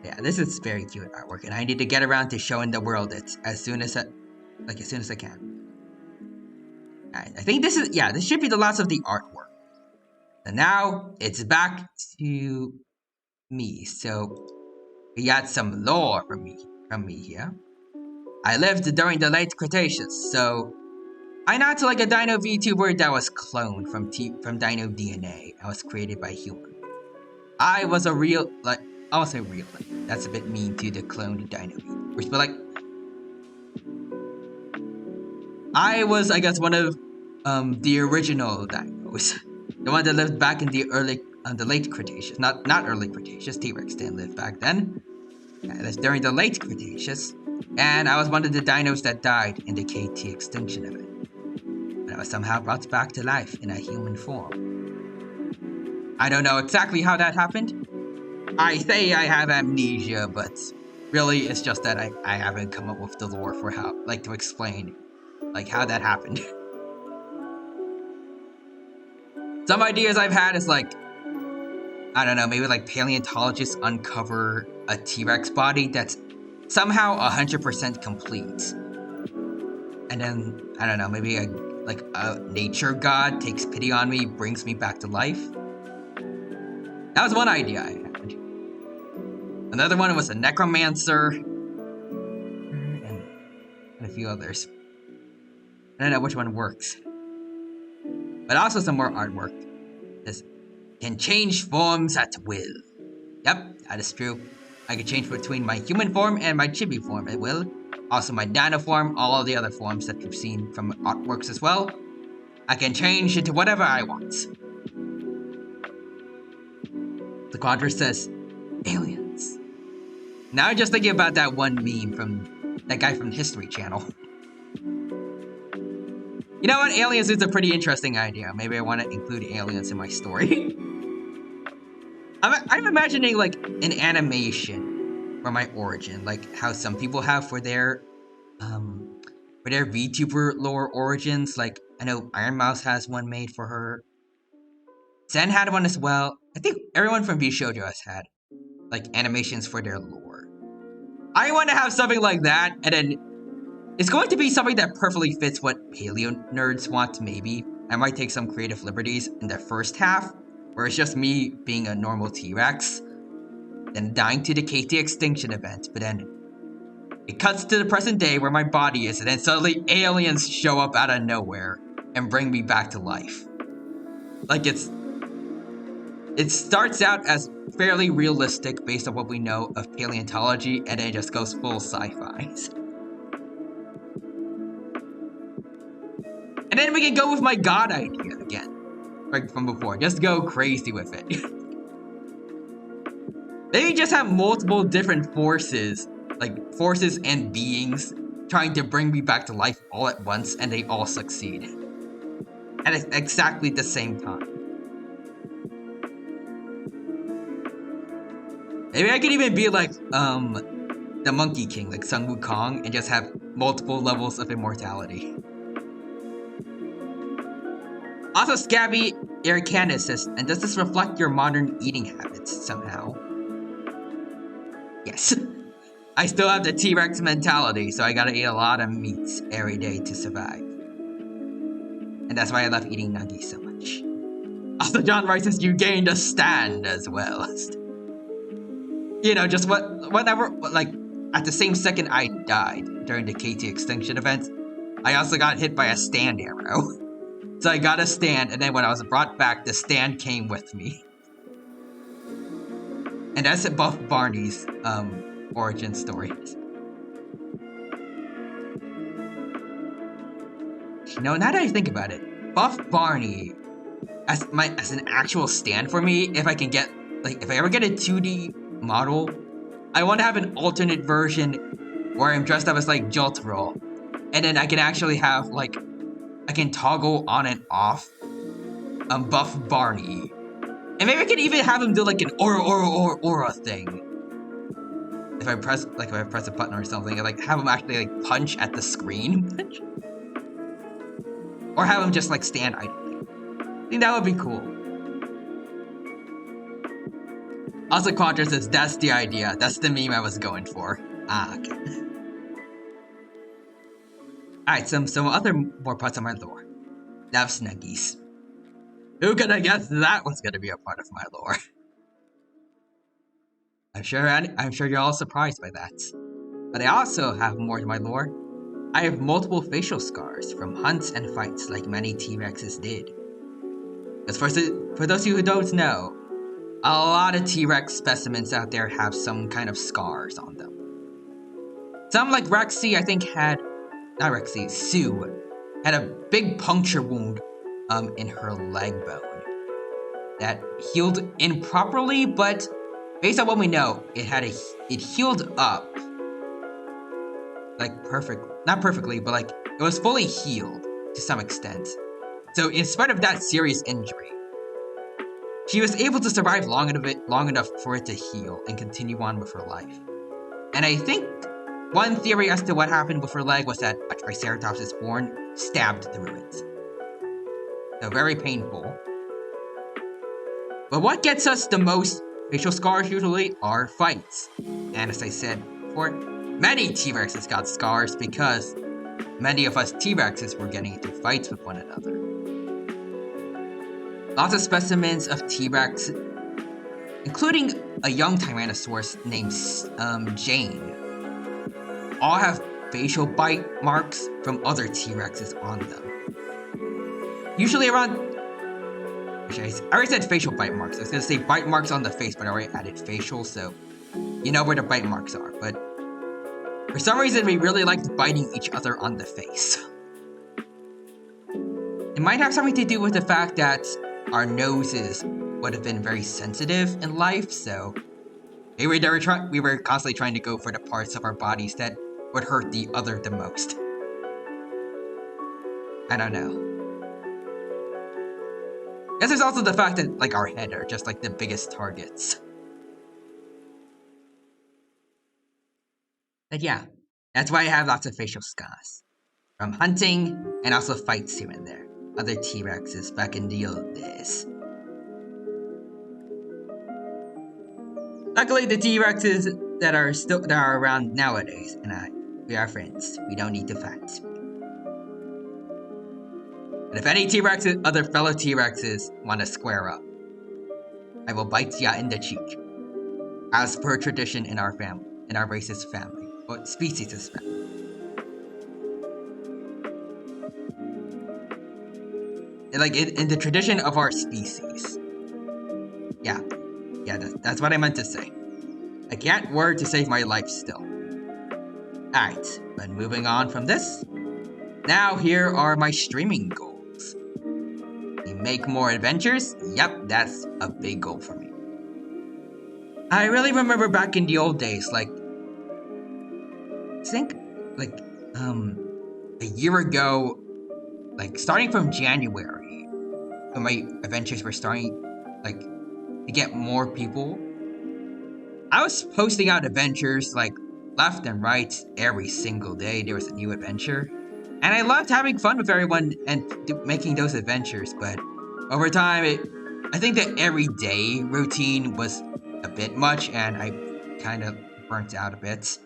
Yeah, this is very cute artwork, and I need to get around to showing the world it as soon as I can. Alright, I think this should be the last of the artwork. And now it's back to me. So we got some lore from me here. I lived during the late Cretaceous, so I'm not like a Dino VTuber that was cloned from Dino DNA. I was created by human. I was a real, I won't say real, that's a bit mean to the cloned Dino VTubers, but I was, I guess, one of the original dinos. The one that lived back in the late Cretaceous. Not early Cretaceous, T-Rex didn't live back then. Yeah, that's during the late Cretaceous. And I was one of the dinos that died in the KT extinction event. But I was somehow brought back to life in a human form. I don't know exactly how that happened. I say I have amnesia, but really it's just that I haven't come up with the lore for how, to explain, how that happened. Some ideas I've had is I don't know, maybe paleontologists uncover a T-Rex body that's somehow 100% complete. And then, I don't know, maybe a nature god takes pity on me, brings me back to life. That was one idea I had. Another one was a necromancer. And a few others. I don't know which one works. But also some more artwork. This can change forms at will. Yep, that is true. I can change between my human form and my chibi form at will. Also my dino form, all of the other forms that you've seen from artworks as well. I can change into whatever I want. The Quadra says, aliens. Now I'm just thinking about that one meme from that guy from the History Channel. You know what? Aliens is a pretty interesting idea. Maybe I want to include aliens in my story. I'm imagining an animation for my origin, how some people have for their VTuber lore origins. I know Iron Mouse has one made for her. Zen had one as well. I think everyone from VShoujo has had animations for their lore. I want to have something like that, and then it's going to be something that perfectly fits what paleo nerds want, maybe. I might take some creative liberties in the first half, where it's just me being a normal T-Rex, then dying to the KT extinction event, but then it cuts to the present day where my body is, and then suddenly aliens show up out of nowhere and bring me back to life. It starts out as fairly realistic based on what we know of paleontology, and then it just goes full sci-fi. And then we can go with my god idea again. From before. Just go crazy with it. Maybe just have multiple different forces. Forces and beings trying to bring me back to life all at once, and they all succeed. At exactly the same time. Maybe I could even be the Monkey King, Sun Wukong, and just have multiple levels of immortality. Also, Scabby Ericanus says, and does this reflect your modern eating habits somehow? Yes. I still have the T-Rex mentality, so I gotta eat a lot of meats every day to survive. And that's why I love eating nuggies so much. Also, John Rice says you gained a stand as well. You know, just whatever, like, at the same second I died during the KT extinction event, I also got hit by a stand arrow. So I got a stand, and then when I was brought back, the stand came with me. And that's Buff Barney's origin story. You know, now that I think about it, Buff Barney as an actual stand for me, if I can get, like, if I ever get a 2D model, I want to have an alternate version where I'm dressed up as, like, Jolterol. And then I can actually have, like, I can toggle on and off Buff Barney. And maybe I can even have him do, like, an aura thing. If I press a button or something, I, like, have him actually, like, punch at the screen. Or have him just, like, stand idly. I think that would be cool. Also, Quadra says, that's the idea. That's the meme I was going for. Ah, okay. Alright, some more parts of my lore. Love Snuggies. Who could have guessed that was going to be a part of my lore? I'm sure you're all surprised by that. But I also have more to my lore. I have multiple facial scars from hunts and fights like many T-Rexes did. Because for those of you who don't know, a lot of T-Rex specimens out there have some kind of scars on them. Some, like Rexy, I think Sue, had a big puncture wound in her leg bone that healed improperly, but based on what we know, it healed up, like not perfectly, but like it was fully healed to some extent. So in spite of that serious injury, she was able to survive long enough for it to heal and continue on with her life. And I think one theory as to what happened with her leg was that a Triceratops' horn stabbed through it. So very painful. But what gets us the most facial scars usually are fights. And as I said before, many T-Rexes got scars because many of us T-Rexes were getting into fights with one another. Lots of specimens of T-Rex, including a young Tyrannosaurus named Jane, all have facial bite marks from other T-Rexes on them. Usually around... I already said facial bite marks. I was going to say bite marks on the face, but I already added facial, so you know where the bite marks are. But for some reason, we really liked biting each other on the face. It might have something to do with the fact that our noses would have been very sensitive in life, so we were constantly trying to go for the parts of our bodies that would hurt the other the most. I don't know. I guess there's also the fact that, like, our head are just, like, the biggest targets. But yeah, that's why I have lots of facial scars. From hunting, and also fights here and there. Other T-Rexes back in the old days. Luckily, the T-Rexes that are around nowadays, and we are friends. We don't need to fight. But if any T-Rexes, other fellow T-Rexes, want to square up, I will bite ya in the cheek. As per tradition in our family, in our race's family, or species' family. Like, in the tradition of our species. Yeah, that's what I meant to say. I can't word to save my life still. Alright, but moving on from this, now here are my streaming goals. Make more adventures? Yep, that's a big goal for me. I really remember back in the old days, like, I think, like, a year ago, like, starting from January, when my adventures were starting, like, to get more people, I was posting out adventures, like, left and right every single day. There was a new adventure. And I loved having fun with everyone and making those adventures, but over time, I think the everyday routine was a bit much, and I kind of burnt out a bit,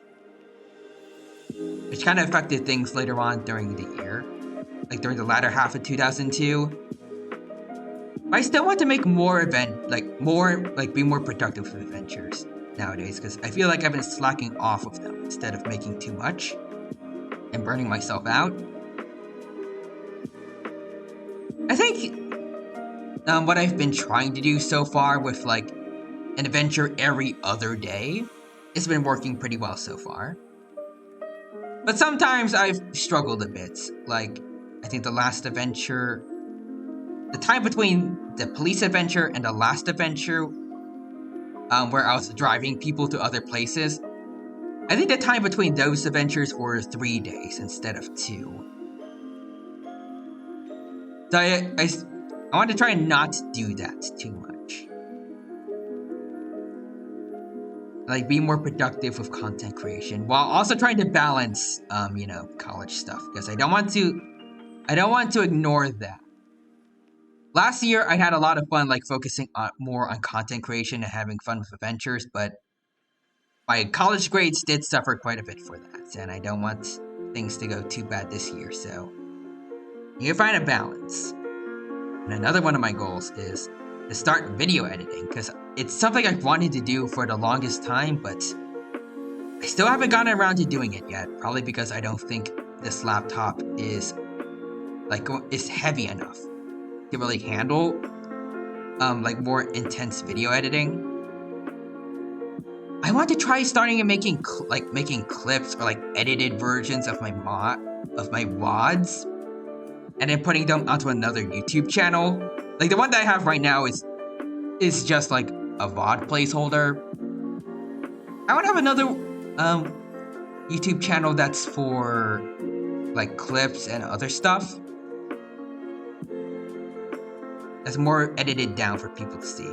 which kind of affected things later on during the year, like during the latter half of 2002. But I still want to make more be more productive with adventures nowadays, because I feel like I've been slacking off of them instead of making too much and burning myself out. I think what I've been trying to do so far with like an adventure every other day has been working pretty well so far. But sometimes I've struggled a bit. Like, I think the last adventure, the time between the police adventure and the last adventure, where I was driving people to other places, I think the time between those adventures were 3 days instead of 2. So I want to try and not do that too much. Like, be more productive with content creation while also trying to balance, college stuff, because I don't want to ignore that. Last year, I had a lot of fun, like focusing more on content creation and having fun with adventures, but my college grades did suffer quite a bit for that, and I don't want things to go too bad this year, so you can find a balance. And another one of my goals is to start video editing, because it's something I've wanted to do for the longest time, but I still haven't gotten around to doing it yet, probably because I don't think this laptop is heavy enough to really handle more intense video editing. I want to try starting and making clips or like edited versions of my VODs, and then putting them onto another YouTube channel. Like the one that I have right now is just like a VOD placeholder. I want to have another YouTube channel that's for like clips and other stuff. That's more edited down for people to see.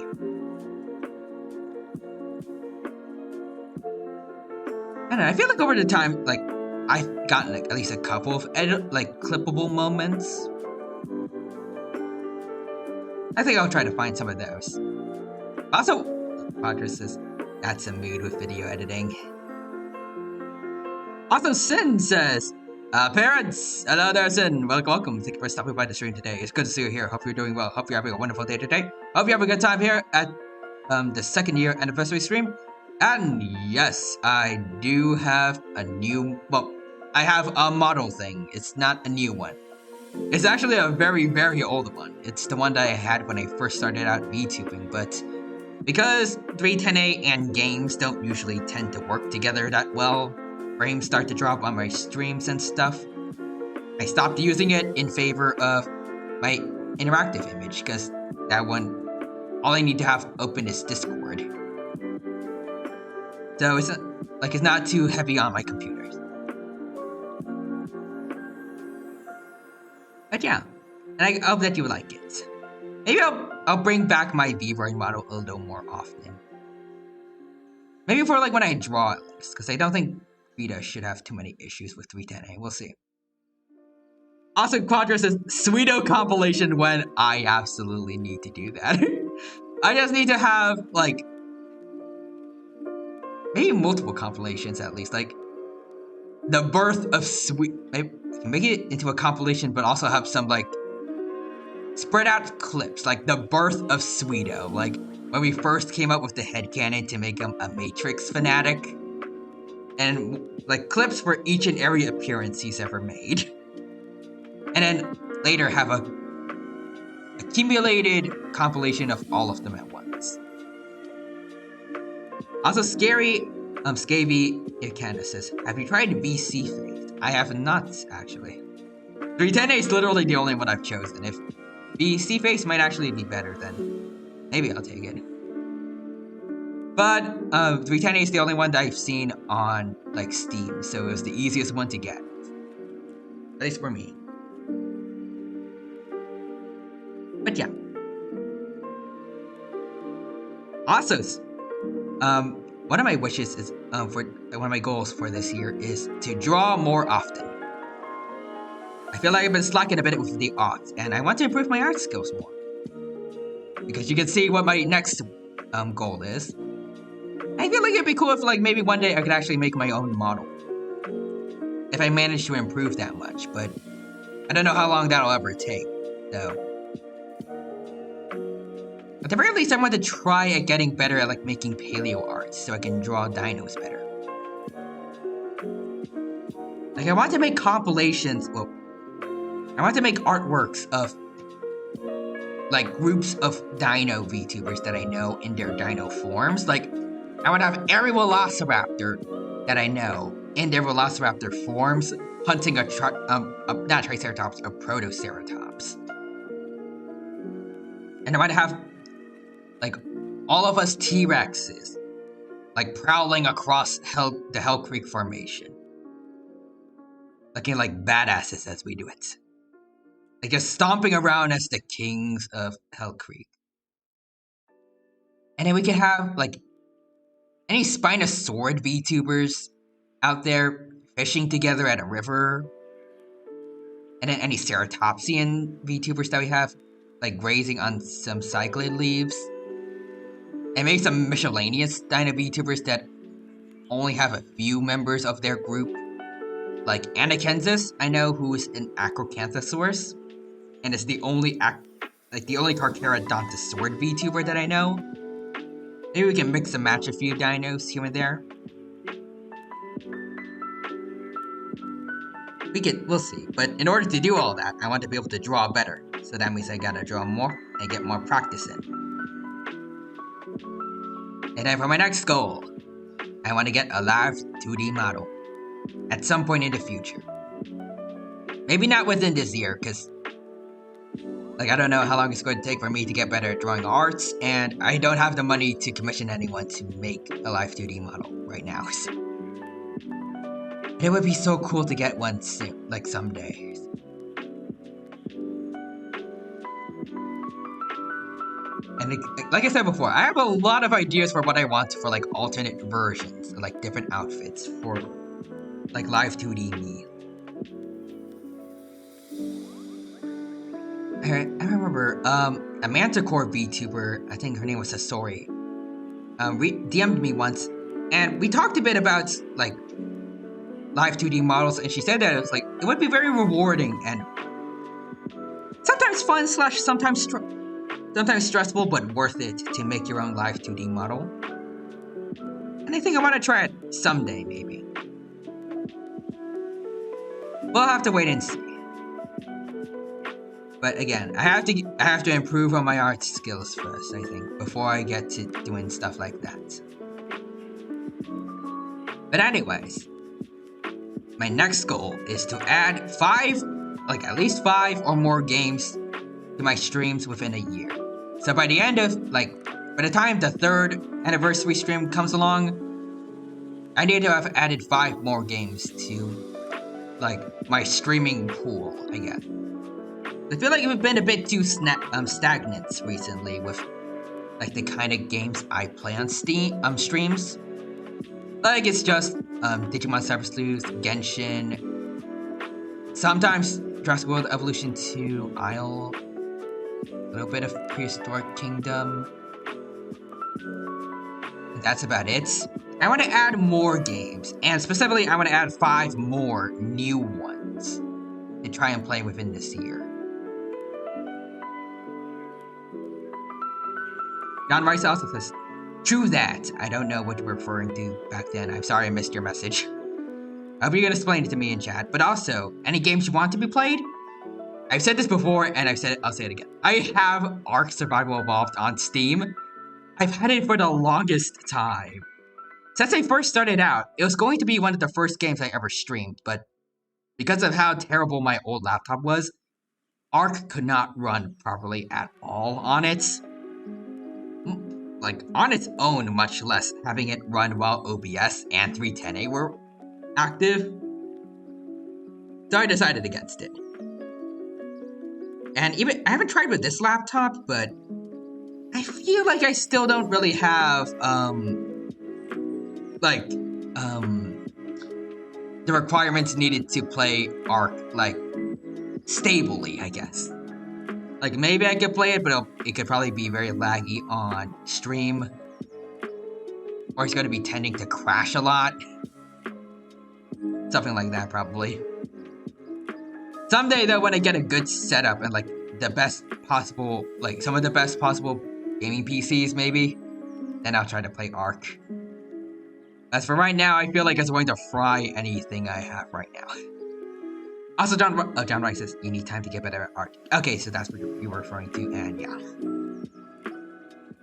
I don't know, I feel like over the time, like, I've gotten like at least a couple of clippable moments. I think I'll try to find some of those. Also, Roger says that's a mood with video editing. Also, Sin says, parents, hello there, Sin. Welcome. Thank you for stopping by the stream today. It's good to see you here. Hope you're doing well. Hope you're having a wonderful day today. Hope you have a good time here at the second year anniversary stream. And yes, I do have I have a model thing. It's not a new one. It's actually a very, very old one. It's the one that I had when I first started out VTubing, but because 310A and games don't usually tend to work together that well, frames start to drop on my streams and stuff, I stopped using it in favor of my interactive image, because that one, all I need to have open is Discord. So it's not too heavy on my computers. But yeah, and I hope that you like it. Maybe I'll bring back my V-Roy model a little more often. Maybe for like when I draw at least, because I don't think Vita should have too many issues with 310A. We'll see. Also, Quadra says, Sweeto compilation when I absolutely need to do that. I just need to have, like, maybe multiple compilations at least. Like, the birth of make it into a compilation, but also have some, like, spread out clips. Like, the birth of Sweeto. Like, when we first came up with the headcanon to make him a Matrix fanatic. And, like, clips for each and every appearance he's ever made. And then later have a accumulated compilation of all of them at once. Also, Scavy Candace says, have you tried VC Faith? I have not, actually. 310A is literally the only one I've chosen. If VC Face might actually be better, then maybe I'll take it. But 310A is the only one that I've seen on like Steam, so it was the easiest one to get. At least for me. But yeah. Also, one of my wishes is for one of my goals for this year is to draw more often. I feel like I've been slacking a bit with the art, and I want to improve my art skills more. because you can see what my next goal is. I feel like it'd be cool if like maybe one day I could actually make my own model. If I manage to improve that much, but I don't know how long that'll ever take, though. At the very least, I want to try at getting better at like making paleo art so I can draw dinos better. Like I want to make compilations, well, I want to make artworks of like groups of dino VTubers that I know in their dino forms. Like I want to have every Velociraptor that I know in their Velociraptor forms hunting not Triceratops, a Protoceratops. And I want to have like all of us T-Rexes like prowling across the Hell Creek Formation. Looking like badasses as we do it. Like just stomping around as the kings of Hell Creek. And then we can have like any Spinosaurid VTubers out there fishing together at a river. And then any Ceratopsian VTubers that we have like grazing on some cyclid leaves. And maybe some miscellaneous dino VTubers that only have a few members of their group. Like Anakensis, I know, who is an Acrocanthosaurus, and is the only Carcharodontosaurid VTuber that I know. Maybe we can mix and match a few dinos here and there. We'll see. But in order to do all that, I want to be able to draw better. So that means I gotta draw more and get more practice in. And then for my next goal, I want to get a live 2D model. At some point in the future. Maybe not within this year, because like I don't know how long it's going to take for me to get better at drawing arts, and I don't have the money to commission anyone to make a live 2D model right now. And it would be so cool to get one soon, like someday. And like I said before, I have a lot of ideas for what I want for like alternate versions, like different outfits for like live 2D me. I remember a Manticore VTuber, I think her name was Sasori, DM'd me once, and we talked a bit about like live 2D models, and she said that it would be very rewarding and sometimes fun / sometimes stressful, but worth it to make your own live 2D model. And I think I want to try it someday, maybe. We'll have to wait and see. But again, I have to improve on my art skills first, I think, before I get to doing stuff like that. But anyways, my next goal is to add at least 5 or more games to my streams within a year. So by the time the 3rd anniversary stream comes along, I need to have added 5 more games to like my streaming pool, I guess. I feel like we've been a bit too stagnant recently with like the kind of games I play on streams. Like it's just Digimon Cyber Sleuth, Genshin, sometimes Jurassic World Evolution 2, Isle, a little bit of Prehistoric Kingdom. That's about it. I want to add more games, and specifically I want to add 5 more new ones to try and play within this year. John Rice also says, "True that. I don't know what you were referring to back then. I'm sorry I missed your message. I hope you can explain it to me in chat. But also, any games you want to be played? I've said this before, and I'll say it again. I have Ark Survival Evolved on Steam. I've had it for the longest time. Since I first started out, it was going to be one of the first games I ever streamed, but because of how terrible my old laptop was, Ark could not run properly at all on it. Like, on its own, much less having it run while OBS and 310A were active. So I decided against it. And even, I haven't tried with this laptop, but I feel like I still don't really have, the requirements needed to play Ark, stably, I guess. Like, maybe I could play it, but it could probably be very laggy on stream. Or it's going to be tending to crash a lot. Something like that, probably. Someday, though, when I get a good setup and, like, the best possible, like, some of the best possible gaming PCs, maybe, then I'll try to play Ark. As for right now, I feel like it's going to fry anything I have right now. Also, John Wright says, you need time to get better at Ark. Okay, so that's what you were referring to, and yeah.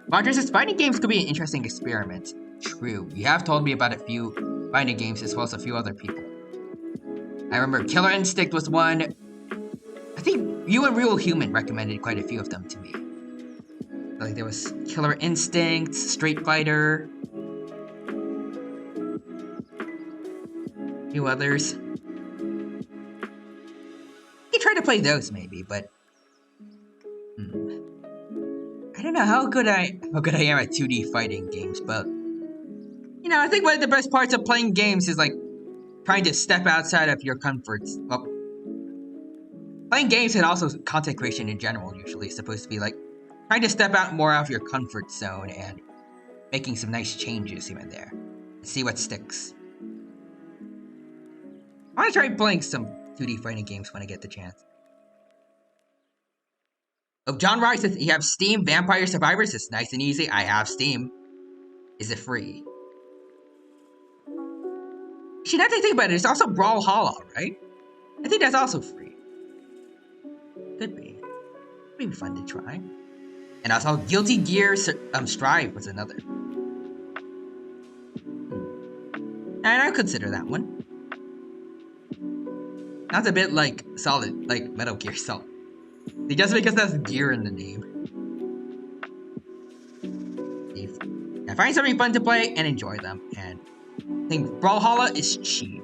Roger says, fighting games could be an interesting experiment. True, you have told me about a few fighting games as well as a few other people. I remember Killer Instinct was one. I think you and Real Human recommended quite a few of them to me. Like there was Killer Instinct, Street Fighter, a few others. You try to play those maybe, but I don't know how good I am at 2D fighting games, but you know, I think one of the best parts of playing games is like trying to step outside of your comforts. Well, playing games and also content creation in general usually is supposed to be like trying to step out more out of your comfort zone and making some nice changes here and there. See what sticks. I want to try playing some 2D fighting games when I get the chance. Oh, John Rice says, you have Steam Vampire Survivors? It's nice and easy. I have Steam. Is it free? See, now that I think about it, it's also Brawlhalla, right? I think that's also free. Could be. Maybe fun to try. And also, Guilty Gear Strive was another. And I consider that one. Sounds a bit like Solid, like Metal Gear Solid. Just because that's gear in the name. I find something fun to play and enjoy them, and I think Brawlhalla is cheap.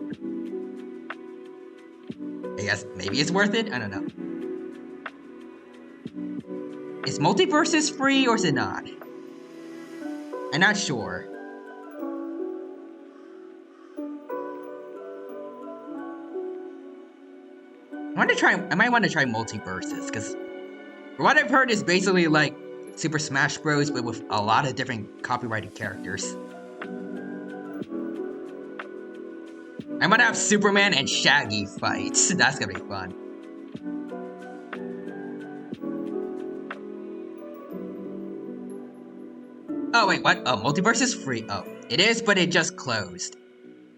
I guess maybe it's worth it? I don't know. Is Multiverses free or is it not? I'm not sure. I might want to try Multiverses, because for what I've heard is basically like Super Smash Bros, but with a lot of different copyrighted characters. I'm gonna have Superman and Shaggy fights. That's gonna be fun. Oh wait, what? Oh, Multiverse is free. Oh, it is, but it just closed.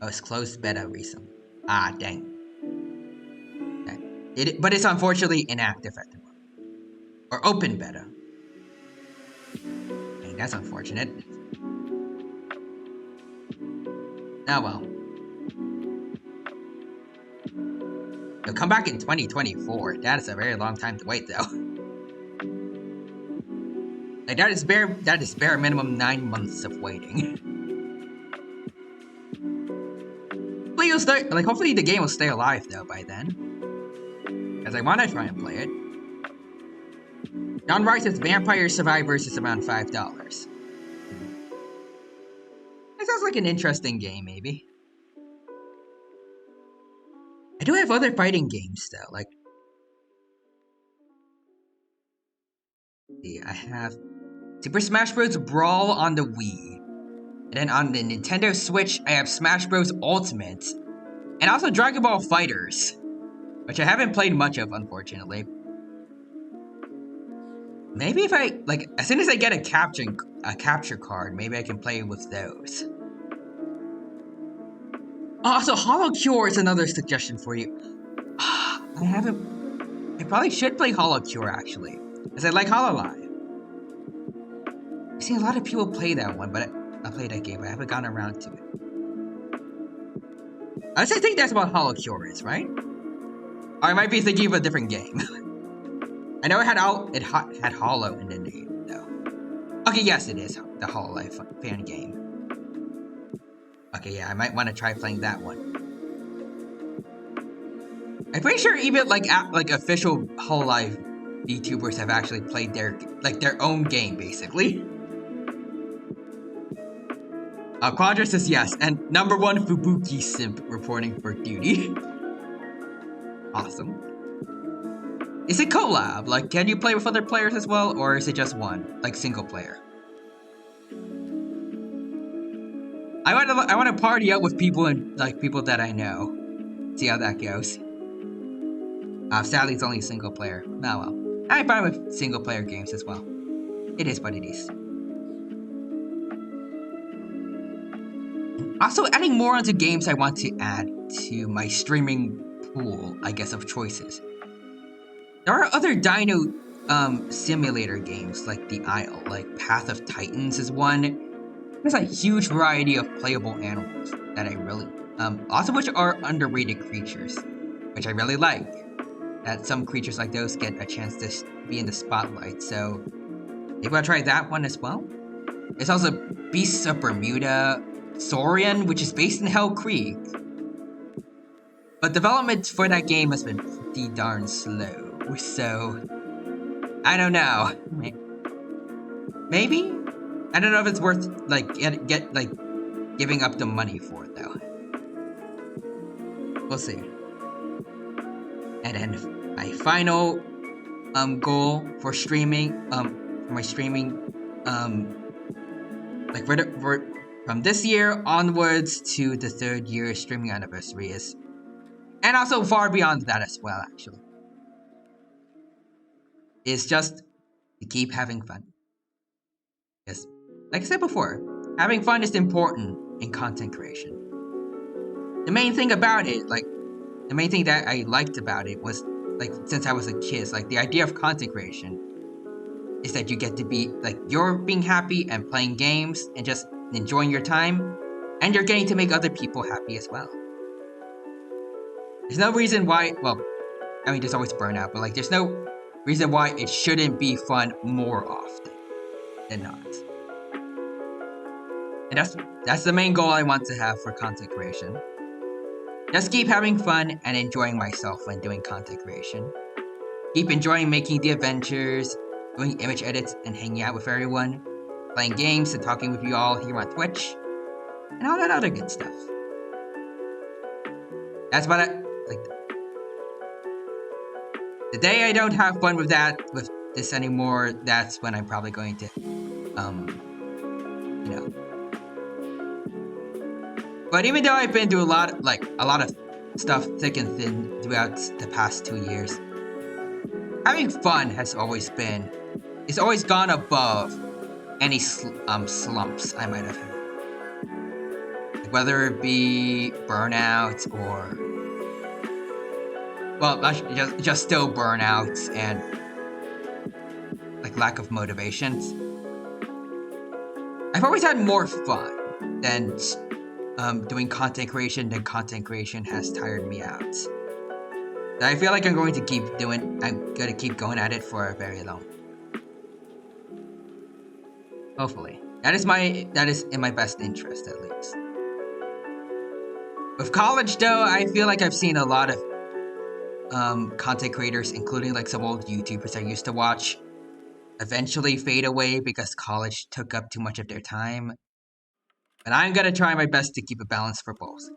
Oh, it's closed beta recently. Ah, dang. But it's unfortunately inactive at the moment. Or open beta. Dang, that's unfortunate. Oh well. It'll come back in 2024. That is a very long time to wait, though. Like that is bare minimum 9 months of waiting. Hopefully the game will stay alive though by then. Because I want to try and play it. John Rice says Vampire Survivors is around $5. That sounds like an interesting game, maybe. I do have other fighting games though, like I have Super Smash Bros. Brawl on the Wii. And then on the Nintendo Switch, I have Smash Bros. Ultimate. And also Dragon Ball FighterZ. Which I haven't played much of, unfortunately. Maybe if I, like, as soon as I get a capture card, maybe I can play with those. Also, Hollow Cure is another suggestion for you. I probably should play Hollow Cure, actually. Because I like Hololive. I see a lot of people play that one, but I played that game, but I haven't gotten around to it. I think that's what Hollow Cure is, right? Or I might be thinking of a different game. I know it had Hollow in the name, though. Okay, yes, it is the Hololive fan game. Okay, yeah, I might want to try playing that one. I'm pretty sure even like official Hololive VTubers have actually played their own game, basically. Quadra says yes, and #1 Fubuki simp reporting for duty. Awesome. Is it collab? Like, can you play with other players as well, or is it just one, like single player? I want to party up with people and like people that I know. See how that goes. Sadly, it's only single player. Oh well. I'm fine with single player games as well. It is what it is. Also, adding more onto games I want to add to my streaming pool, I guess, of choices. There are other Dino simulator games like The Isle, like Path of Titans is one. There's a huge variety of playable animals that I really, lots of which are underrated creatures, which I really like. That some creatures like those get a chance to be in the spotlight, so maybe I'll try that one as well. There's also Beasts of Bermuda, Saurian, which is based in Hell Creek. But development for that game has been pretty darn slow, so I don't know. Maybe? I don't know if it's worth like get like giving up the money for it though. We'll see. And then my final goal for streaming for my streaming like from this year onwards to the 3rd year streaming anniversary is, and also far beyond that as well actually, is just to keep having fun. Yes, like I said before, having fun is important in content creation. The main thing about it, like the main thing that I liked about it was like since I was a kid, like the idea of content creation is that you get to be like you're being happy and playing games and just enjoying your time, and you're getting to make other people happy as well. There's no reason why, well, I mean there's always burnout, but like there's no reason why it shouldn't be fun more often than not. And that's the main goal I want to have for content creation. Just keep having fun and enjoying myself when doing content creation. Keep enjoying making the adventures, doing image edits and hanging out with everyone, playing games and talking with you all here on Twitch, and all that other good stuff. That's what I like. The day I don't have fun with this anymore, that's when I'm probably going to, you know. But even though I've been through a lot of stuff thick and thin throughout the past 2 years, having fun has always been, it's always gone above any slumps I might have had. Like whether it be burnout or, well, just still burnouts and like lack of motivations. I've always had more fun than doing content creation than content creation has tired me out. I feel like I'm going to keep going at it for a very long. Hopefully. That is in my best interest at least. With college though, I feel like I've seen a lot of content creators, including like some old YouTubers I used to watch, eventually fade away because college took up too much of their time. But I'm gonna try my best to keep a balance for both.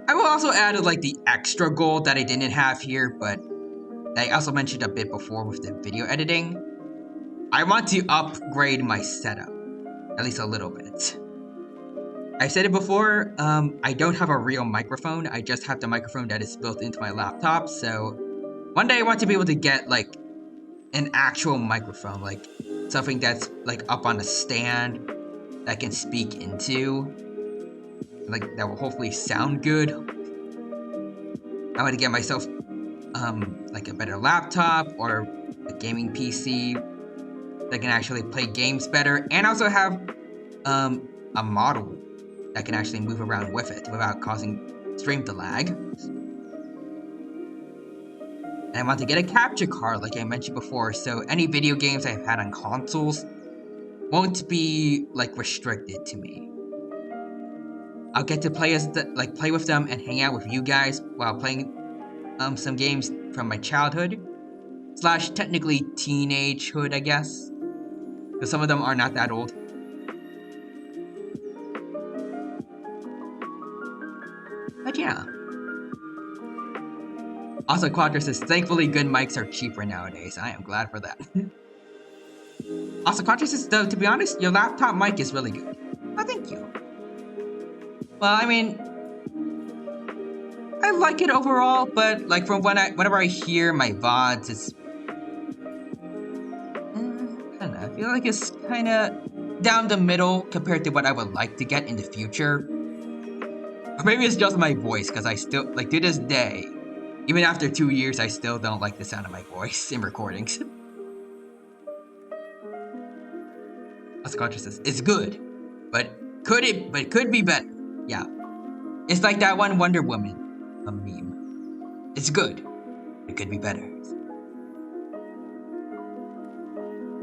I will also add like the extra goal that I didn't have here, but I also mentioned a bit before with the video editing. I want to upgrade my setup, at least a little bit. I said it before, I don't have a real microphone, I just have the microphone that is built into my laptop, so one day I want to be able to get like an actual microphone, like something that's like up on a stand that I can speak into, like that will hopefully sound good. I want to get myself like a better laptop or a gaming PC that can actually play games better, and also have a model that can actually move around with it without causing stream to lag. And I want to get a capture card like I mentioned before, so any video games I've had on consoles won't be like restricted to me. I'll get to play with them and hang out with you guys while playing some games from my childhood / technically teenagehood, I guess, because some of them are not that old. But yeah, Also, Quadra says, thankfully good mics are cheaper nowadays. I am glad for that. Also, Quadra says, though, to be honest, your laptop mic is really good. Oh, thank you. Well, I mean, I like it overall, but like from whenever I hear my VODs, it's I don't know. I feel like it's kind of down the middle compared to what I would like to get in the future. Or maybe it's just my voice, because I still like to this day, even after 2 years, I still don't like the sound of my voice in recordings. As consciousness, it's good, but could be better. Yeah, it's like that one Wonder Woman meme. It's good. It could be better.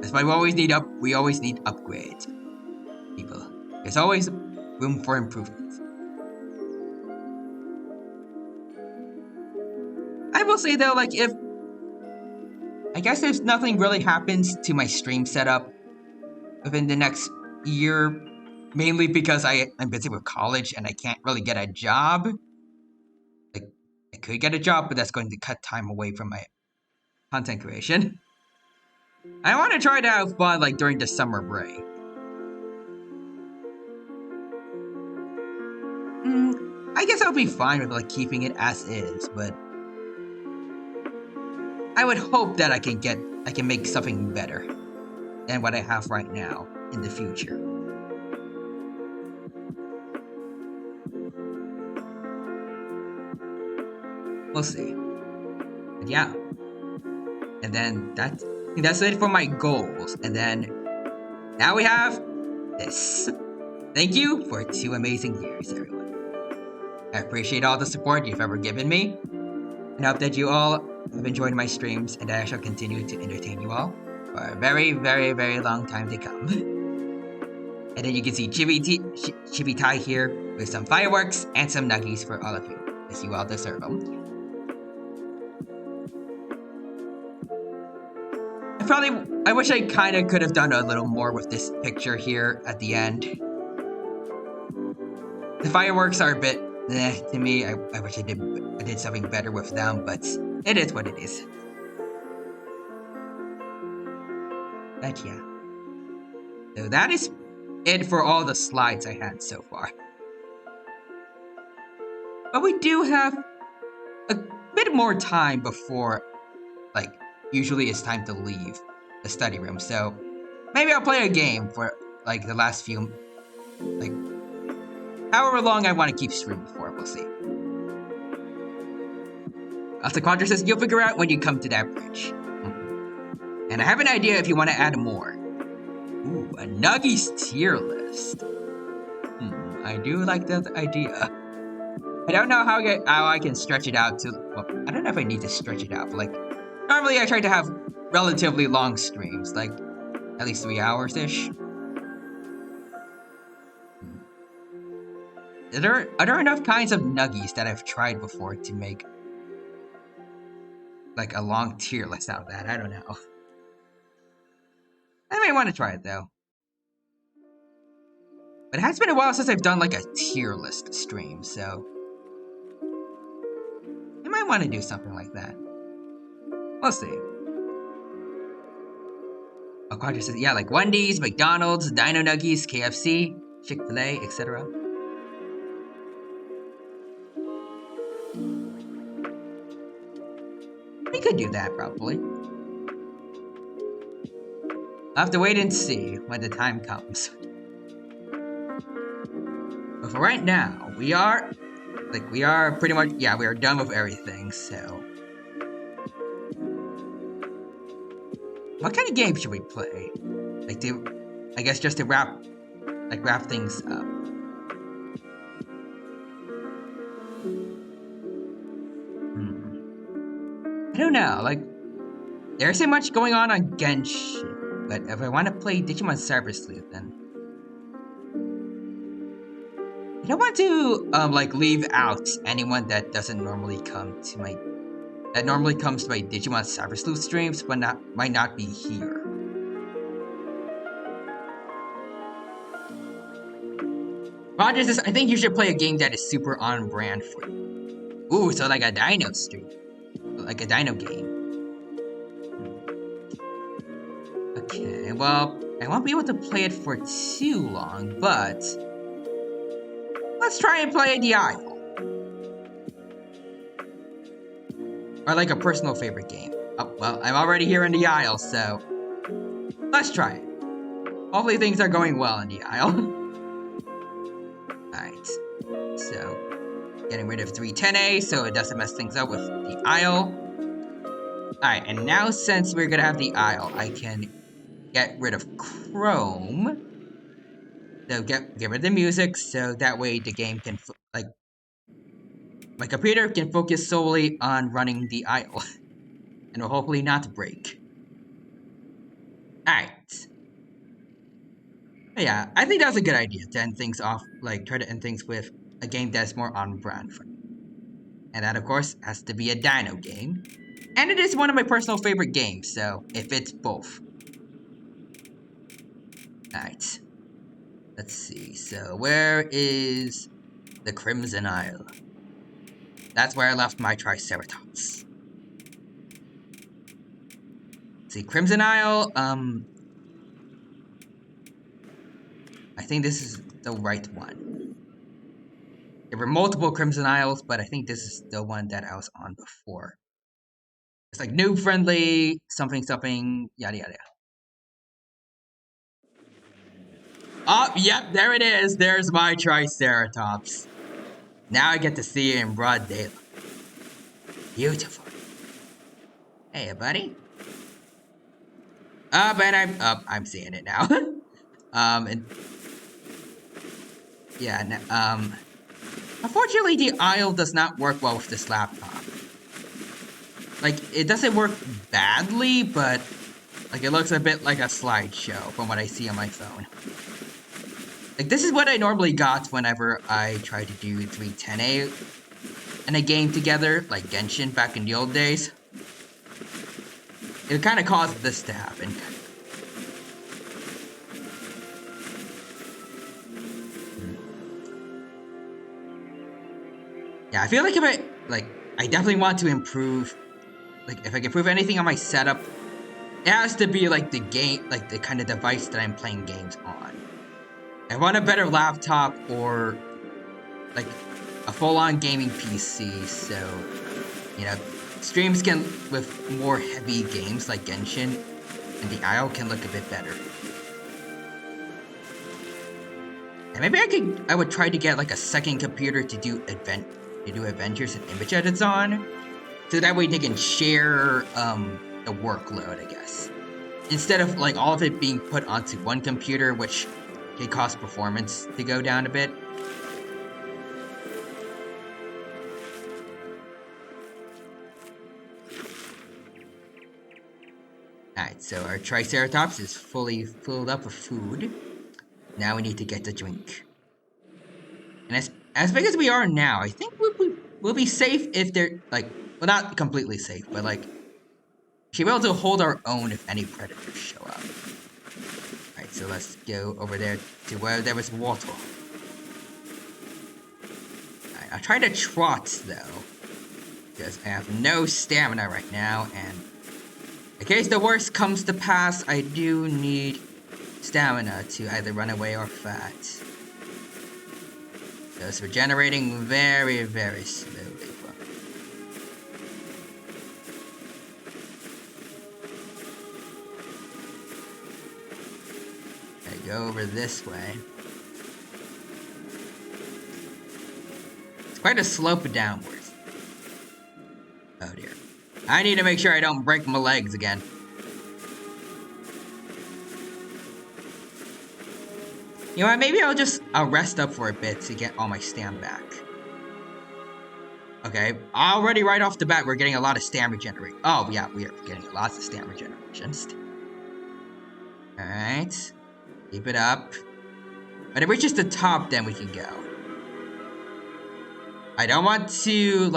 That's why we always need upgrades. People. There's always room for improvements. I will say though, like I guess if nothing really happens to my stream setup within the next year, mainly because I'm busy with college and I can't really get a job. Like I could get a job, but that's going to cut time away from my content creation. I want to try to have fun like during the summer break. I guess I'll be fine with like keeping it as is, but I would hope that I can make something better than what I have right now in the future. We'll see. But yeah. And then that's it for my goals. And then now we have this. Thank you for 2 amazing years, everyone. I appreciate all the support you've ever given me, and hope that you all have enjoyed my streams, and that I shall continue to entertain you all for a very, very, very long time to come. And then you can see Chibi Tai here with some fireworks and some nuggies for all of you, as you all deserve them. I wish I kind of could have done a little more with this picture here at the end. The fireworks are a bit to me. I wish I did something better with them, but it is what it is. But yeah. So that is it for all the slides I had so far. But we do have a bit more time before, like, usually it's time to leave the study room. So maybe I'll play a game for, like, the last few, like, however long I want to keep streaming for, we'll see. Also, Quadra says, you'll figure out when you come to that bridge. And I have an idea if you want to add more. Ooh, a Nuggies tier list. I do like that idea. I don't know how I can stretch it out to... Well, I don't know if I need to stretch it out, but like... Normally I try to have relatively long streams, like at least 3 hours-ish. Are there enough kinds of Nuggies that I've tried before to make like a long tier list out of that? I don't know. I may want to try it though. But it has been a while since I've done like a tier list stream, so I might want to do something like that. We'll see. Quadra says, yeah, like Wendy's, McDonald's, DINO Nuggies, KFC, Chick-fil-A, etc. We could do that, probably. I'll have to wait and see when the time comes. But for right now, we are pretty much, yeah, we are done with everything, so. What kind of game should we play? Like I guess just to wrap things up. I don't know, like, there isn't much going on Genshin, but if I want to play Digimon Cyber Sleuth, then I don't want to, like, leave out anyone that doesn't normally come to my Digimon Cyber Sleuth streams, but might not be here. Roger says, I think you should play a game that is super on brand for you. Ooh, so like a DINO stream. like a dino game. Okay, well, I won't be able to play it for too long, but let's try and play the Isle. Or like a personal favorite game. Oh, well, I'm already here in the Isle, so let's try it. Hopefully things are going well in the Isle. Alright, so getting rid of 310A so it doesn't mess things up with the Isle. Alright, and now since we're gonna have the Isle, I can get rid of Chrome. So get rid of the music so that way the game can, like, my computer can focus solely on running the Isle. And will hopefully not break. Alright. Yeah, I think that's a good idea to end things off, like, try to end things with a game that's more on brand for me. And that, of course, has to be a dino game. And it is one of my personal favorite games, so it fits both. Alright. Let's see, so where is the Crimson Isle? That's where I left my Triceratops. Let's see, Crimson Isle, I think this is the right one. There were multiple Crimson Isles, but I think this is the one that I was on before. It's like noob friendly, something, yada yada. Oh, yep, there it is. There's my Triceratops. Now I get to see it in broad daylight. Beautiful. Hey, buddy. And I'm seeing it now. And yeah, unfortunately, the Isle does not work well with this laptop. Like, it doesn't work badly, but like it looks a bit like a slideshow from what I see on my phone. Like, this is what I normally got whenever I try to do 310A in a game together, like Genshin back in the old days. It kind of caused this to happen. Yeah, I feel like I definitely want to improve, like, if I can improve anything on my setup, it has to be, like, the game, like, the kind of device that I'm playing games on. I want a better laptop or, like, a full-on gaming PC, so, you know, streams can, with more heavy games like Genshin and the Isle can look a bit better. And maybe I would try to get, like, a second computer to do adventures and image edits on, so that way they can share, the workload, I guess. Instead of, like, all of it being put onto one computer, which can cause performance to go down a bit. Alright, so our Triceratops is fully filled up with food. Now we need to get the drink. And as big as we are now, I think we'll be safe if they're, like, well, not completely safe, but, like, should be able to hold our own if any predators show up. Alright, so let's go over there to where there was water. Alright, I'll try to trot, though, because I have no stamina right now, and in case the worst comes to pass, I do need stamina to either run away or fight. So it's regenerating very, very slowly. Okay, go over this way. It's quite a slope downwards. Oh dear. I need to make sure I don't break my legs again. You know what, maybe I'll rest up for a bit to get all my stam back. Okay, already right off the bat, we're getting a lot of stam regeneration. Oh, yeah, we are getting lots of stam regenerations. Alright. Keep it up. When it reaches the top, then we can go. I don't want to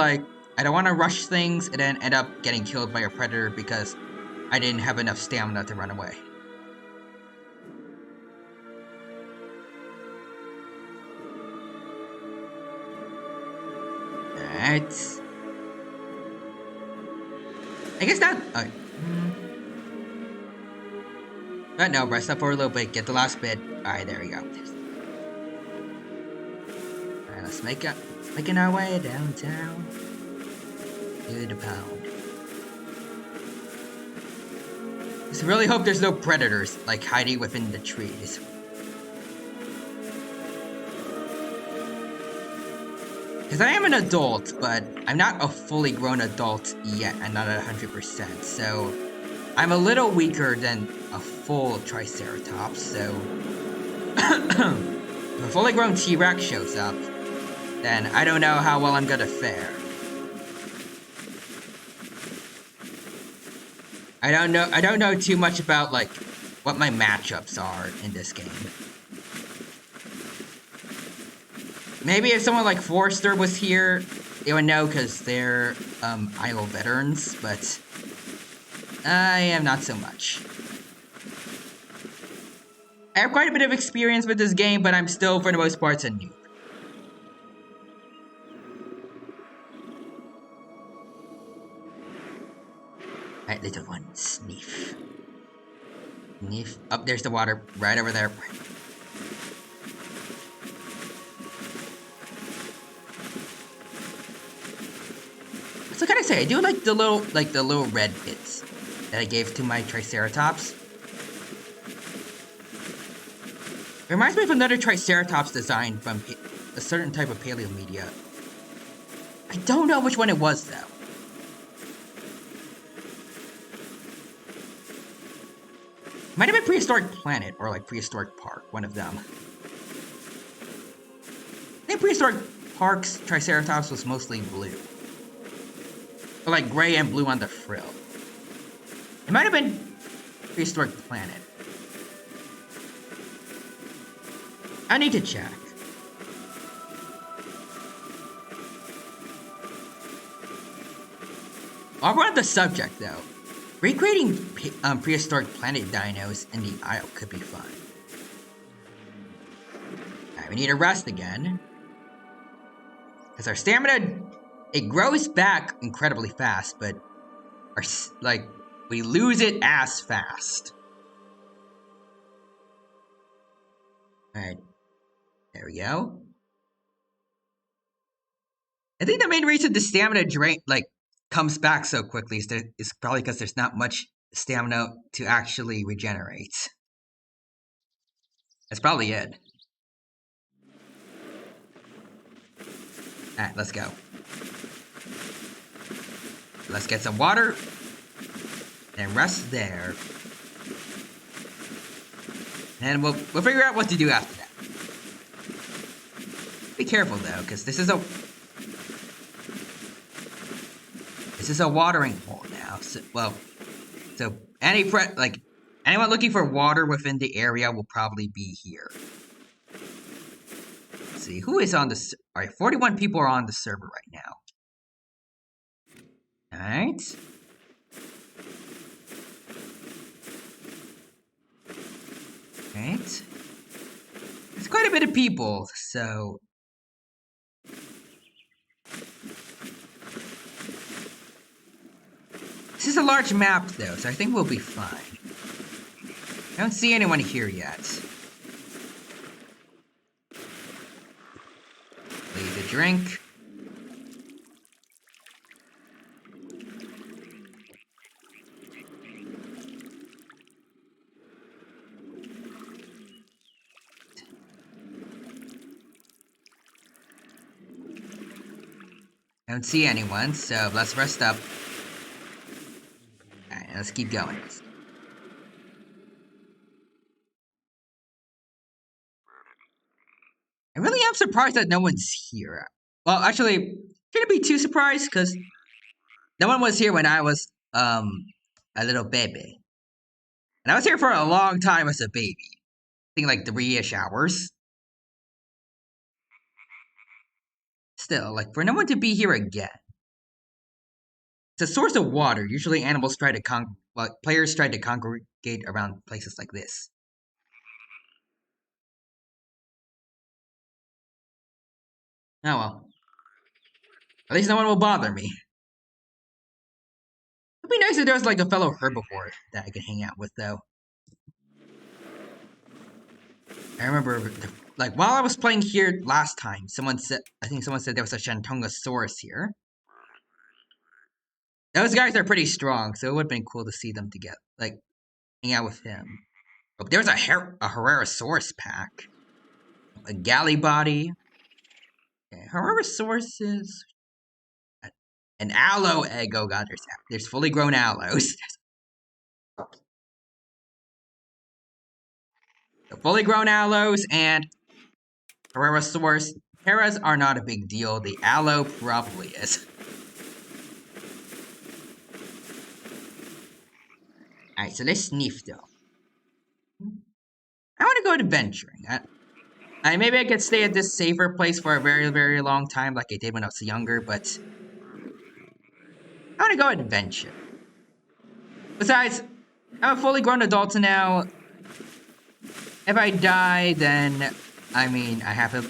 rush things and then end up getting killed by a predator because I didn't have enough stamina to run away. Alright. I guess not. But no, rest up for a little bit. Get the last bit. Alright, there we go. Alright, let's making our way downtown to the pound. Just really hope there's no predators like hiding within the trees. Because I am an adult, but I'm not a fully grown adult yet. I'm not at 100%. So I'm a little weaker than a full Triceratops. So if a fully grown T-Rex shows up, then I don't know how well I'm gonna fare. I don't know too much about like what my matchups are in this game. Maybe if someone like Forrester was here, they would know because they're IO veterans, but I am not so much. I have quite a bit of experience with this game, but I'm still, for the most part, a noob. Alright, little one, sniff. Sniff. Up there's the water, right over there. So can I say, I do like the little red bits that I gave to my Triceratops. It reminds me of another Triceratops design from a certain type of paleo media. I don't know which one it was though. Might have been Prehistoric Planet or like Prehistoric Park, one of them. I think Prehistoric Park's Triceratops was mostly blue. Or like gray and blue on the frill. It might have been Prehistoric Planet. I need to check. While we're on the subject though, recreating Prehistoric Planet dinos in the Isle could be fun. Alright, we need to rest again. Because our stamina, it grows back incredibly fast, but we lose it as fast. Alright, there we go. I think the main reason the stamina drain, comes back so quickly is probably because there's not much stamina to actually regenerate. That's probably it. Alright, let's go. Let's get some water and rest there. And we'll figure out what to do after that. Be careful though, because this is a watering hole now. So anyone looking for water within the area will probably be here. Let's see who is on the. All right, 41 people are on the server right now. All right. Right. It's quite a bit of people, so. This is a large map, though, so I think we'll be fine. I don't see anyone here yet. Leave the drink. I don't see anyone, so let's rest up. Alright, let's keep going. I really am surprised that no one's here. Well, actually, shouldn't be too surprised, because no one was here when I was, a little baby. And I was here for a long time as a baby. I think like 3-ish hours. Still, for no one to be here again. It's a source of water. Usually animals try to players try to congregate around places like this. Oh well. At least no one will bother me. It'd be nice if there was like a fellow herbivore that I could hang out with, though. I remember, like, while I was playing here last time, I think someone said there was a Shantungosaurus here. Those guys are pretty strong, so it would have been cool to see them together, like, hang out with him. Oh, there's a Herrerasaurus pack. A Gallibody. Okay, Herrerasaurus is an aloe egg. Oh god, there's fully grown aloes. So fully grown aloes and Herrerasaurus. Herras are not a big deal. The aloe probably is. Alright, so let's sniff though. I want to go adventuring. Maybe I could stay at this safer place for a very, very long time like I did when I was younger, but I want to go adventure. Besides, I'm a fully grown adult now. If I die, then I mean I have to,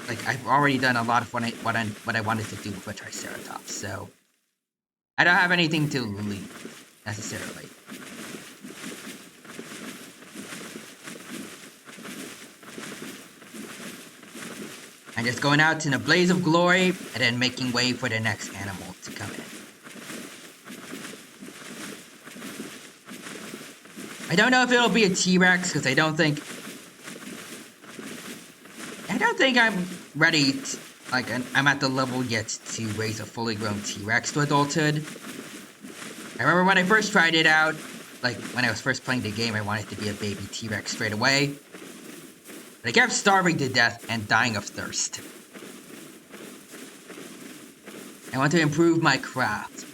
like, I've already done a lot of what I wanted to do with a Triceratops, so I don't have anything to leave necessarily. I'm just going out in a blaze of glory and then making way for the next animal to come in. I don't know if it'll be a T-Rex because I don't think I'm ready to, like, I'm at the level yet to raise a fully grown T-Rex to adulthood. I remember when I first tried it out, like when I was first playing the game, I wanted to be a baby T-Rex straight away. But I kept starving to death and dying of thirst. I want to improve my craft.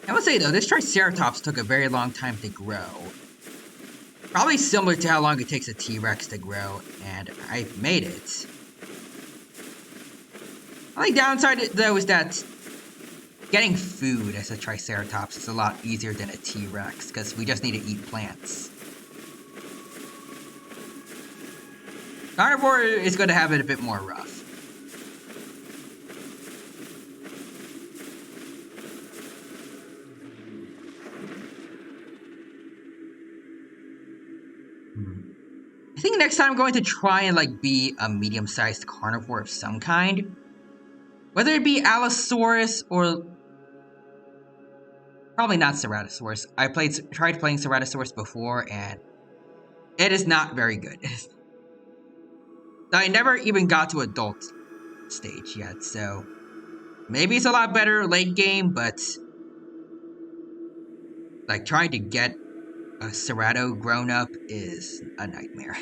I will say though, this Triceratops took a very long time to grow. Probably similar to how long it takes a T-Rex to grow, and I've made it. The only downside though is that getting food as a Triceratops is a lot easier than a T-Rex, because we just need to eat plants. Carnivore is going to have it a bit more rough. I think next time I'm going to try and like be a medium-sized carnivore of some kind. Whether it be Allosaurus or probably not Ceratosaurus. I tried playing Ceratosaurus before and it is not very good. I never even got to adult stage yet, so maybe it's a lot better late game, but like trying to get a Cerato grown up is a nightmare.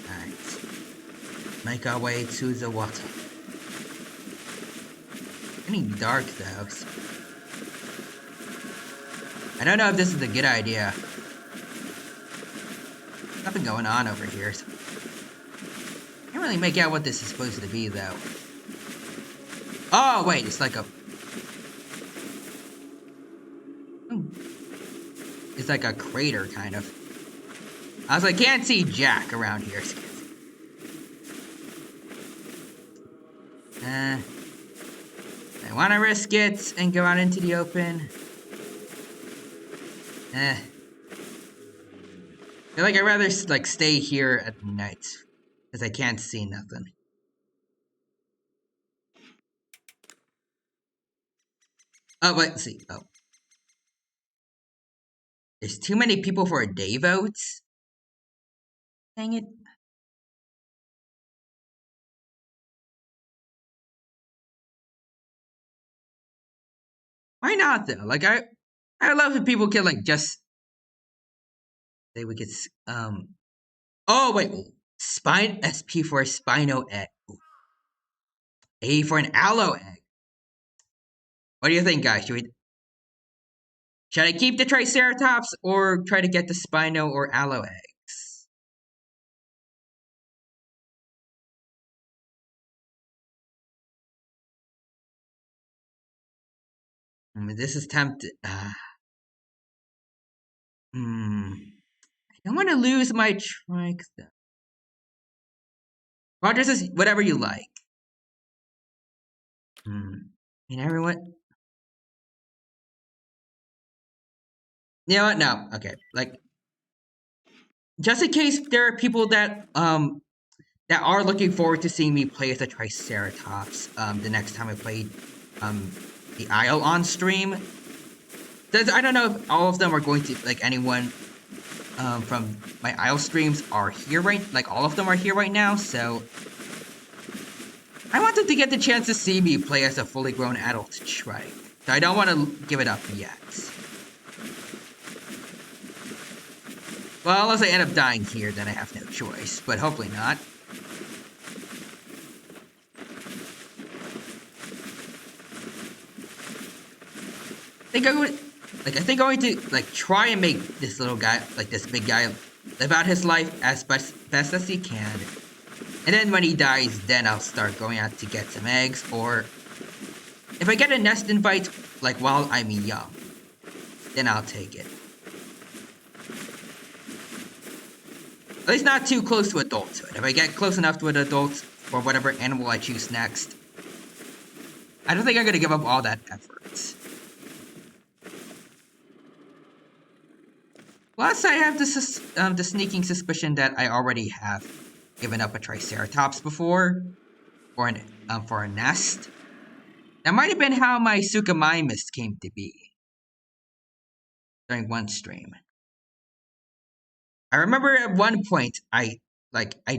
Alright. Make our way to the water. Getting dark though. I don't know if this is a good idea. Nothing going on over here. Can't really make out what this is supposed to be though. Oh wait, it's like a... It's like a crater kind of. I was like, can't see Jack around here. I want to risk it and go out into the open. I feel like I'd rather like stay here at night because I can't see nothing. Oh, wait, let's see. Oh. There's too many people for a day vote? Dang it. Why not though? Like I love if people could like just say we could oh wait, spine SP for a Spino egg. A for an aloe egg. What do you think, guys? Should I keep the Triceratops or try to get the Spino or aloe eggs? This is tempted. I don't want to lose my trike though. Rogers is whatever you like. And everyone. You know what? No. Okay. Like, just in case there are people that are looking forward to seeing me play as a Triceratops the next time I play um the Isle on stream. I don't know if all of them are going to like anyone from my Isle streams are here like all of them are here right now, so I want them to get the chance to see me play as a fully grown adult Shrike. So I don't want to give it up yet. Well, unless I end up dying here, then I have no choice, but hopefully not. I think I'm going to like try and make this little guy, like this big guy, live out his life as best as he can. And then when he dies, then I'll start going out to get some eggs, or if I get a nest invite, like while I'm young, then I'll take it. At least not too close to adulthood. If I get close enough to an adult, or whatever animal I choose next, I don't think I'm gonna give up all that effort. Plus, I have the sneaking suspicion that I already have given up a Triceratops before, for a nest. That might have been how my Suchomimus came to be during one stream. I remember at one point I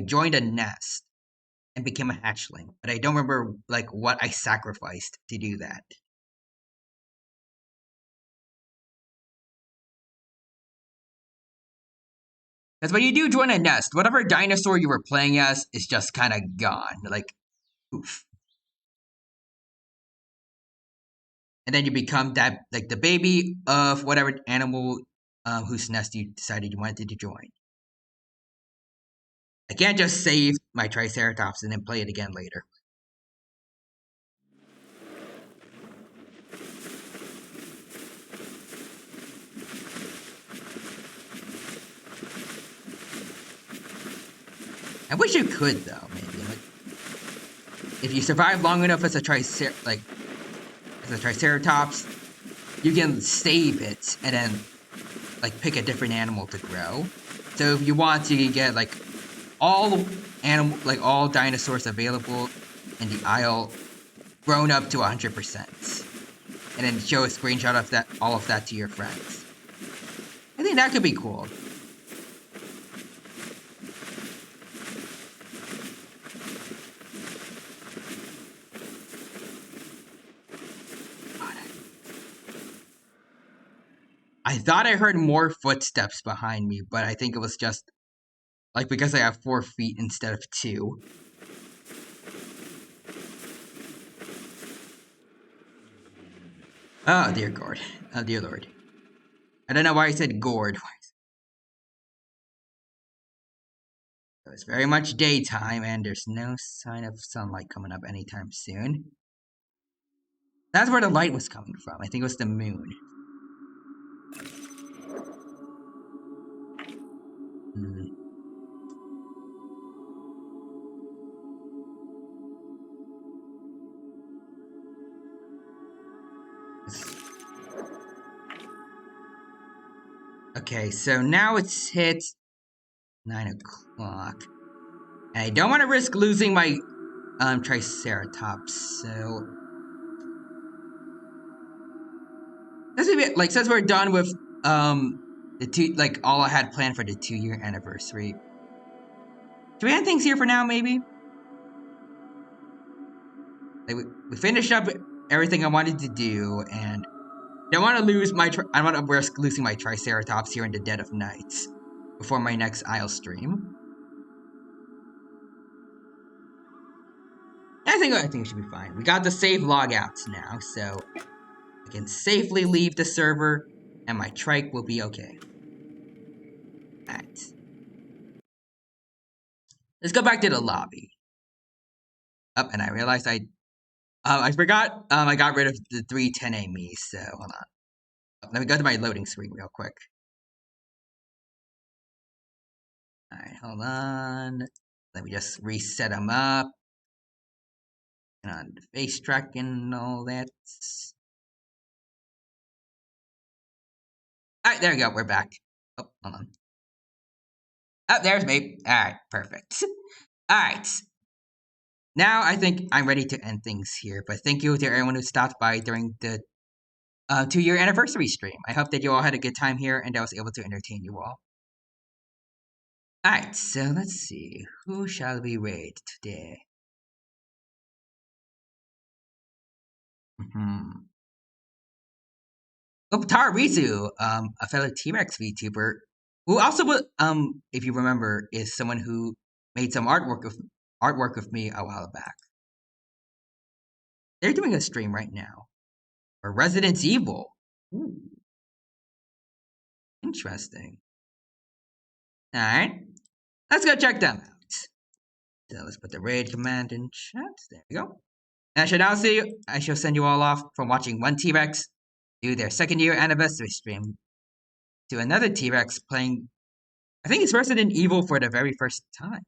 joined a nest and became a hatchling, but I don't remember like what I sacrificed to do that. Because when you do join a nest, whatever dinosaur you were playing as is just kind of gone. Like, oof. And then you become that like the baby of whatever animal whose nest you decided you wanted to join. I can't just save my Triceratops and then play it again later. I wish you could though, maybe like if you survive long enough as a Triceratops, you can save it and then like pick a different animal to grow. So if you want to get like all all dinosaurs available in the Isle grown up to 100%, and then show a screenshot of all of that to your friends. I think that could be cool. I thought I heard more footsteps behind me, but I think it was just like because I have 4 feet instead of 2. Oh dear God. Oh dear Lord. I don't know why I said gourd. It's very much daytime and there's no sign of sunlight coming up anytime soon. That's where the light was coming from. I think it was the moon. Hmm. Okay, so now it's hit 9 o'clock. And I don't want to risk losing my Triceratops, so since we're done with the all I had planned for the 2-year anniversary. Do we have things here for now, maybe? Like we finished up everything I wanted to do, and I don't want to lose I don't want to risk losing my Triceratops here in the dead of night before my next Isle stream. I think it should be fine. We got the save logouts now, so I can safely leave the server, and my trike will be okay. Alright. Let's go back to the lobby. Up, and I realized I forgot I got rid of the 310A me, so hold on. Let me go to my loading screen real quick. Alright, hold on. Let me just reset them up. And on the face tracking and all that. Alright, there we go. We're back. Oh, hold on. Oh, there's me. Alright, perfect. Alright. Now I think I'm ready to end things here, but thank you to everyone who stopped by during the 2-year anniversary stream. I hope that you all had a good time here and I was able to entertain you all. Alright, so let's see. Who shall we raid today? Oh, Tararitsu, a fellow T-Rex VTuber, who also, if you remember, is someone who made some artwork of me a while back. They're doing a stream right now for Resident Evil. Ooh, interesting. All right, let's go check them out. So let's put the raid command in chat. There we go. And I shall send you all off from watching one T-Rex do their 2nd-year anniversary stream to another T-Rex playing, I think it's Resident Evil for the very first time.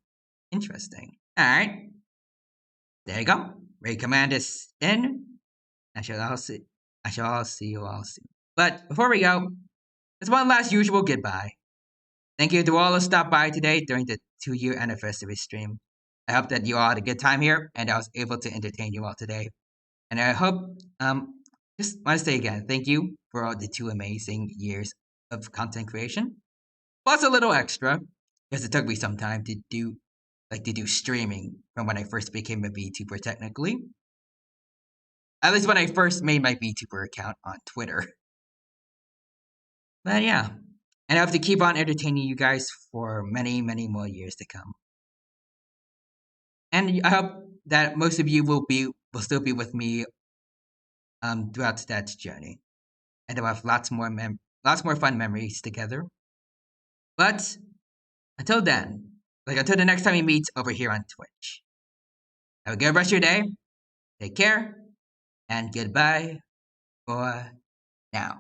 Interesting. Alright. There you go. Raid command is in. I shall all see you all soon. But before we go, there's one last usual goodbye. Thank you to all who stopped by today during the 2-year anniversary stream. I hope that you all had a good time here and I was able to entertain you all today. And I hope, just want to say again, thank you for all the 2 amazing years of content creation. Plus a little extra, because it took me some time to do streaming from when I first became a VTuber technically. At least when I first made my VTuber account on Twitter. But yeah. And I hope to keep on entertaining you guys for many, many more years to come. And I hope that most of you will still be with me throughout that journey. And we'll have lots more fun memories together. But until then, until the next time we meet over here on Twitch. Have a good rest of your day. Take care. And goodbye for now.